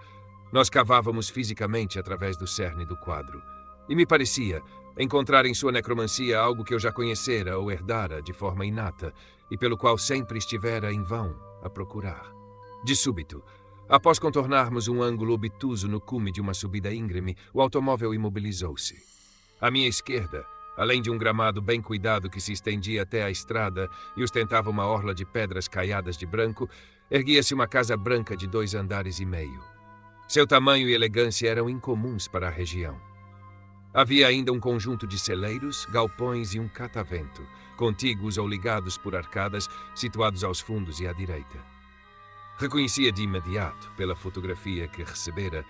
nós cavávamos fisicamente através do cerne do quadro, e me parecia encontrar em sua necromancia algo que eu já conhecera ou herdara de forma inata e pelo qual sempre estivera em vão a procurar. De súbito, após contornarmos um ângulo obtuso no cume de uma subida íngreme, o automóvel imobilizou-se. À minha esquerda, além de um gramado bem cuidado que se estendia até a estrada e ostentava uma orla de pedras caiadas de branco, erguia-se uma casa branca de 2 andares e meio. Seu tamanho e elegância eram incomuns para a região. Havia ainda um conjunto de celeiros, galpões e um catavento, contíguos ou ligados por arcadas, situados aos fundos e à direita. Reconhecia de imediato, pela fotografia que recebera,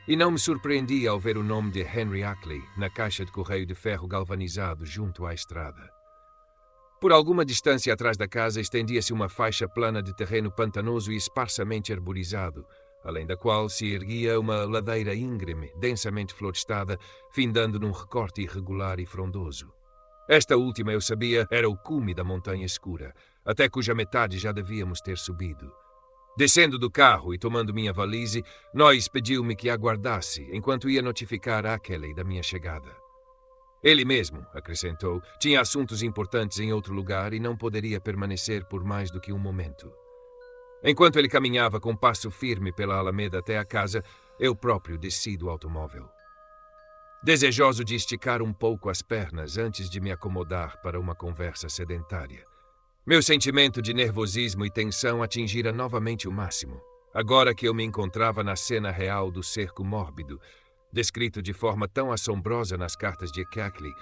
e não me surpreendia ao ver o nome de Henry Ackley na caixa de correio de ferro galvanizado junto à estrada. Por alguma distância atrás da casa estendia-se uma faixa plana de terreno pantanoso e esparsamente arborizado, além da qual se erguia uma ladeira íngreme, densamente florestada, findando num recorte irregular e frondoso. Esta última, eu sabia, era o cume da montanha escura, até cuja metade já devíamos ter subido. Descendo do carro e tomando minha valise, Noyes pediu-me que aguardasse enquanto ia notificar Ackley da minha chegada. Ele mesmo, acrescentou, tinha assuntos importantes em outro lugar e não poderia permanecer por mais do que um momento. Enquanto ele caminhava com passo firme pela alameda até a casa, eu próprio desci do automóvel. Desejoso de esticar um pouco as pernas antes de me acomodar para uma conversa sedentária. Meu sentimento de nervosismo e tensão atingira novamente o máximo, agora que eu me encontrava na cena real do cerco mórbido, descrito de forma tão assombrosa nas cartas de Ackley,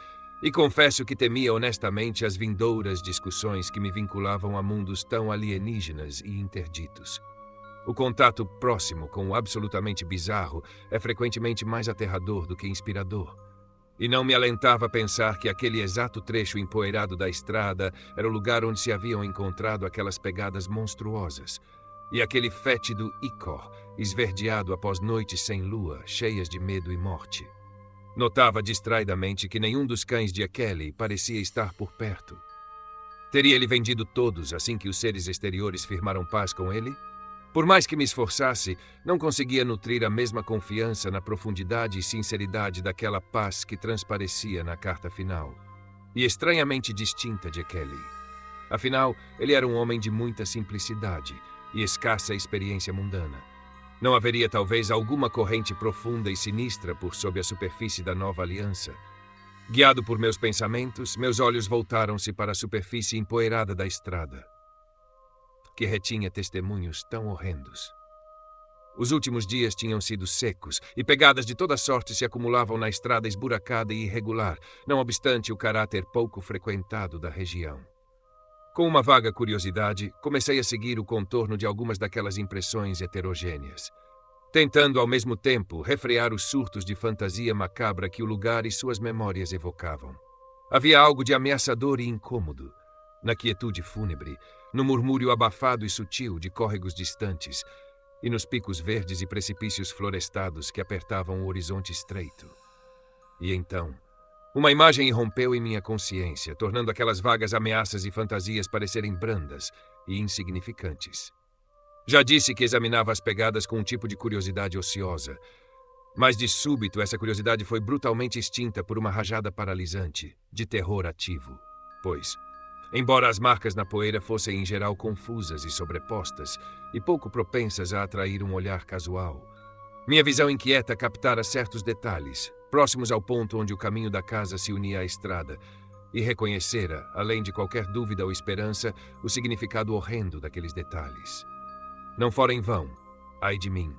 e confesso que temia honestamente as vindouras discussões que me vinculavam a mundos tão alienígenas e interditos. O contato próximo com o absolutamente bizarro é frequentemente mais aterrador do que inspirador. E não me alentava a pensar que aquele exato trecho empoeirado da estrada era o lugar onde se haviam encontrado aquelas pegadas monstruosas, e aquele fétido ícor, esverdeado após noites sem lua, cheias de medo e morte. Notava distraidamente que nenhum dos cães de Ackley parecia estar por perto. Teria ele vendido todos assim que os seres exteriores firmaram paz com ele? Por mais que me esforçasse, não conseguia nutrir a mesma confiança na profundidade e sinceridade daquela paz que transparecia na carta final, e estranhamente distinta de Ackley. Afinal, ele era um homem de muita simplicidade e escassa experiência mundana. Não haveria talvez alguma corrente profunda e sinistra por sob a superfície da nova aliança. Guiado por meus pensamentos, meus olhos voltaram-se para a superfície empoeirada da estrada, que retinha testemunhos tão horrendos. Os últimos dias tinham sido secos, e pegadas de toda sorte se acumulavam na estrada esburacada e irregular, não obstante o caráter pouco frequentado da região. Com uma vaga curiosidade, comecei a seguir o contorno de algumas daquelas impressões heterogêneas. tentando ao mesmo tempo refrear os surtos de fantasia macabra que o lugar e suas memórias evocavam. Havia algo de ameaçador e incômodo na quietude fúnebre, no murmúrio abafado e sutil de córregos distantes e nos picos verdes e precipícios florestados que apertavam o horizonte estreito. E então, uma imagem irrompeu em minha consciência, tornando aquelas vagas ameaças e fantasias parecerem brandas e insignificantes. Já disse que examinava as pegadas com um tipo de curiosidade ociosa, mas de súbito essa curiosidade foi brutalmente extinta por uma rajada paralisante, de terror ativo. Pois, embora as marcas na poeira fossem em geral confusas e sobrepostas, e pouco propensas a atrair um olhar casual, minha visão inquieta captara certos detalhes, próximos ao ponto onde o caminho da casa se unia à estrada, e reconhecera, além de qualquer dúvida ou esperança, o significado horrendo daqueles detalhes. Não fora em vão, ai de mim,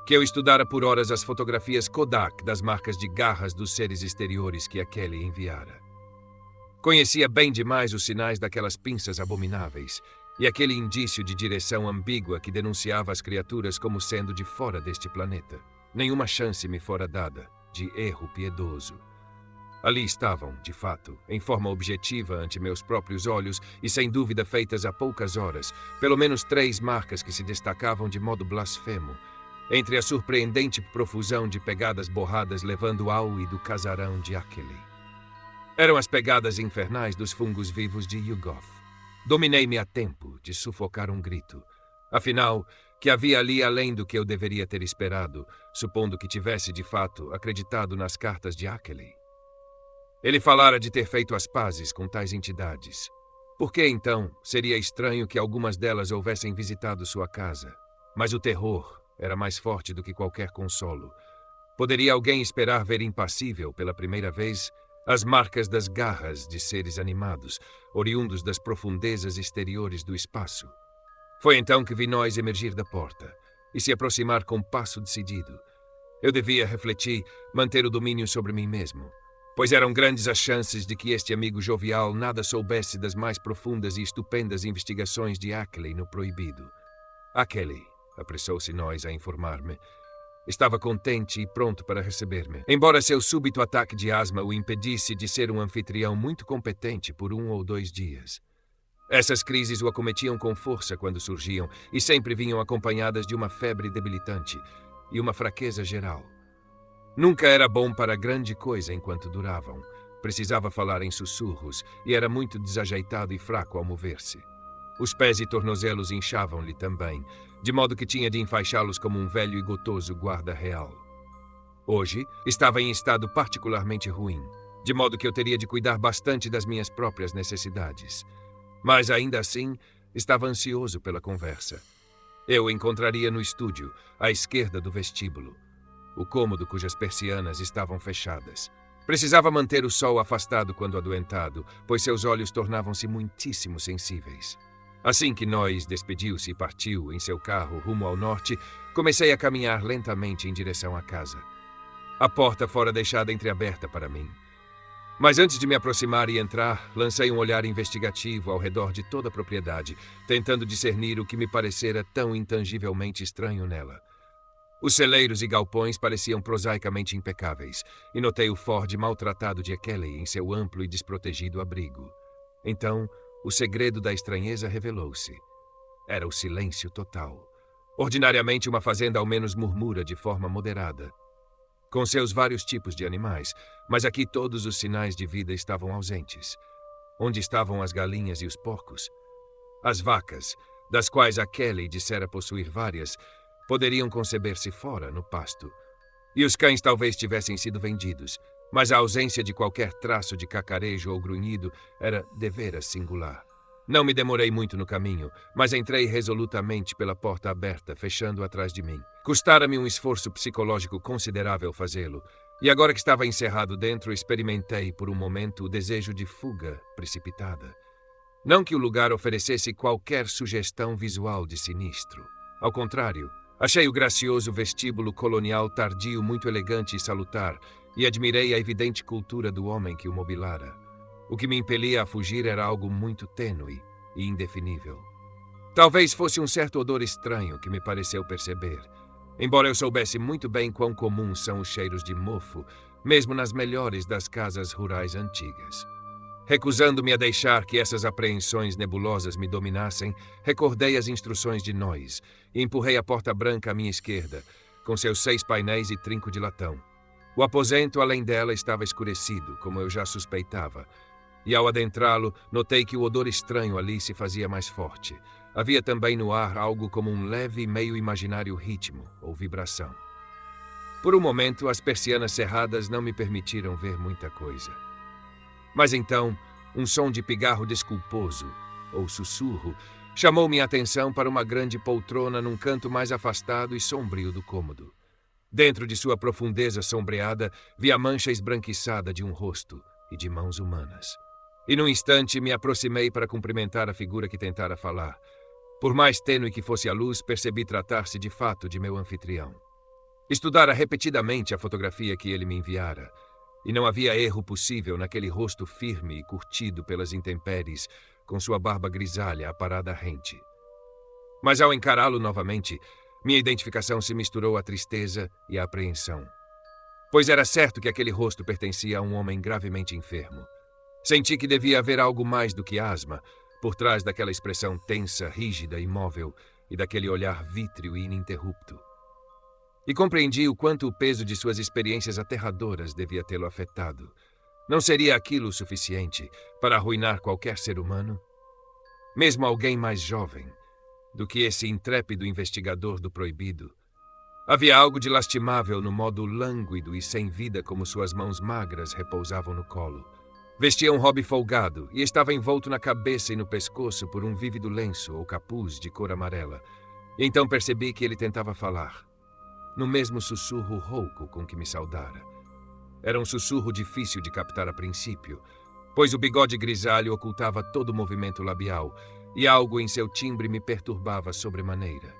que eu estudara por horas as fotografias Kodak das marcas de garras dos seres exteriores que a Kelly enviara. Conhecia bem demais os sinais daquelas pinças abomináveis e aquele indício de direção ambígua que denunciava as criaturas como sendo de fora deste planeta. Nenhuma chance me fora dada de erro piedoso. Ali estavam, de fato, em forma objetiva ante meus próprios olhos e sem dúvida feitas há poucas horas, pelo menos 3 marcas que se destacavam de modo blasfemo, entre a surpreendente profusão de pegadas borradas levando ao e do casarão de Ackley. Eram as pegadas infernais dos fungos vivos de Yugoth. Dominei-me a tempo de sufocar um grito. Afinal, que havia ali além do que eu deveria ter esperado, supondo que tivesse, de fato, acreditado nas cartas de Ackley. Ele falara de ter feito as pazes com tais entidades. Por que, então, seria estranho que algumas delas houvessem visitado sua casa? Mas o terror era mais forte do que qualquer consolo. Poderia alguém esperar ver impassível, pela primeira vez, as marcas das garras de seres animados, oriundos das profundezas exteriores do espaço? Foi então que vi nós emergir da porta e se aproximar com passo decidido. Eu devia, refleti, manter o domínio sobre mim mesmo, pois eram grandes as chances de que este amigo jovial nada soubesse das mais profundas e estupendas investigações de Ackley no proibido. Ackley, apressou-se nós a informar-me, estava contente e pronto para receber-me, embora seu súbito ataque de asma o impedisse de ser um anfitrião muito competente por 1 ou 2 dias. Essas crises o acometiam com força quando surgiam e sempre vinham acompanhadas de uma febre debilitante e uma fraqueza geral. Nunca era bom para grande coisa enquanto duravam. Precisava falar em sussurros e era muito desajeitado e fraco ao mover-se. Os pés e tornozelos inchavam-lhe também, de modo que tinha de enfaixá-los como um velho e gotoso guarda real. Hoje, estava em estado particularmente ruim, de modo que eu teria de cuidar bastante das minhas próprias necessidades. Mas, ainda assim, estava ansioso pela conversa. Eu o encontraria no estúdio, à esquerda do vestíbulo, o cômodo cujas persianas estavam fechadas. Precisava manter o sol afastado quando adoentado, pois seus olhos tornavam-se muitíssimo sensíveis. Assim que Noyes despediu-se e partiu em seu carro rumo ao norte, comecei a caminhar lentamente em direção à casa. A porta fora deixada entreaberta para mim. Mas antes de me aproximar e entrar, lancei um olhar investigativo ao redor de toda a propriedade, tentando discernir o que me parecera tão intangivelmente estranho nela. Os celeiros e galpões pareciam prosaicamente impecáveis, e notei o Ford maltratado de Kelly em seu amplo e desprotegido abrigo. Então, o segredo da estranheza revelou-se. Era o silêncio total. Ordinariamente, uma fazenda ao menos murmura de forma moderada, com seus vários tipos de animais, mas aqui todos os sinais de vida estavam ausentes. Onde estavam as galinhas e os porcos? As vacas, das quais a Kelly dissera possuir várias, poderiam conceber-se fora, no pasto. E os cães talvez tivessem sido vendidos, mas a ausência de qualquer traço de cacarejo ou grunhido era deveras singular. Não me demorei muito no caminho, mas entrei resolutamente pela porta aberta, fechando atrás de mim. Custara-me um esforço psicológico considerável fazê-lo, e agora que estava encerrado dentro, experimentei por um momento o desejo de fuga precipitada. Não que o lugar oferecesse qualquer sugestão visual de sinistro. Ao contrário, achei o gracioso vestíbulo colonial tardio muito elegante e salutar, e admirei a evidente cultura do homem que o mobilara. O que me impelia a fugir era algo muito tênue e indefinível. Talvez fosse um certo odor estranho que me pareceu perceber, embora eu soubesse muito bem quão comuns são os cheiros de mofo, mesmo nas melhores das casas rurais antigas. Recusando-me a deixar que essas apreensões nebulosas me dominassem, recordei as instruções de Noyes e empurrei a porta branca à minha esquerda, com seus 6 painéis e trinco de latão. O aposento, além dela, estava escurecido, como eu já suspeitava, e ao adentrá-lo, notei que o odor estranho ali se fazia mais forte. Havia também no ar algo como um leve e meio imaginário ritmo ou vibração. Por um momento, as persianas cerradas não me permitiram ver muita coisa. Mas então, um som de pigarro desculposo, ou sussurro, chamou minha atenção para uma grande poltrona num canto mais afastado e sombrio do cômodo. Dentro de sua profundeza sombreada, vi a mancha esbranquiçada de um rosto e de mãos humanas. E num instante me aproximei para cumprimentar a figura que tentara falar. Por mais tênue que fosse a luz, percebi tratar-se de fato de meu anfitrião. Estudara repetidamente a fotografia que ele me enviara, e não havia erro possível naquele rosto firme e curtido pelas intempéries, com sua barba grisalha aparada rente. Mas ao encará-lo novamente, minha identificação se misturou à tristeza e à apreensão. Pois era certo que aquele rosto pertencia a um homem gravemente enfermo. Senti que devia haver algo mais do que asma, por trás daquela expressão tensa, rígida, imóvel, e daquele olhar vítreo e ininterrupto. E compreendi o quanto o peso de suas experiências aterradoras devia tê-lo afetado. Não seria aquilo o suficiente para arruinar qualquer ser humano? Mesmo alguém mais jovem do que esse intrépido investigador do proibido. Havia algo de lastimável no modo lânguido e sem vida como suas mãos magras repousavam no colo. Vestia um robe folgado e estava envolto na cabeça e no pescoço por um vívido lenço ou capuz de cor amarela. E então percebi que ele tentava falar, no mesmo sussurro rouco com que me saudara. Era um sussurro difícil de captar a princípio, pois o bigode grisalho ocultava todo o movimento labial, e algo em seu timbre me perturbava sobremaneira.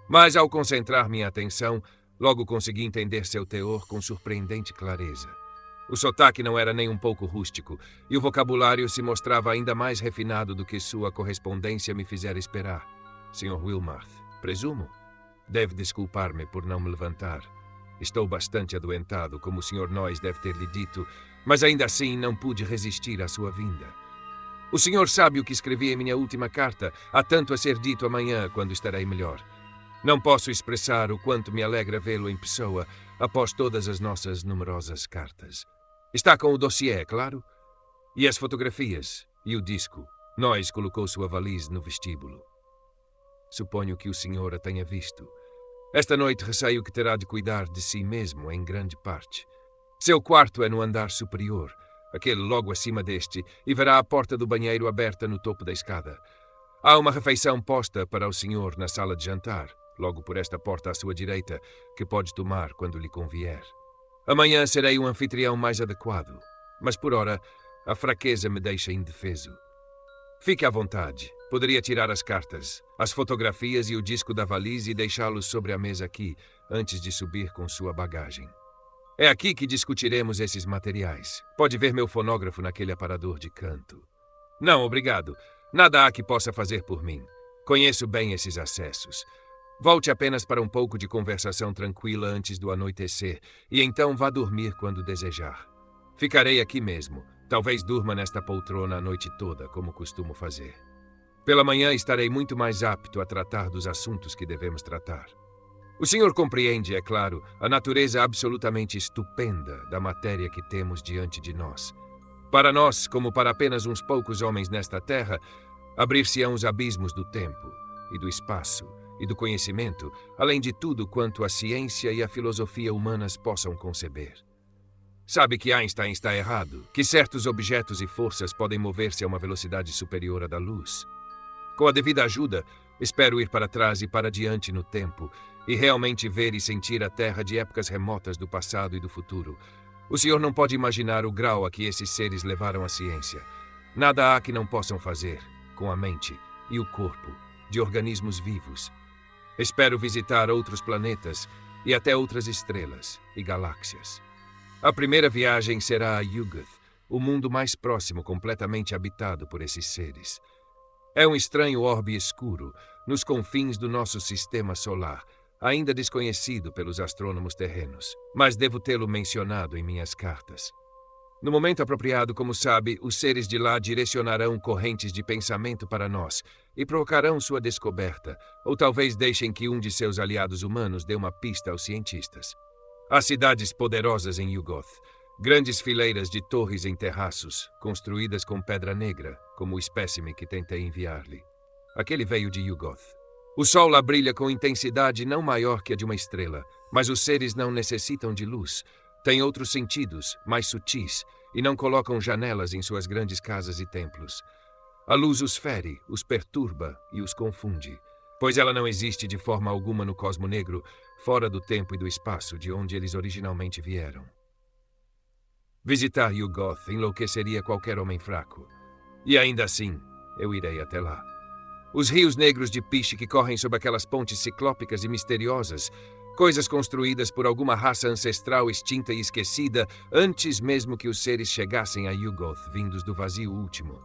Mas ao concentrar minha atenção, logo consegui entender seu teor com surpreendente clareza. O sotaque não era nem um pouco rústico, e o vocabulário se mostrava ainda mais refinado do que sua correspondência me fizera esperar. Sr. Wilmarth, presumo? Deve desculpar-me por não me levantar. Estou bastante adoentado, como o Sr. Noyes deve ter lhe dito, mas ainda assim não pude resistir à sua vinda. O senhor sabe o que escrevi em minha última carta, há tanto a ser dito amanhã, quando estarei melhor. Não posso expressar o quanto me alegra vê-lo em pessoa, após todas as nossas numerosas cartas. Está com o dossiê, claro? E as fotografias? E o disco? Noyes colocou sua valise no vestíbulo. Suponho que o senhor a tenha visto. Esta noite receio que terá de cuidar de si mesmo em grande parte. Seu quarto é no andar superior, aquele logo acima deste, e verá a porta do banheiro aberta no topo da escada. Há uma refeição posta para o senhor na sala de jantar, logo por esta porta à sua direita, que pode tomar quando lhe convier. Amanhã serei um anfitrião mais adequado, mas por ora a fraqueza me deixa indefeso. Fique à vontade. Poderia tirar as cartas, as fotografias e o disco da valise e deixá-los sobre a mesa aqui, antes de subir com sua bagagem. É aqui que discutiremos esses materiais. Pode ver meu fonógrafo naquele aparador de canto. Não, obrigado. Nada há que possa fazer por mim. Conheço bem esses acessos. Volte apenas para um pouco de conversação tranquila antes do anoitecer, e então vá dormir quando desejar. Ficarei aqui mesmo. Talvez durma nesta poltrona a noite toda, como costumo fazer. Pela manhã estarei muito mais apto a tratar dos assuntos que devemos tratar. O senhor compreende, é claro, a natureza absolutamente estupenda da matéria que temos diante de nós. Para nós, como para apenas uns poucos homens nesta terra, abrir-se-ão os abismos do tempo e do espaço e do conhecimento, além de tudo quanto a ciência e a filosofia humanas possam conceber. Sabe que Einstein está errado, que certos objetos e forças podem mover-se a uma velocidade superior à da luz. Com a devida ajuda, espero ir para trás e para diante no tempo, e realmente ver e sentir a Terra de épocas remotas do passado e do futuro. O senhor não pode imaginar o grau a que esses seres levaram a ciência. Nada há que não possam fazer, com a mente e o corpo, de organismos vivos. Espero visitar outros planetas e até outras estrelas e galáxias. A primeira viagem será a Yugoth, o mundo mais próximo completamente habitado por esses seres. É um estranho orbe escuro, nos confins do nosso sistema solar, ainda desconhecido pelos astrônomos terrenos, mas devo tê-lo mencionado em minhas cartas. No momento apropriado, como sabe, os seres de lá direcionarão correntes de pensamento para nós e provocarão sua descoberta, ou talvez deixem que um de seus aliados humanos dê uma pista aos cientistas. Há cidades poderosas em Yugoth, grandes fileiras de torres em terraços, construídas com pedra negra, como o espécime que tentei enviar-lhe. Aquele veio de Yugoth. O sol lá brilha com intensidade não maior que a de uma estrela, mas os seres não necessitam de luz. Têm outros sentidos, mais sutis, e não colocam janelas em suas grandes casas e templos. A luz os fere, os perturba e os confunde, pois ela não existe de forma alguma no cosmo negro, fora do tempo e do espaço de onde eles originalmente vieram. Visitar Yugoth enlouqueceria qualquer homem fraco. E ainda assim, eu irei até lá. Os rios negros de piche que correm sob aquelas pontes ciclópicas e misteriosas, coisas construídas por alguma raça ancestral extinta e esquecida antes mesmo que os seres chegassem a Yugoth vindos do vazio último.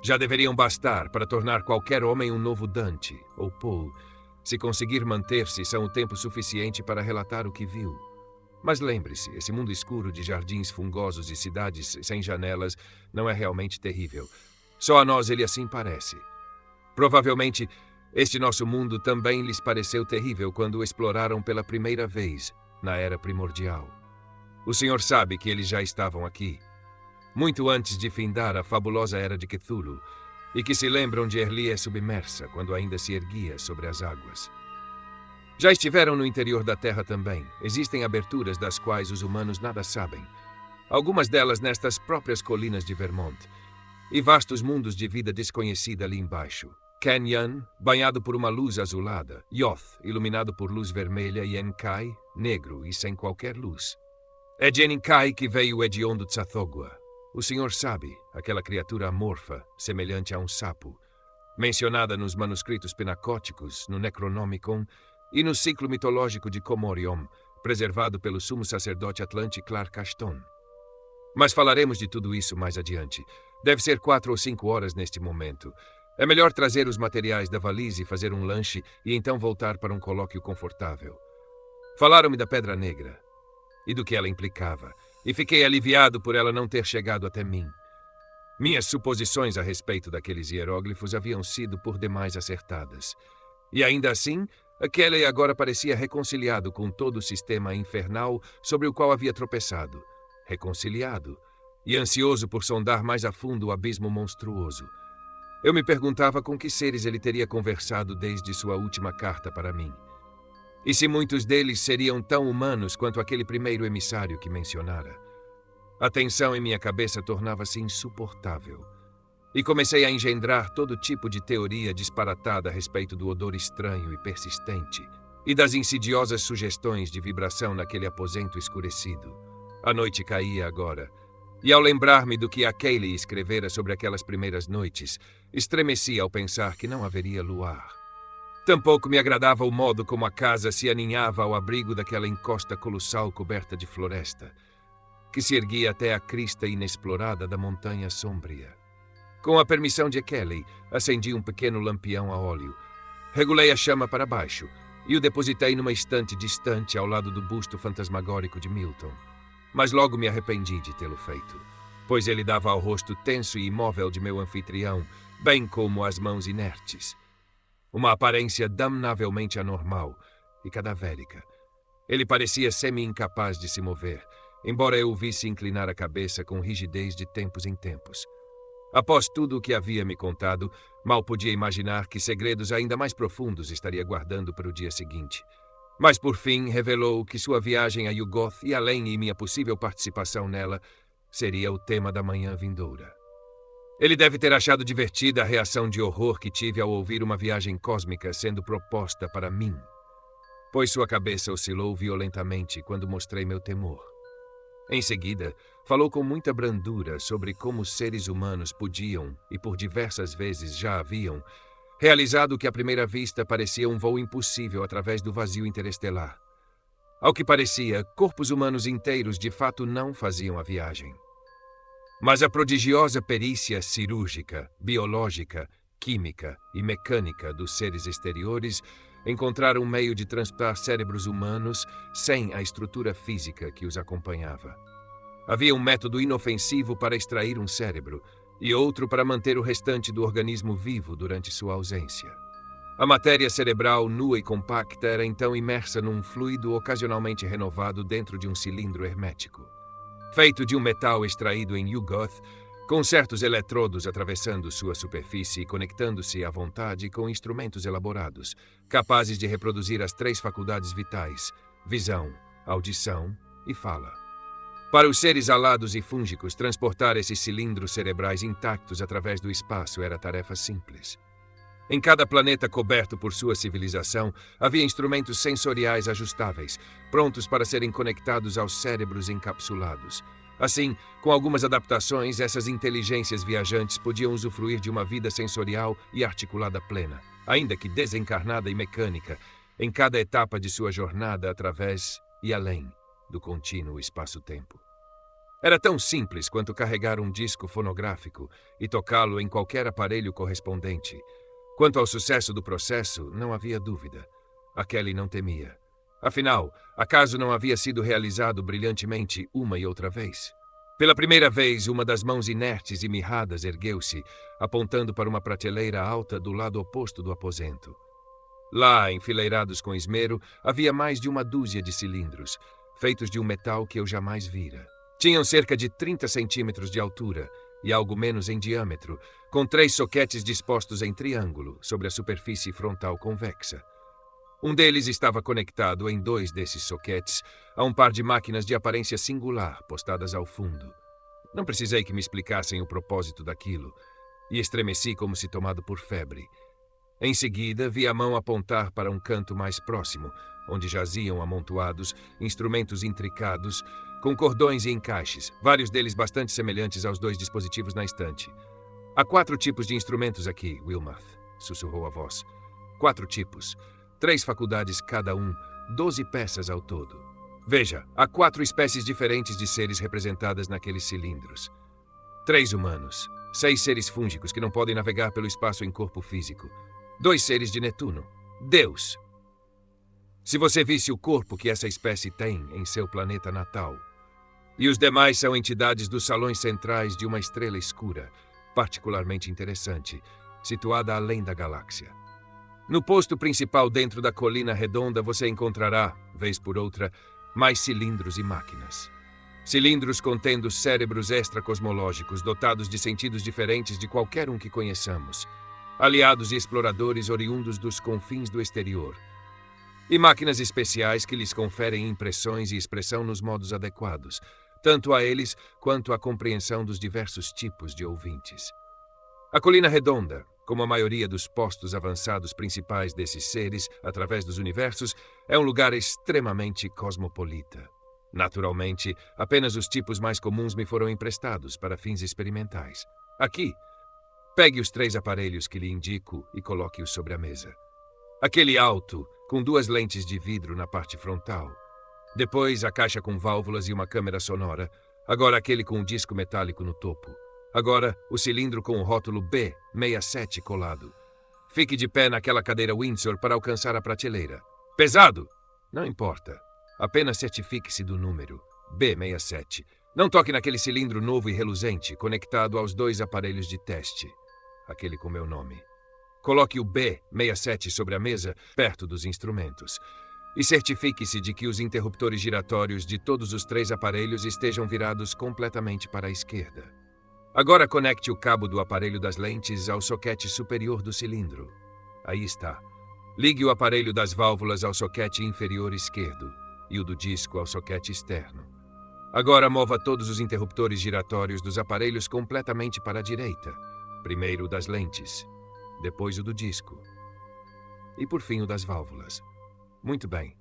Já deveriam bastar para tornar qualquer homem um novo Dante ou Poe. Se conseguir manter-se, são o tempo suficiente para relatar o que viu. Mas lembre-se, esse mundo escuro de jardins fungosos e cidades sem janelas não é realmente terrível. Só a nós ele assim parece. Provavelmente, este nosso mundo também lhes pareceu terrível quando o exploraram pela primeira vez, na Era Primordial. O senhor sabe que eles já estavam aqui, muito antes de findar a fabulosa Era de Cthulhu, e que se lembram de Erlia submersa, quando ainda se erguia sobre as águas. Já estiveram no interior da Terra também. Existem aberturas das quais os humanos nada sabem. Algumas delas nestas próprias colinas de Vermont, e vastos mundos de vida desconhecida ali embaixo. Canyon, banhado por uma luz azulada. Yoth, iluminado por luz vermelha. E Enkai, negro e sem qualquer luz. É de Enkai que veio o hediondo Tsathoggua. O senhor sabe, aquela criatura amorfa, semelhante a um sapo, mencionada nos manuscritos penacóticos, no Necronomicon e no ciclo mitológico de Comorion, preservado pelo sumo sacerdote Atlante Clark Ashton. Mas falaremos de tudo isso mais adiante. Deve ser 4 ou 5 horas neste momento. É melhor trazer os materiais da valise e fazer um lanche e então voltar para um colóquio confortável. Falaram-me da Pedra Negra e do que ela implicava, e fiquei aliviado por ela não ter chegado até mim. Minhas suposições a respeito daqueles hieróglifos haviam sido por demais acertadas. E ainda assim, Kelly agora parecia reconciliado com todo o sistema infernal sobre o qual havia tropeçado. Reconciliado e ansioso por sondar mais a fundo o abismo monstruoso. Eu me perguntava com que seres ele teria conversado desde sua última carta para mim. E se muitos deles seriam tão humanos quanto aquele primeiro emissário que mencionara. A tensão em minha cabeça tornava-se insuportável. E comecei a engendrar todo tipo de teoria disparatada a respeito do odor estranho e persistente e das insidiosas sugestões de vibração naquele aposento escurecido. A noite caía agora. E ao lembrar-me do que a Kaylee escrevera sobre aquelas primeiras noites, estremeci ao pensar que não haveria luar. Tampouco me agradava o modo como a casa se aninhava ao abrigo daquela encosta colossal coberta de floresta, que se erguia até a crista inexplorada da montanha sombria. Com a permissão de Kelly, acendi um pequeno lampião a óleo. Regulei a chama para baixo e o depositei numa estante distante ao lado do busto fantasmagórico de Milton. Mas logo me arrependi de tê-lo feito, pois ele dava ao rosto tenso e imóvel de meu anfitrião, bem como às mãos inertes. Uma aparência damnavelmente anormal e cadavérica. Ele parecia semi-incapaz de se mover, embora eu o visse inclinar a cabeça com rigidez de tempos em tempos. Após tudo o que havia me contado, mal podia imaginar que segredos ainda mais profundos estaria guardando para o dia seguinte. Mas, por fim, revelou que sua viagem a Yugoth e além e minha possível participação nela seria o tema da manhã vindoura. Ele deve ter achado divertida a reação de horror que tive ao ouvir uma viagem cósmica sendo proposta para mim, pois sua cabeça oscilou violentamente quando mostrei meu temor. Em seguida, falou com muita brandura sobre como os seres humanos podiam, e por diversas vezes já haviam, realizado o que à primeira vista parecia um voo impossível através do vazio interestelar. Ao que parecia, corpos humanos inteiros de fato não faziam a viagem. Mas a prodigiosa perícia cirúrgica, biológica, química e mecânica dos seres exteriores encontrar um meio de transportar cérebros humanos sem a estrutura física que os acompanhava. Havia um método inofensivo para extrair um cérebro e outro para manter o restante do organismo vivo durante sua ausência. A matéria cerebral nua e compacta era então imersa num fluido ocasionalmente renovado dentro de um cilindro hermético. Feito de um metal extraído em Yugoth, com certos eletrodos atravessando sua superfície e conectando-se à vontade com instrumentos elaborados, capazes de reproduzir as 3 faculdades vitais: visão, audição e fala. Para os seres alados e fúngicos, transportar esses cilindros cerebrais intactos através do espaço era tarefa simples. Em cada planeta coberto por sua civilização, havia instrumentos sensoriais ajustáveis, prontos para serem conectados aos cérebros encapsulados. Assim, com algumas adaptações, essas inteligências viajantes podiam usufruir de uma vida sensorial e articulada plena, ainda que desencarnada e mecânica, em cada etapa de sua jornada através e além do contínuo espaço-tempo. Era tão simples quanto carregar um disco fonográfico e tocá-lo em qualquer aparelho correspondente. Quanto ao sucesso do processo, não havia dúvida. A Kelly não temia. Afinal, acaso não havia sido realizado brilhantemente uma e outra vez? Pela primeira vez, uma das mãos inertes e mirradas ergueu-se, apontando para uma prateleira alta do lado oposto do aposento. Lá, enfileirados com esmero, havia mais de uma dúzia de cilindros, feitos de um metal que eu jamais vira. Tinham cerca de 30 centímetros de altura e algo menos em diâmetro, com 3 soquetes dispostos em triângulo sobre a superfície frontal convexa. Um deles estava conectado em 2 desses soquetes a um par de máquinas de aparência singular postadas ao fundo. Não precisei que me explicassem o propósito daquilo, e estremeci como se tomado por febre. Em seguida, vi a mão apontar para um canto mais próximo, onde jaziam amontoados instrumentos intricados, com cordões e encaixes, vários deles bastante semelhantes aos 2 dispositivos na estante. Há 4 tipos de instrumentos aqui, Wilmarth, sussurrou a voz. 4 tipos. 3 faculdades cada um, 12 peças ao todo. Veja, há 4 espécies diferentes de seres representadas naqueles cilindros. 3 humanos, 6 seres fúngicos que não podem navegar pelo espaço em corpo físico, 2 seres de Netuno, Deus. Se você visse o corpo que essa espécie tem em seu planeta natal. E os demais são entidades dos salões centrais de uma estrela escura, particularmente interessante, situada além da galáxia. No posto principal dentro da colina redonda você encontrará, vez por outra, mais cilindros e máquinas. Cilindros contendo cérebros extracosmológicos dotados de sentidos diferentes de qualquer um que conheçamos, aliados e exploradores oriundos dos confins do exterior. E máquinas especiais que lhes conferem impressões e expressão nos modos adequados, tanto a eles quanto à compreensão dos diversos tipos de ouvintes. A colina redonda, como a maioria dos postos avançados principais desses seres através dos universos, é um lugar extremamente cosmopolita. Naturalmente, apenas os tipos mais comuns me foram emprestados para fins experimentais. Aqui, pegue os 3 aparelhos que lhe indico e coloque-os sobre a mesa. Aquele alto, com 2 lentes de vidro na parte frontal. Depois, a caixa com válvulas e uma câmera sonora. Agora aquele com um disco metálico no topo. Agora, o cilindro com o rótulo B67 colado. Fique de pé naquela cadeira Windsor para alcançar a prateleira. Pesado? Não importa. Apenas certifique-se do número. B67. Não toque naquele cilindro novo e reluzente, conectado aos 2 aparelhos de teste. Aquele com meu nome. Coloque o B67 sobre a mesa, perto dos instrumentos. E certifique-se de que os interruptores giratórios de todos os 3 aparelhos estejam virados completamente para a esquerda. Agora conecte o cabo do aparelho das lentes ao soquete superior do cilindro. Aí está. Ligue o aparelho das válvulas ao soquete inferior esquerdo e o do disco ao soquete externo. Agora mova todos os interruptores giratórios dos aparelhos completamente para a direita. Primeiro o das lentes, depois o do disco. E por fim o das válvulas. Muito bem.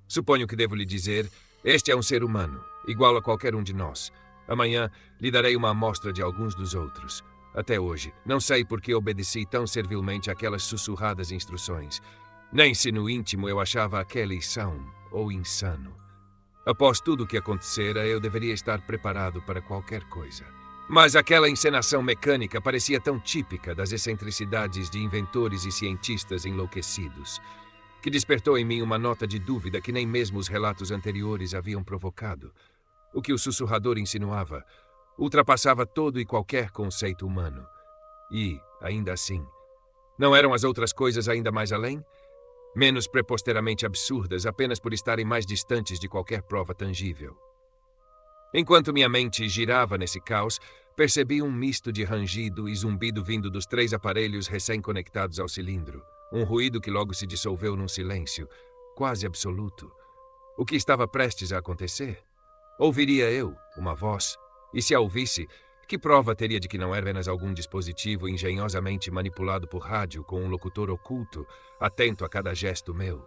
Suponho que devo lhe dizer, este é um ser humano, igual a qualquer um de nós. Amanhã lhe darei uma amostra de alguns dos outros. Até hoje, não sei por que obedeci tão servilmente àquelas sussurradas instruções. Nem se no íntimo eu achava aquele são ou insano. Após tudo o que acontecera, eu deveria estar preparado para qualquer coisa. Mas aquela encenação mecânica parecia tão típica das excentricidades de inventores e cientistas enlouquecidos. que despertou em mim uma nota de dúvida que nem mesmo os relatos anteriores haviam provocado. O que o sussurrador insinuava ultrapassava todo e qualquer conceito humano. E, ainda assim, não eram as outras coisas ainda mais além? Menos preposteramente absurdas apenas por estarem mais distantes de qualquer prova tangível. Enquanto minha mente girava nesse caos, percebi um misto de rangido e zumbido vindo dos 3 aparelhos recém-conectados ao cilindro. Um ruído que logo se dissolveu num silêncio, quase absoluto. O que estava prestes a acontecer? Ouviria eu uma voz? E se a ouvisse, que prova teria de que não era apenas algum dispositivo engenhosamente manipulado por rádio com um locutor oculto, atento a cada gesto meu?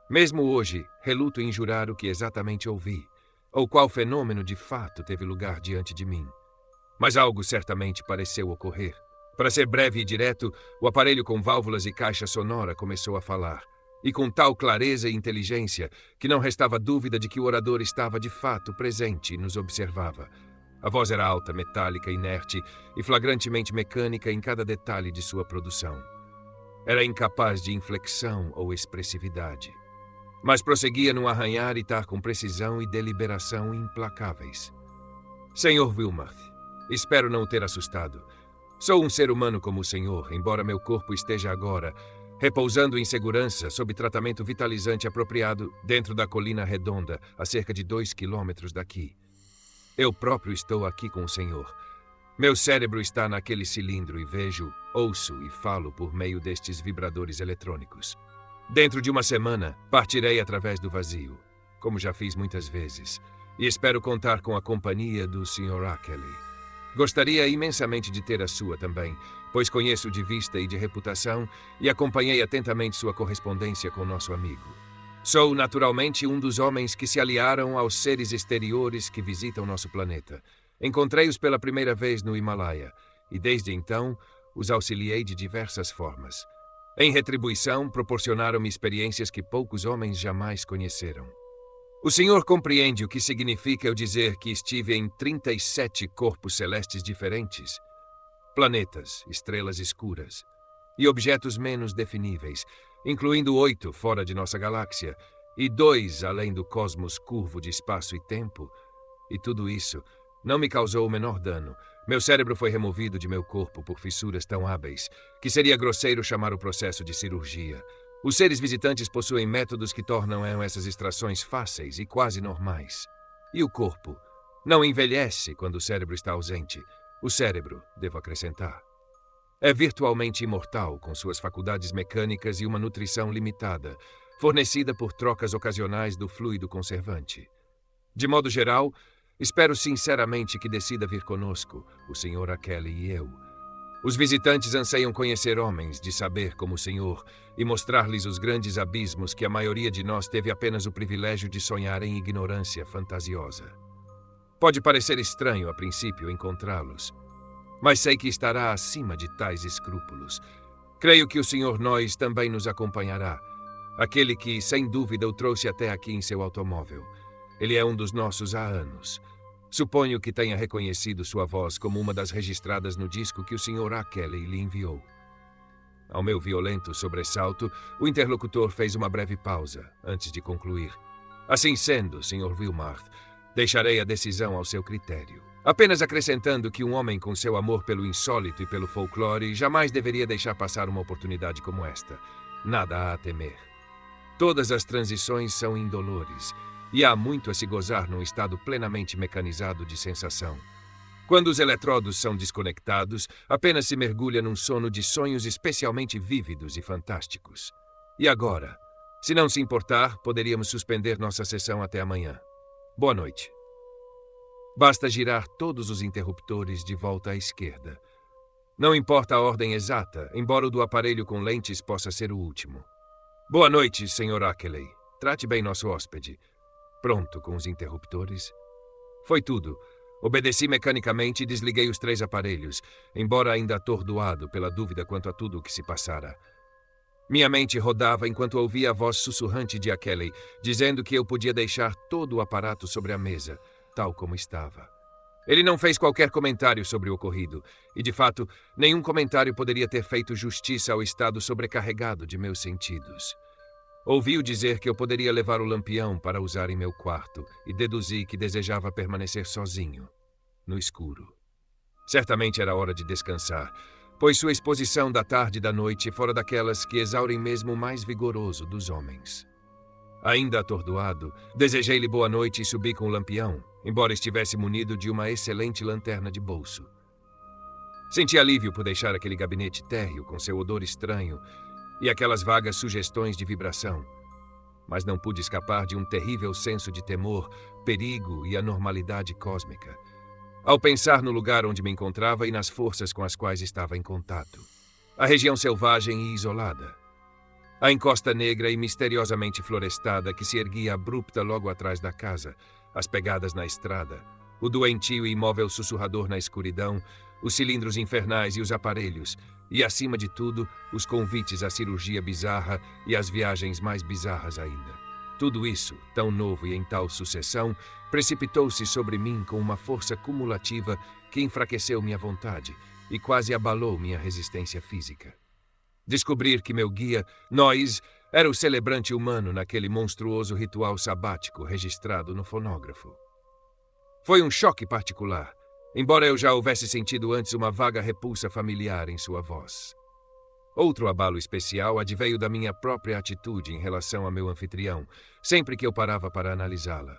Mesmo hoje, reluto em jurar o que exatamente ouvi, ou qual fenômeno de fato teve lugar diante de mim. Mas algo certamente pareceu ocorrer. Para ser breve e direto, o aparelho com válvulas e caixa sonora começou a falar, e com tal clareza e inteligência que não restava dúvida de que o orador estava de fato presente e nos observava. A voz era alta, metálica, inerte e flagrantemente mecânica em cada detalhe de sua produção. Era incapaz de inflexão ou expressividade, mas prosseguia num arranhar e tar com precisão e deliberação implacáveis. Senhor Wilmarth, espero não o ter assustado. Sou um ser humano como o senhor, embora meu corpo esteja agora repousando em segurança sob tratamento vitalizante apropriado dentro da colina redonda, a cerca de 2 quilômetros daqui. Eu próprio estou aqui com o senhor. Meu cérebro está naquele cilindro e vejo, ouço e falo por meio destes vibradores eletrônicos. Dentro de uma semana, partirei através do vazio, como já fiz muitas vezes, e espero contar com a companhia do Sr. Ackley. Gostaria imensamente de ter a sua também, pois conheço de vista e de reputação e acompanhei atentamente sua correspondência com nosso amigo. Sou, naturalmente, um dos homens que se aliaram aos seres exteriores que visitam nosso planeta. Encontrei-os pela primeira vez no Himalaia e, desde então, os auxiliei de diversas formas. Em retribuição, proporcionaram-me experiências que poucos homens jamais conheceram. O senhor compreende o que significa eu dizer que estive em 37 corpos celestes diferentes? Planetas, estrelas escuras e objetos menos definíveis, incluindo 8 fora de nossa galáxia e 2 além do cosmos curvo de espaço e tempo. E tudo isso não me causou o menor dano. Meu cérebro foi removido de meu corpo por fissuras tão hábeis que seria grosseiro chamar o processo de cirurgia. Os seres visitantes possuem métodos que tornam essas extrações fáceis e quase normais. E o corpo não envelhece quando o cérebro está ausente. O cérebro, devo acrescentar, é virtualmente imortal, com suas faculdades mecânicas e uma nutrição limitada, fornecida por trocas ocasionais do fluido conservante. De modo geral, espero sinceramente que decida vir conosco, o Sr. Ackley e eu. Os visitantes anseiam conhecer homens de saber como o senhor e mostrar-lhes os grandes abismos que a maioria de nós teve apenas o privilégio de sonhar em ignorância fantasiosa. Pode parecer estranho a princípio encontrá-los, mas sei que estará acima de tais escrúpulos. Creio que o Sr. Noyes também nos acompanhará, aquele que, sem dúvida, o trouxe até aqui em seu automóvel. Ele é um dos nossos há anos. Suponho que tenha reconhecido sua voz como uma das registradas no disco que o Sr. Ackley lhe enviou. Ao meu violento sobressalto, o interlocutor fez uma breve pausa, antes de concluir. Assim sendo, Sr. Wilmarth, deixarei a decisão ao seu critério. Apenas acrescentando que um homem com seu amor pelo insólito e pelo folclore jamais deveria deixar passar uma oportunidade como esta. Nada há a temer. Todas as transições são indolores, e há muito a se gozar num estado plenamente mecanizado de sensação. Quando os eletrodos são desconectados, apenas se mergulha num sono de sonhos especialmente vívidos e fantásticos. E agora, se não se importar, poderíamos suspender nossa sessão até amanhã. Boa noite. Basta girar todos os interruptores de volta à esquerda. Não importa a ordem exata, embora o do aparelho com lentes possa ser o último. Boa noite, Sr. Ackley. Trate bem nosso hóspede. Pronto com os interruptores? Foi tudo. Obedeci mecanicamente e desliguei os 3 aparelhos, embora ainda atordoado pela dúvida quanto a tudo o que se passara. Minha mente rodava enquanto ouvia a voz sussurrante de Ackley, dizendo que eu podia deixar todo o aparato sobre a mesa, tal como estava. Ele não fez qualquer comentário sobre o ocorrido, e, de fato, nenhum comentário poderia ter feito justiça ao estado sobrecarregado de meus sentidos. Ouvi-o dizer que eu poderia levar o lampião para usar em meu quarto e deduzi que desejava permanecer sozinho, no escuro. Certamente era hora de descansar, pois sua exposição da tarde e da noite fora daquelas que exaurem mesmo o mais vigoroso dos homens. Ainda atordoado, desejei-lhe boa noite e subi com o lampião, embora estivesse munido de uma excelente lanterna de bolso. Senti alívio por deixar aquele gabinete térreo com seu odor estranho e aquelas vagas sugestões de vibração, mas não pude escapar de um terrível senso de temor, perigo e anormalidade cósmica, ao pensar no lugar onde me encontrava e nas forças com as quais estava em contato. A região selvagem e isolada. A encosta negra e misteriosamente florestada que se erguia abrupta logo atrás da casa, as pegadas na estrada, o doentio e imóvel sussurrador na escuridão, os cilindros infernais e os aparelhos, e, acima de tudo, os convites à cirurgia bizarra e às viagens mais bizarras ainda. Tudo isso, tão novo e em tal sucessão, precipitou-se sobre mim com uma força cumulativa que enfraqueceu minha vontade e quase abalou minha resistência física. Descobrir que meu guia, Noyes, era o celebrante humano naquele monstruoso ritual sabático registrado no fonógrafo. Foi um choque particular, embora eu já houvesse sentido antes uma vaga repulsa familiar em sua voz. Outro abalo especial adveio da minha própria atitude em relação a meu anfitrião, sempre que eu parava para analisá-la.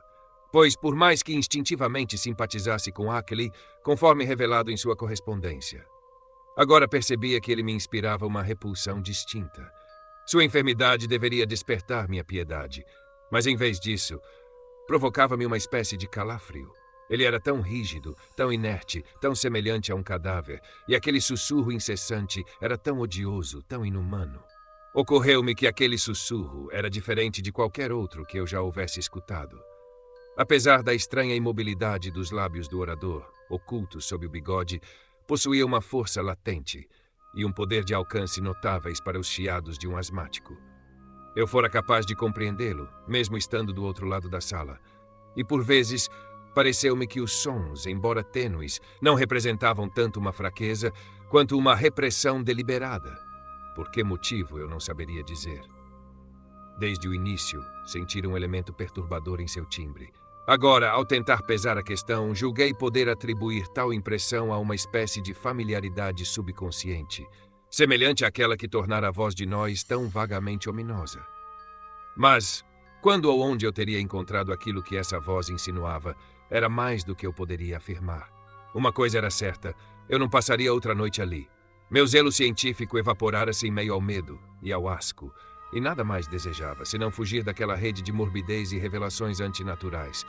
Pois, por mais que instintivamente simpatizasse com Ackley, conforme revelado em sua correspondência, agora percebia que ele me inspirava uma repulsão distinta. Sua enfermidade deveria despertar minha piedade, mas em vez disso, provocava-me uma espécie de calafrio. Ele era tão rígido, tão inerte, tão semelhante a um cadáver, e aquele sussurro incessante era tão odioso, tão inumano. Ocorreu-me que aquele sussurro era diferente de qualquer outro que eu já houvesse escutado. Apesar da estranha imobilidade dos lábios do orador, ocultos sob o bigode, possuía uma força latente e um poder de alcance notáveis para os chiados de um asmático. Eu fora capaz de compreendê-lo, mesmo estando do outro lado da sala, e por vezes pareceu-me que os sons, embora tênues, não representavam tanto uma fraqueza quanto uma repressão deliberada. Por que motivo eu não saberia dizer. Desde o início, sentira um elemento perturbador em seu timbre. Agora, ao tentar pesar a questão, julguei poder atribuir tal impressão a uma espécie de familiaridade subconsciente, semelhante àquela que tornara a voz de nós tão vagamente ominosa. Mas, quando ou onde eu teria encontrado aquilo que essa voz insinuava, era mais do que eu poderia afirmar. Uma coisa era certa, eu não passaria outra noite ali. Meu zelo científico evaporara-se em meio ao medo e ao asco, e nada mais desejava, senão fugir daquela rede de morbidez e revelações antinaturais.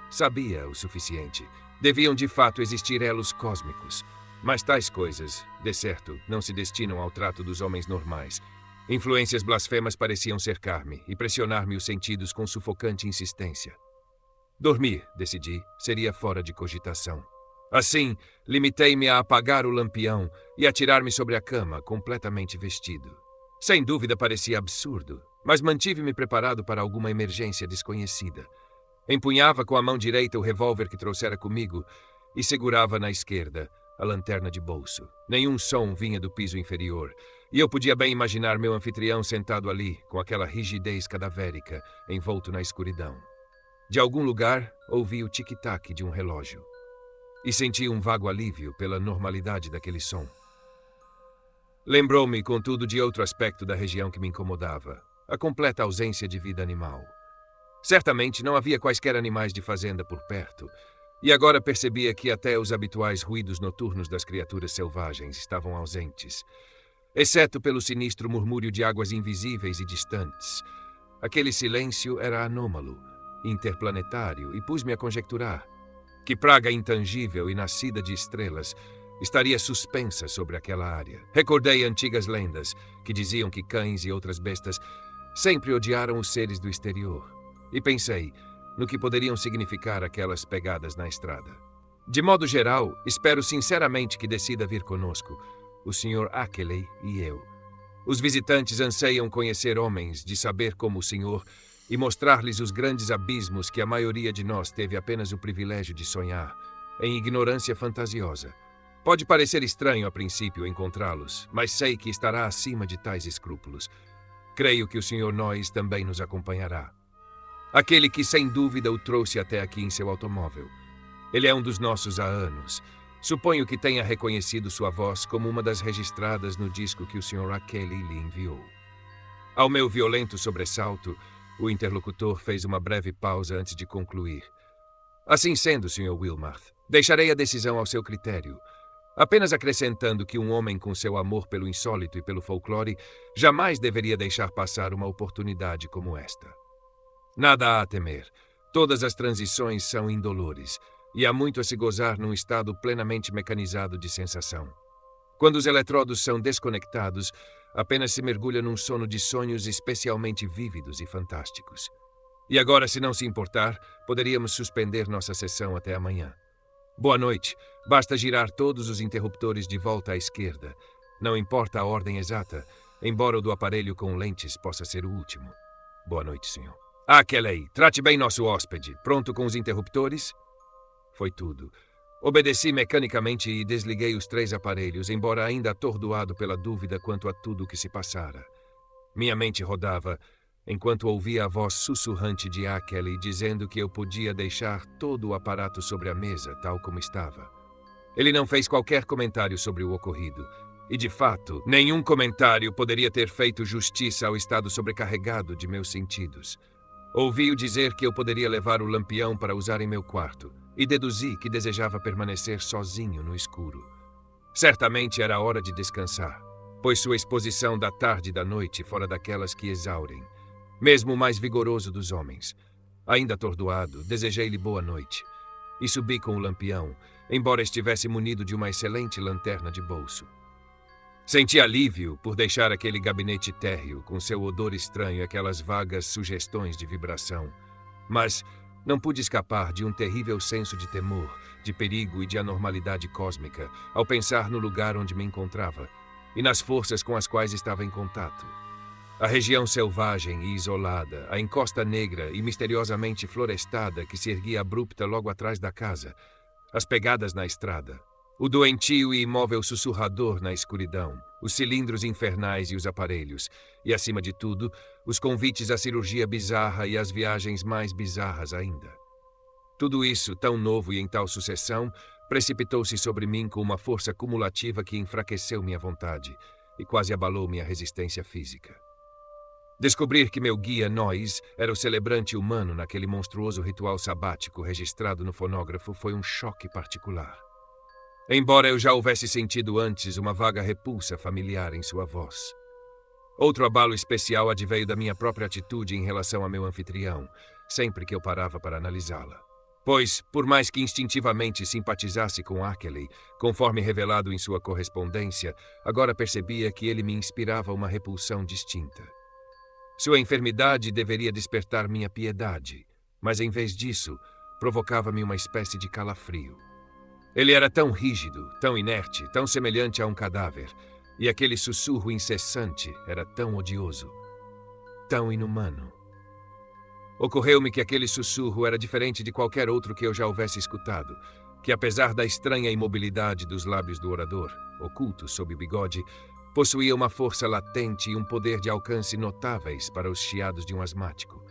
Sabia o suficiente. Deviam de fato existir elos cósmicos. Mas tais coisas, de certo, não se destinam ao trato dos homens normais. Influências blasfemas pareciam cercar-me e pressionar-me os sentidos com sufocante insistência. Dormir, decidi, seria fora de cogitação. Assim, limitei-me a apagar o lampião e a tirar-me sobre a cama, completamente vestido. Sem dúvida parecia absurdo, mas mantive-me preparado para alguma emergência desconhecida. Empunhava com a mão direita o revólver que trouxera comigo e segurava na esquerda a lanterna de bolso. Nenhum som vinha do piso inferior, e eu podia bem imaginar meu anfitrião sentado ali, com aquela rigidez cadavérica, envolto na escuridão. De algum lugar, ouvi o tic-tac de um relógio, e senti um vago alívio pela normalidade daquele som. Lembrou-me, contudo, de outro aspecto da região que me incomodava, a completa ausência de vida animal. Certamente não havia quaisquer animais de fazenda por perto, e agora percebia que até os habituais ruídos noturnos das criaturas selvagens estavam ausentes, exceto pelo sinistro murmúrio de águas invisíveis e distantes. Aquele silêncio era anômalo, interplanetário, e pus-me a conjecturar que praga intangível e nascida de estrelas estaria suspensa sobre aquela área. Recordei antigas lendas que diziam que cães e outras bestas sempre odiaram os seres do exterior, e pensei no que poderiam significar aquelas pegadas na estrada. De modo geral, espero sinceramente que decida vir conosco, o Sr. Ackley e eu. Os visitantes anseiam conhecer homens, de saber como o senhor, e mostrar-lhes os grandes abismos que a maioria de nós teve apenas o privilégio de sonhar, em ignorância fantasiosa. Pode parecer estranho a princípio encontrá-los, mas sei que estará acima de tais escrúpulos. Creio que o Sr. Noyes também nos acompanhará. Aquele que, sem dúvida, o trouxe até aqui em seu automóvel. Ele é um dos nossos há anos. Suponho que tenha reconhecido sua voz como uma das registradas no disco que o Sr. Kelly lhe enviou. Ao meu violento sobressalto, o interlocutor fez uma breve pausa antes de concluir. Assim sendo, Sr. Wilmarth, deixarei a decisão ao seu critério, apenas acrescentando que um homem com seu amor pelo insólito e pelo folclore jamais deveria deixar passar uma oportunidade como esta. Nada há a temer. Todas as transições são indolores, e há muito a se gozar num estado plenamente mecanizado de sensação. Quando os eletrodos são desconectados, apenas se mergulha num sono de sonhos especialmente vívidos e fantásticos. E agora, se não se importar, poderíamos suspender nossa sessão até amanhã. Boa noite. Basta girar todos os interruptores de volta à esquerda. Não importa a ordem exata, embora o do aparelho com lentes possa ser o último. Boa noite, senhor. Kelly, trate bem nosso hóspede. Pronto com os interruptores? Foi tudo. Obedeci mecanicamente e desliguei os 3 aparelhos, embora ainda atordoado pela dúvida quanto a tudo o que se passara. Minha mente rodava, enquanto ouvia a voz sussurrante de Kelly dizendo que eu podia deixar todo o aparato sobre a mesa, tal como estava. Ele não fez qualquer comentário sobre o ocorrido, e, de fato, nenhum comentário poderia ter feito justiça ao estado sobrecarregado de meus sentidos. Ouvi-o dizer que eu poderia levar o lampião para usar em meu quarto, e deduzi que desejava permanecer sozinho no escuro. Certamente era hora de descansar, pois sua exposição da tarde e da noite fora daquelas que exaurem, mesmo o mais vigoroso dos homens. Ainda atordoado, desejei-lhe boa noite, e subi com o lampião, embora estivesse munido de uma excelente lanterna de bolso. Senti alívio por deixar aquele gabinete térreo com seu odor estranho e aquelas vagas sugestões de vibração, mas não pude escapar de um terrível senso de temor, de perigo e de anormalidade cósmica ao pensar no lugar onde me encontrava e nas forças com as quais estava em contato. A região selvagem e isolada, a encosta negra e misteriosamente florestada que se erguia abrupta logo atrás da casa, as pegadas na estrada, o doentio e imóvel sussurrador na escuridão, os cilindros infernais e os aparelhos, e, acima de tudo, os convites à cirurgia bizarra e às viagens mais bizarras ainda. Tudo isso, tão novo e em tal sucessão, precipitou-se sobre mim com uma força cumulativa que enfraqueceu minha vontade e quase abalou minha resistência física. Descobrir que meu guia Noyes era o celebrante humano naquele monstruoso ritual sabático registrado no fonógrafo foi um choque particular. Embora eu já houvesse sentido antes uma vaga repulsa familiar em sua voz. Outro abalo especial adveio da minha própria atitude em relação a meu anfitrião, sempre que eu parava para analisá-la. Pois, por mais que instintivamente simpatizasse com Kelly, conforme revelado em sua correspondência, agora percebia que ele me inspirava uma repulsão distinta. Sua enfermidade deveria despertar minha piedade, mas em vez disso, provocava-me uma espécie de calafrio. Ele era tão rígido, tão inerte, tão semelhante a um cadáver, e aquele sussurro incessante era tão odioso, tão inumano. Ocorreu-me que aquele sussurro era diferente de qualquer outro que eu já houvesse escutado, que apesar da estranha imobilidade dos lábios do orador, ocultos sob o bigode, possuía uma força latente e um poder de alcance notáveis para os chiados de um asmático.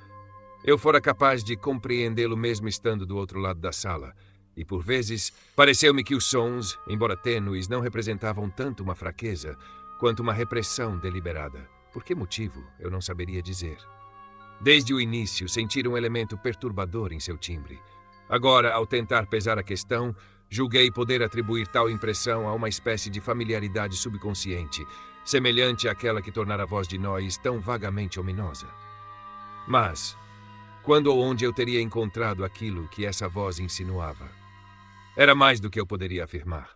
Eu fora capaz de compreendê-lo mesmo estando do outro lado da sala, e, por vezes, pareceu-me que os sons, embora tênues, não representavam tanto uma fraqueza, quanto uma repressão deliberada. Por que motivo, eu não saberia dizer. Desde o início, senti um elemento perturbador em seu timbre. Agora, ao tentar pesar a questão, julguei poder atribuir tal impressão a uma espécie de familiaridade subconsciente, semelhante àquela que tornara a voz de Noyes tão vagamente ominosa. Mas, quando ou onde eu teria encontrado aquilo que essa voz insinuava? Era mais do que eu poderia afirmar.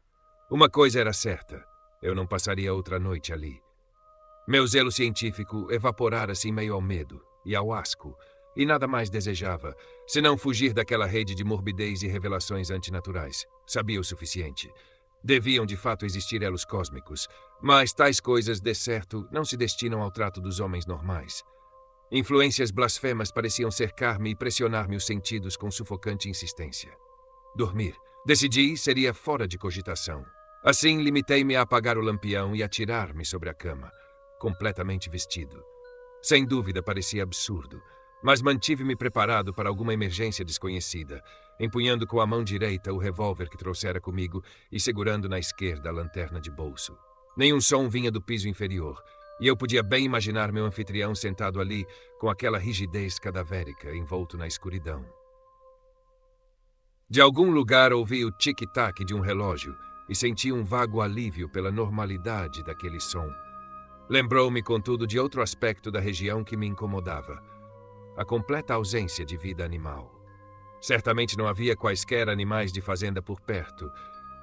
Uma coisa era certa, eu não passaria outra noite ali. Meu zelo científico evaporara-se em meio ao medo e ao asco, e nada mais desejava, senão fugir daquela rede de morbidez e revelações antinaturais. Sabia o suficiente. Deviam de fato existir elos cósmicos, mas tais coisas, de certo, não se destinam ao trato dos homens normais. Influências blasfemas pareciam cercar-me e pressionar-me os sentidos com sufocante insistência. Dormir. Decidi, seria fora de cogitação. Assim, limitei-me a apagar o lampião e a tirar-me sobre a cama, completamente vestido. Sem dúvida parecia absurdo, mas mantive-me preparado para alguma emergência desconhecida, empunhando com a mão direita o revólver que trouxera comigo e segurando na esquerda a lanterna de bolso. Nenhum som vinha do piso inferior, e eu podia bem imaginar meu anfitrião sentado ali com aquela rigidez cadavérica envolto na escuridão. De algum lugar ouvi o tic-tac de um relógio e senti um vago alívio pela normalidade daquele som. Lembrou-me, contudo, de outro aspecto da região que me incomodava: a completa ausência de vida animal. Certamente não havia quaisquer animais de fazenda por perto,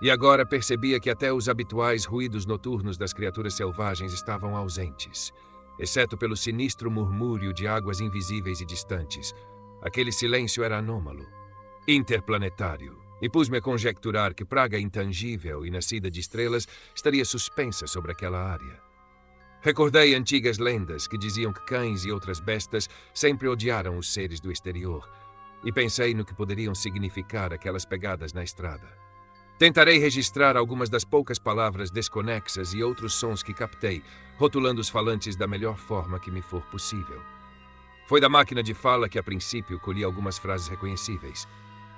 e agora percebia que até os habituais ruídos noturnos das criaturas selvagens estavam ausentes, exceto pelo sinistro murmúrio de águas invisíveis e distantes. Aquele silêncio era anômalo, interplanetário, e pus-me a conjecturar que praga intangível e nascida de estrelas estaria suspensa sobre aquela área. Recordei antigas lendas que diziam que cães e outras bestas sempre odiaram os seres do exterior, e pensei no que poderiam significar aquelas pegadas na estrada. Tentarei registrar algumas das poucas palavras desconexas e outros sons que captei, rotulando os falantes da melhor forma que me for possível. Foi da máquina de fala que, a princípio, colhi algumas frases reconhecíveis.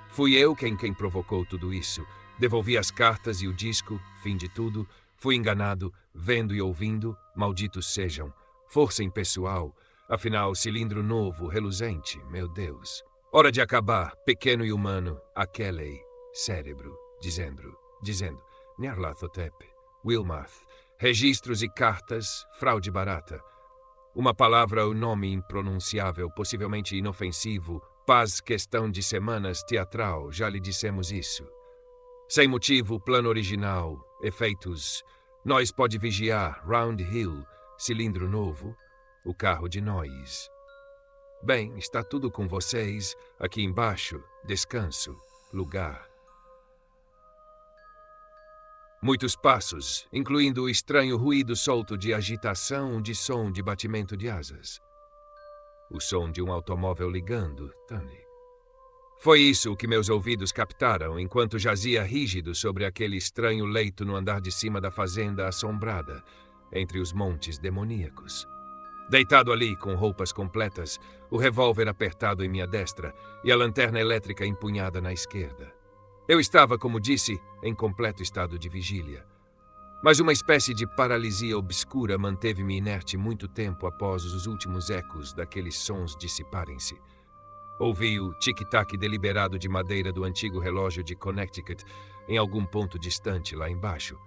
Fui eu quem provocou tudo isso. Devolvi as cartas e o disco, fim de tudo. Fui enganado, vendo e ouvindo, malditos sejam. Força impessoal, afinal, cilindro novo, reluzente, meu Deus. Hora de acabar, pequeno e humano, Akelei, cérebro, dizendo, Nyarlathotep, Wilmarth, registros e cartas, fraude barata. Uma palavra ou nome impronunciável, possivelmente inofensivo, paz, questão de semanas, teatral, já lhe dissemos isso. Sem motivo, plano original, efeitos, nós pode vigiar, Round Hill, cilindro novo, o carro de nós. Bem, está tudo com vocês, aqui embaixo, descanso, lugar. Muitos passos, incluindo o estranho ruído solto de agitação de som de batimento de asas. O som de um automóvel ligando, Tony. Foi isso o que meus ouvidos captaram enquanto jazia rígido sobre aquele estranho leito no andar de cima da fazenda assombrada, entre os montes demoníacos. Deitado ali, com roupas completas, o revólver apertado em minha destra e a lanterna elétrica empunhada na esquerda. Eu estava, como disse, em completo estado de vigília. Mas uma espécie de paralisia obscura manteve-me inerte muito tempo após os últimos ecos daqueles sons dissiparem-se. Ouvi o tic-tac deliberado de madeira do antigo relógio de Connecticut em algum ponto distante lá embaixo,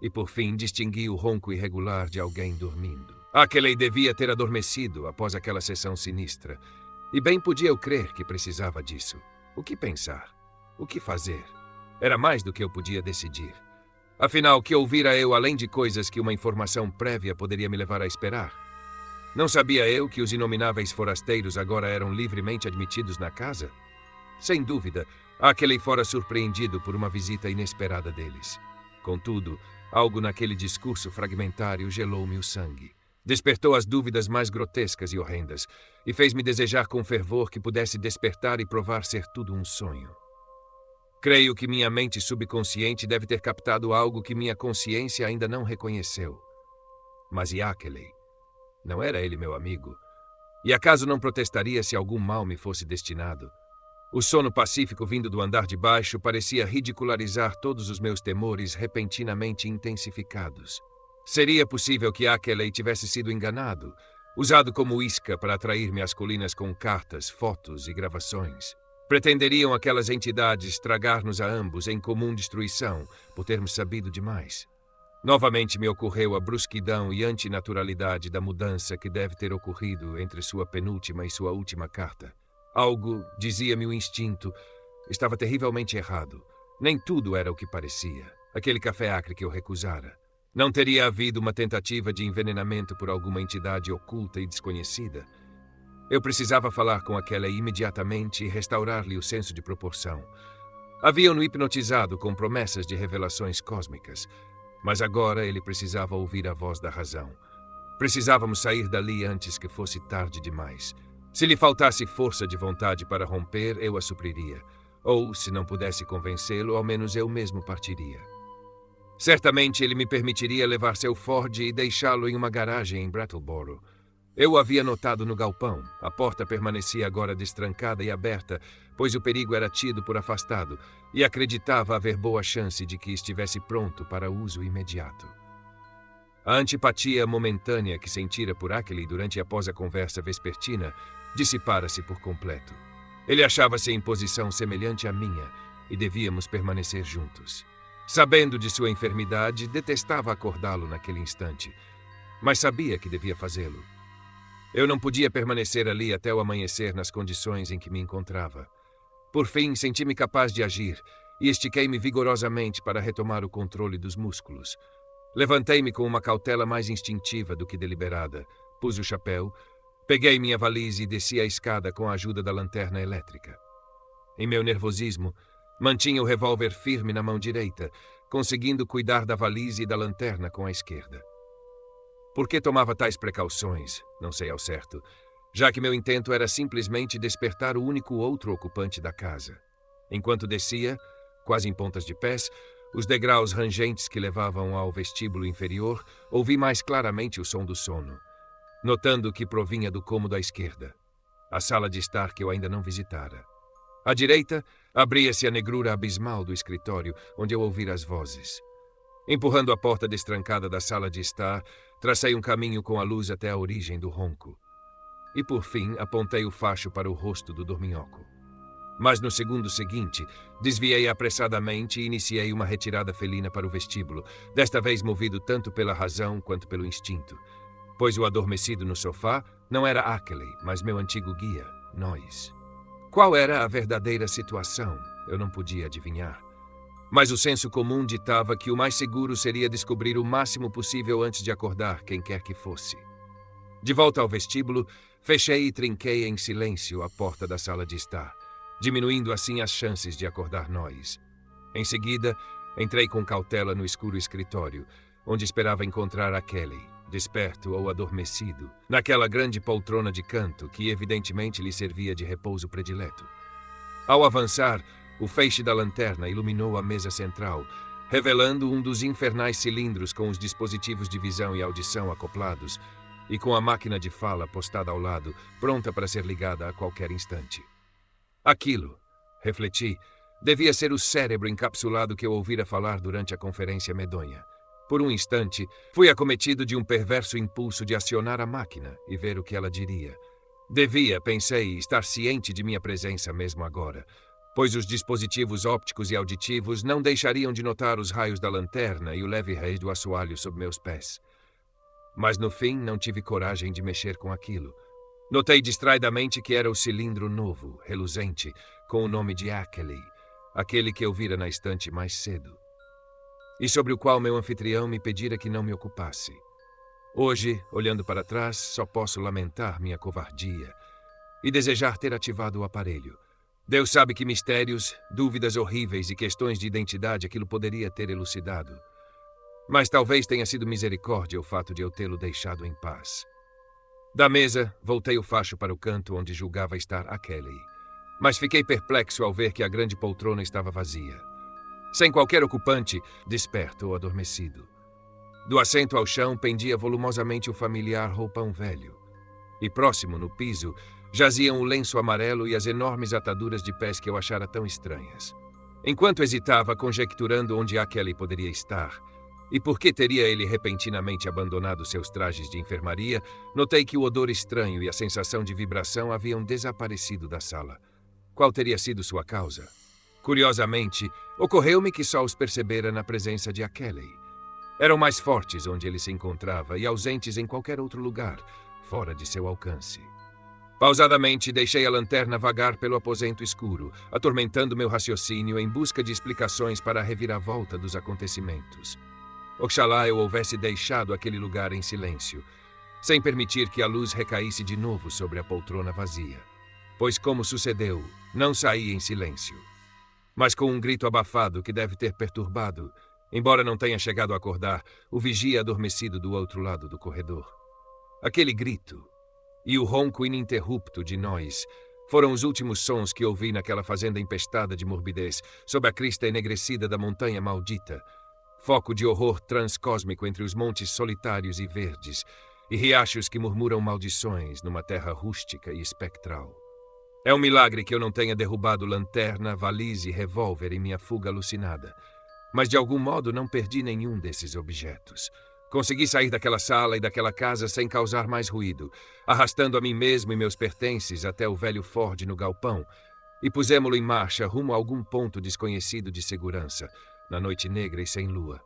e por fim distingui o ronco irregular de alguém dormindo. Akelei devia ter adormecido após aquela sessão sinistra, e bem podia eu crer que precisava disso. O que pensar? O que fazer? Era mais do que eu podia decidir. Afinal, que ouvira eu além de coisas que uma informação prévia poderia me levar a esperar? Não sabia eu que os inomináveis forasteiros agora eram livremente admitidos na casa? Sem dúvida, Akelei fora surpreendido por uma visita inesperada deles. Contudo, algo naquele discurso fragmentário gelou-me o sangue. Despertou as dúvidas mais grotescas e horrendas, e fez-me desejar com fervor que pudesse despertar e provar ser tudo um sonho. Creio que minha mente subconsciente deve ter captado algo que minha consciência ainda não reconheceu. Mas e Akelei? Não era ele meu amigo? E acaso não protestaria se algum mal me fosse destinado? O sono pacífico vindo do andar de baixo parecia ridicularizar todos os meus temores repentinamente intensificados. Seria possível que Akelei tivesse sido enganado, usado como isca para atrair-me às colinas com cartas, fotos e gravações? Pretenderiam aquelas entidades tragar-nos a ambos em comum destruição por termos sabido demais? Novamente me ocorreu a brusquidão e antinaturalidade da mudança que deve ter ocorrido entre sua penúltima e sua última carta. Algo, dizia-me o instinto, estava terrivelmente errado. Nem tudo era o que parecia. Aquele café acre que eu recusara. Não teria havido uma tentativa de envenenamento por alguma entidade oculta e desconhecida? Eu precisava falar com aquela imediatamente e restaurar-lhe o senso de proporção. Haviam-no hipnotizado com promessas de revelações cósmicas, mas agora ele precisava ouvir a voz da razão. Precisávamos sair dali antes que fosse tarde demais. Se lhe faltasse força de vontade para romper, eu a supriria. Ou, se não pudesse convencê-lo, ao menos eu mesmo partiria. Certamente ele me permitiria levar seu Ford e deixá-lo em uma garagem em Brattleboro. Eu o havia notado no galpão. A porta permanecia agora destrancada e aberta, pois o perigo era tido por afastado, e acreditava haver boa chance de que estivesse pronto para uso imediato. A antipatia momentânea que sentira por Ackley durante e após a conversa vespertina dissipara-se por completo. Ele achava-se em posição semelhante à minha, e devíamos permanecer juntos. Sabendo de sua enfermidade, detestava acordá-lo naquele instante, mas sabia que devia fazê-lo. Eu não podia permanecer ali até o amanhecer nas condições em que me encontrava. Por fim, senti-me capaz de agir e estiquei-me vigorosamente para retomar o controle dos músculos. Levantei-me com uma cautela mais instintiva do que deliberada, pus o chapéu, peguei minha valise e desci a escada com a ajuda da lanterna elétrica. Em meu nervosismo, mantinha o revólver firme na mão direita, conseguindo cuidar da valise e da lanterna com a esquerda. Por que tomava tais precauções? Não sei ao certo, já que meu intento era simplesmente despertar o único outro ocupante da casa. Enquanto descia, quase em pontas de pés, os degraus rangentes que levavam ao vestíbulo inferior, ouvi mais claramente o som do sono, notando que provinha do cômodo à esquerda, a sala de estar que eu ainda não visitara. À direita, abria-se a negrura abismal do escritório, onde eu ouvira as vozes. Empurrando a porta destrancada da sala de estar, tracei um caminho com a luz até a origem do ronco. E, por fim, apontei o facho para o rosto do dorminhoco. Mas no segundo seguinte, desviei apressadamente e iniciei uma retirada felina para o vestíbulo, desta vez movido tanto pela razão quanto pelo instinto. Pois o adormecido no sofá não era Ackley, mas meu antigo guia, Noyes. Qual era a verdadeira situação? Eu não podia adivinhar. Mas o senso comum ditava que o mais seguro seria descobrir o máximo possível antes de acordar quem quer que fosse. De volta ao vestíbulo, fechei e trinquei em silêncio a porta da sala de estar, diminuindo assim as chances de acordar Noyes. Em seguida, entrei com cautela no escuro escritório, onde esperava encontrar Ackley, desperto ou adormecido, naquela grande poltrona de canto que evidentemente lhe servia de repouso predileto. Ao avançar, o feixe da lanterna iluminou a mesa central, revelando um dos infernais cilindros com os dispositivos de visão e audição acoplados e com a máquina de fala postada ao lado, pronta para ser ligada a qualquer instante. Aquilo, refleti, devia ser o cérebro encapsulado que eu ouvira falar durante a conferência medonha. Por um instante, fui acometido de um perverso impulso de acionar a máquina e ver o que ela diria. Devia, pensei, estar ciente de minha presença mesmo agora, pois os dispositivos ópticos e auditivos não deixariam de notar os raios da lanterna e o leve rei do assoalho sob meus pés. Mas no fim não tive coragem de mexer com aquilo. Notei distraidamente que era o cilindro novo, reluzente, com o nome de Ackley, aquele que eu vira na estante mais cedo, e sobre o qual meu anfitrião me pedira que não me ocupasse. Hoje, olhando para trás, só posso lamentar minha covardia e desejar ter ativado o aparelho. Deus sabe que mistérios, dúvidas horríveis e questões de identidade aquilo poderia ter elucidado. Mas talvez tenha sido misericórdia o fato de eu tê-lo deixado em paz. Da mesa, voltei o facho para o canto onde julgava estar Ackley. Mas fiquei perplexo ao ver que a grande poltrona estava vazia, sem qualquer ocupante, desperto ou adormecido. Do assento ao chão pendia volumosamente o familiar roupão velho. E próximo, no piso, jaziam o lenço amarelo e as enormes ataduras de pés que eu achara tão estranhas. Enquanto hesitava, conjecturando onde Ackley poderia estar, e por que teria ele repentinamente abandonado seus trajes de enfermaria, notei que o odor estranho e a sensação de vibração haviam desaparecido da sala. Qual teria sido sua causa? Curiosamente, ocorreu-me que só os percebera na presença de Ackley. Eram mais fortes onde ele se encontrava e ausentes em qualquer outro lugar, fora de seu alcance. Pausadamente, deixei a lanterna vagar pelo aposento escuro, atormentando meu raciocínio em busca de explicações para a reviravolta dos acontecimentos. Oxalá eu houvesse deixado aquele lugar em silêncio, sem permitir que a luz recaísse de novo sobre a poltrona vazia. Pois, como sucedeu, não saí em silêncio, mas com um grito abafado que deve ter perturbado, embora não tenha chegado a acordar, o vigia adormecido do outro lado do corredor. Aquele grito e o ronco ininterrupto de Noyes foram os últimos sons que ouvi naquela fazenda empestada de morbidez, sob a crista enegrecida da montanha maldita, foco de horror transcósmico entre os montes solitários e verdes, e riachos que murmuram maldições numa terra rústica e espectral. É um milagre que eu não tenha derrubado lanterna, valise e revólver em minha fuga alucinada. Mas de algum modo não perdi nenhum desses objetos. Consegui sair daquela sala e daquela casa sem causar mais ruído, arrastando a mim mesmo e meus pertences até o velho Ford no galpão, e pusemo-lo em marcha rumo a algum ponto desconhecido de segurança, na noite negra e sem lua.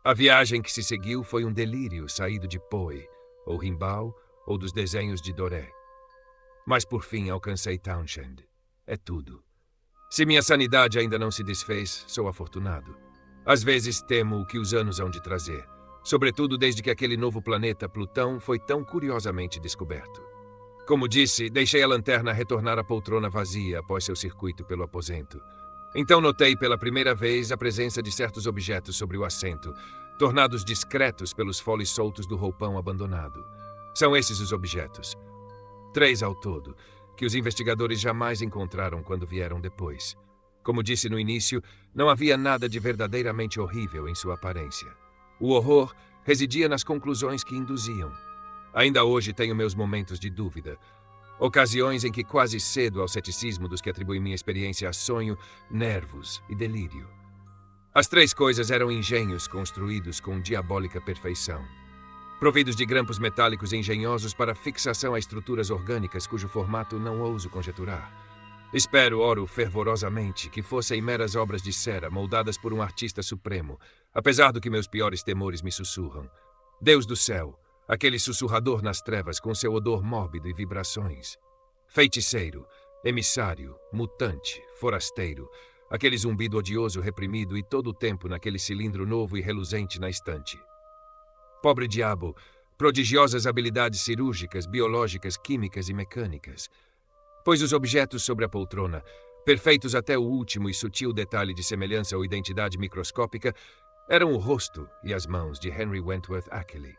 A viagem que se seguiu foi um delírio saído de Poe, ou Rimbaud, ou dos desenhos de Doré. Mas por fim alcancei Townshend. É tudo. Se minha sanidade ainda não se desfez, sou afortunado. Às vezes temo o que os anos hão de trazer, sobretudo desde que aquele novo planeta, Plutão, foi tão curiosamente descoberto. Como disse, deixei a lanterna retornar à poltrona vazia após seu circuito pelo aposento. Então notei pela primeira vez a presença de certos objetos sobre o assento, tornados discretos pelos foles soltos do roupão abandonado. São esses os objetos. 3 ao todo, que os investigadores jamais encontraram quando vieram depois. Como disse no início, não havia nada de verdadeiramente horrível em sua aparência. O horror residia nas conclusões que induziam. Ainda hoje tenho meus momentos de dúvida, ocasiões em que quase cedo ao ceticismo dos que atribuem minha experiência a sonho, nervos e delírio. As 3 coisas eram engenhos construídos com diabólica perfeição, providos de grampos metálicos engenhosos para fixação a estruturas orgânicas cujo formato não ouso conjeturar. Oro fervorosamente que fossem meras obras de cera moldadas por um artista supremo, apesar do que meus piores temores me sussurram. Deus do céu, aquele sussurrador nas trevas com seu odor mórbido e vibrações. Feiticeiro, emissário, mutante, forasteiro, aquele zumbido odioso reprimido e todo o tempo naquele cilindro novo e reluzente na estante. Pobre diabo, prodigiosas habilidades cirúrgicas, biológicas, químicas e mecânicas. Pois os objetos sobre a poltrona, perfeitos até o último e sutil detalhe de semelhança ou identidade microscópica, eram o rosto e as mãos de Henry Wentworth Ackley.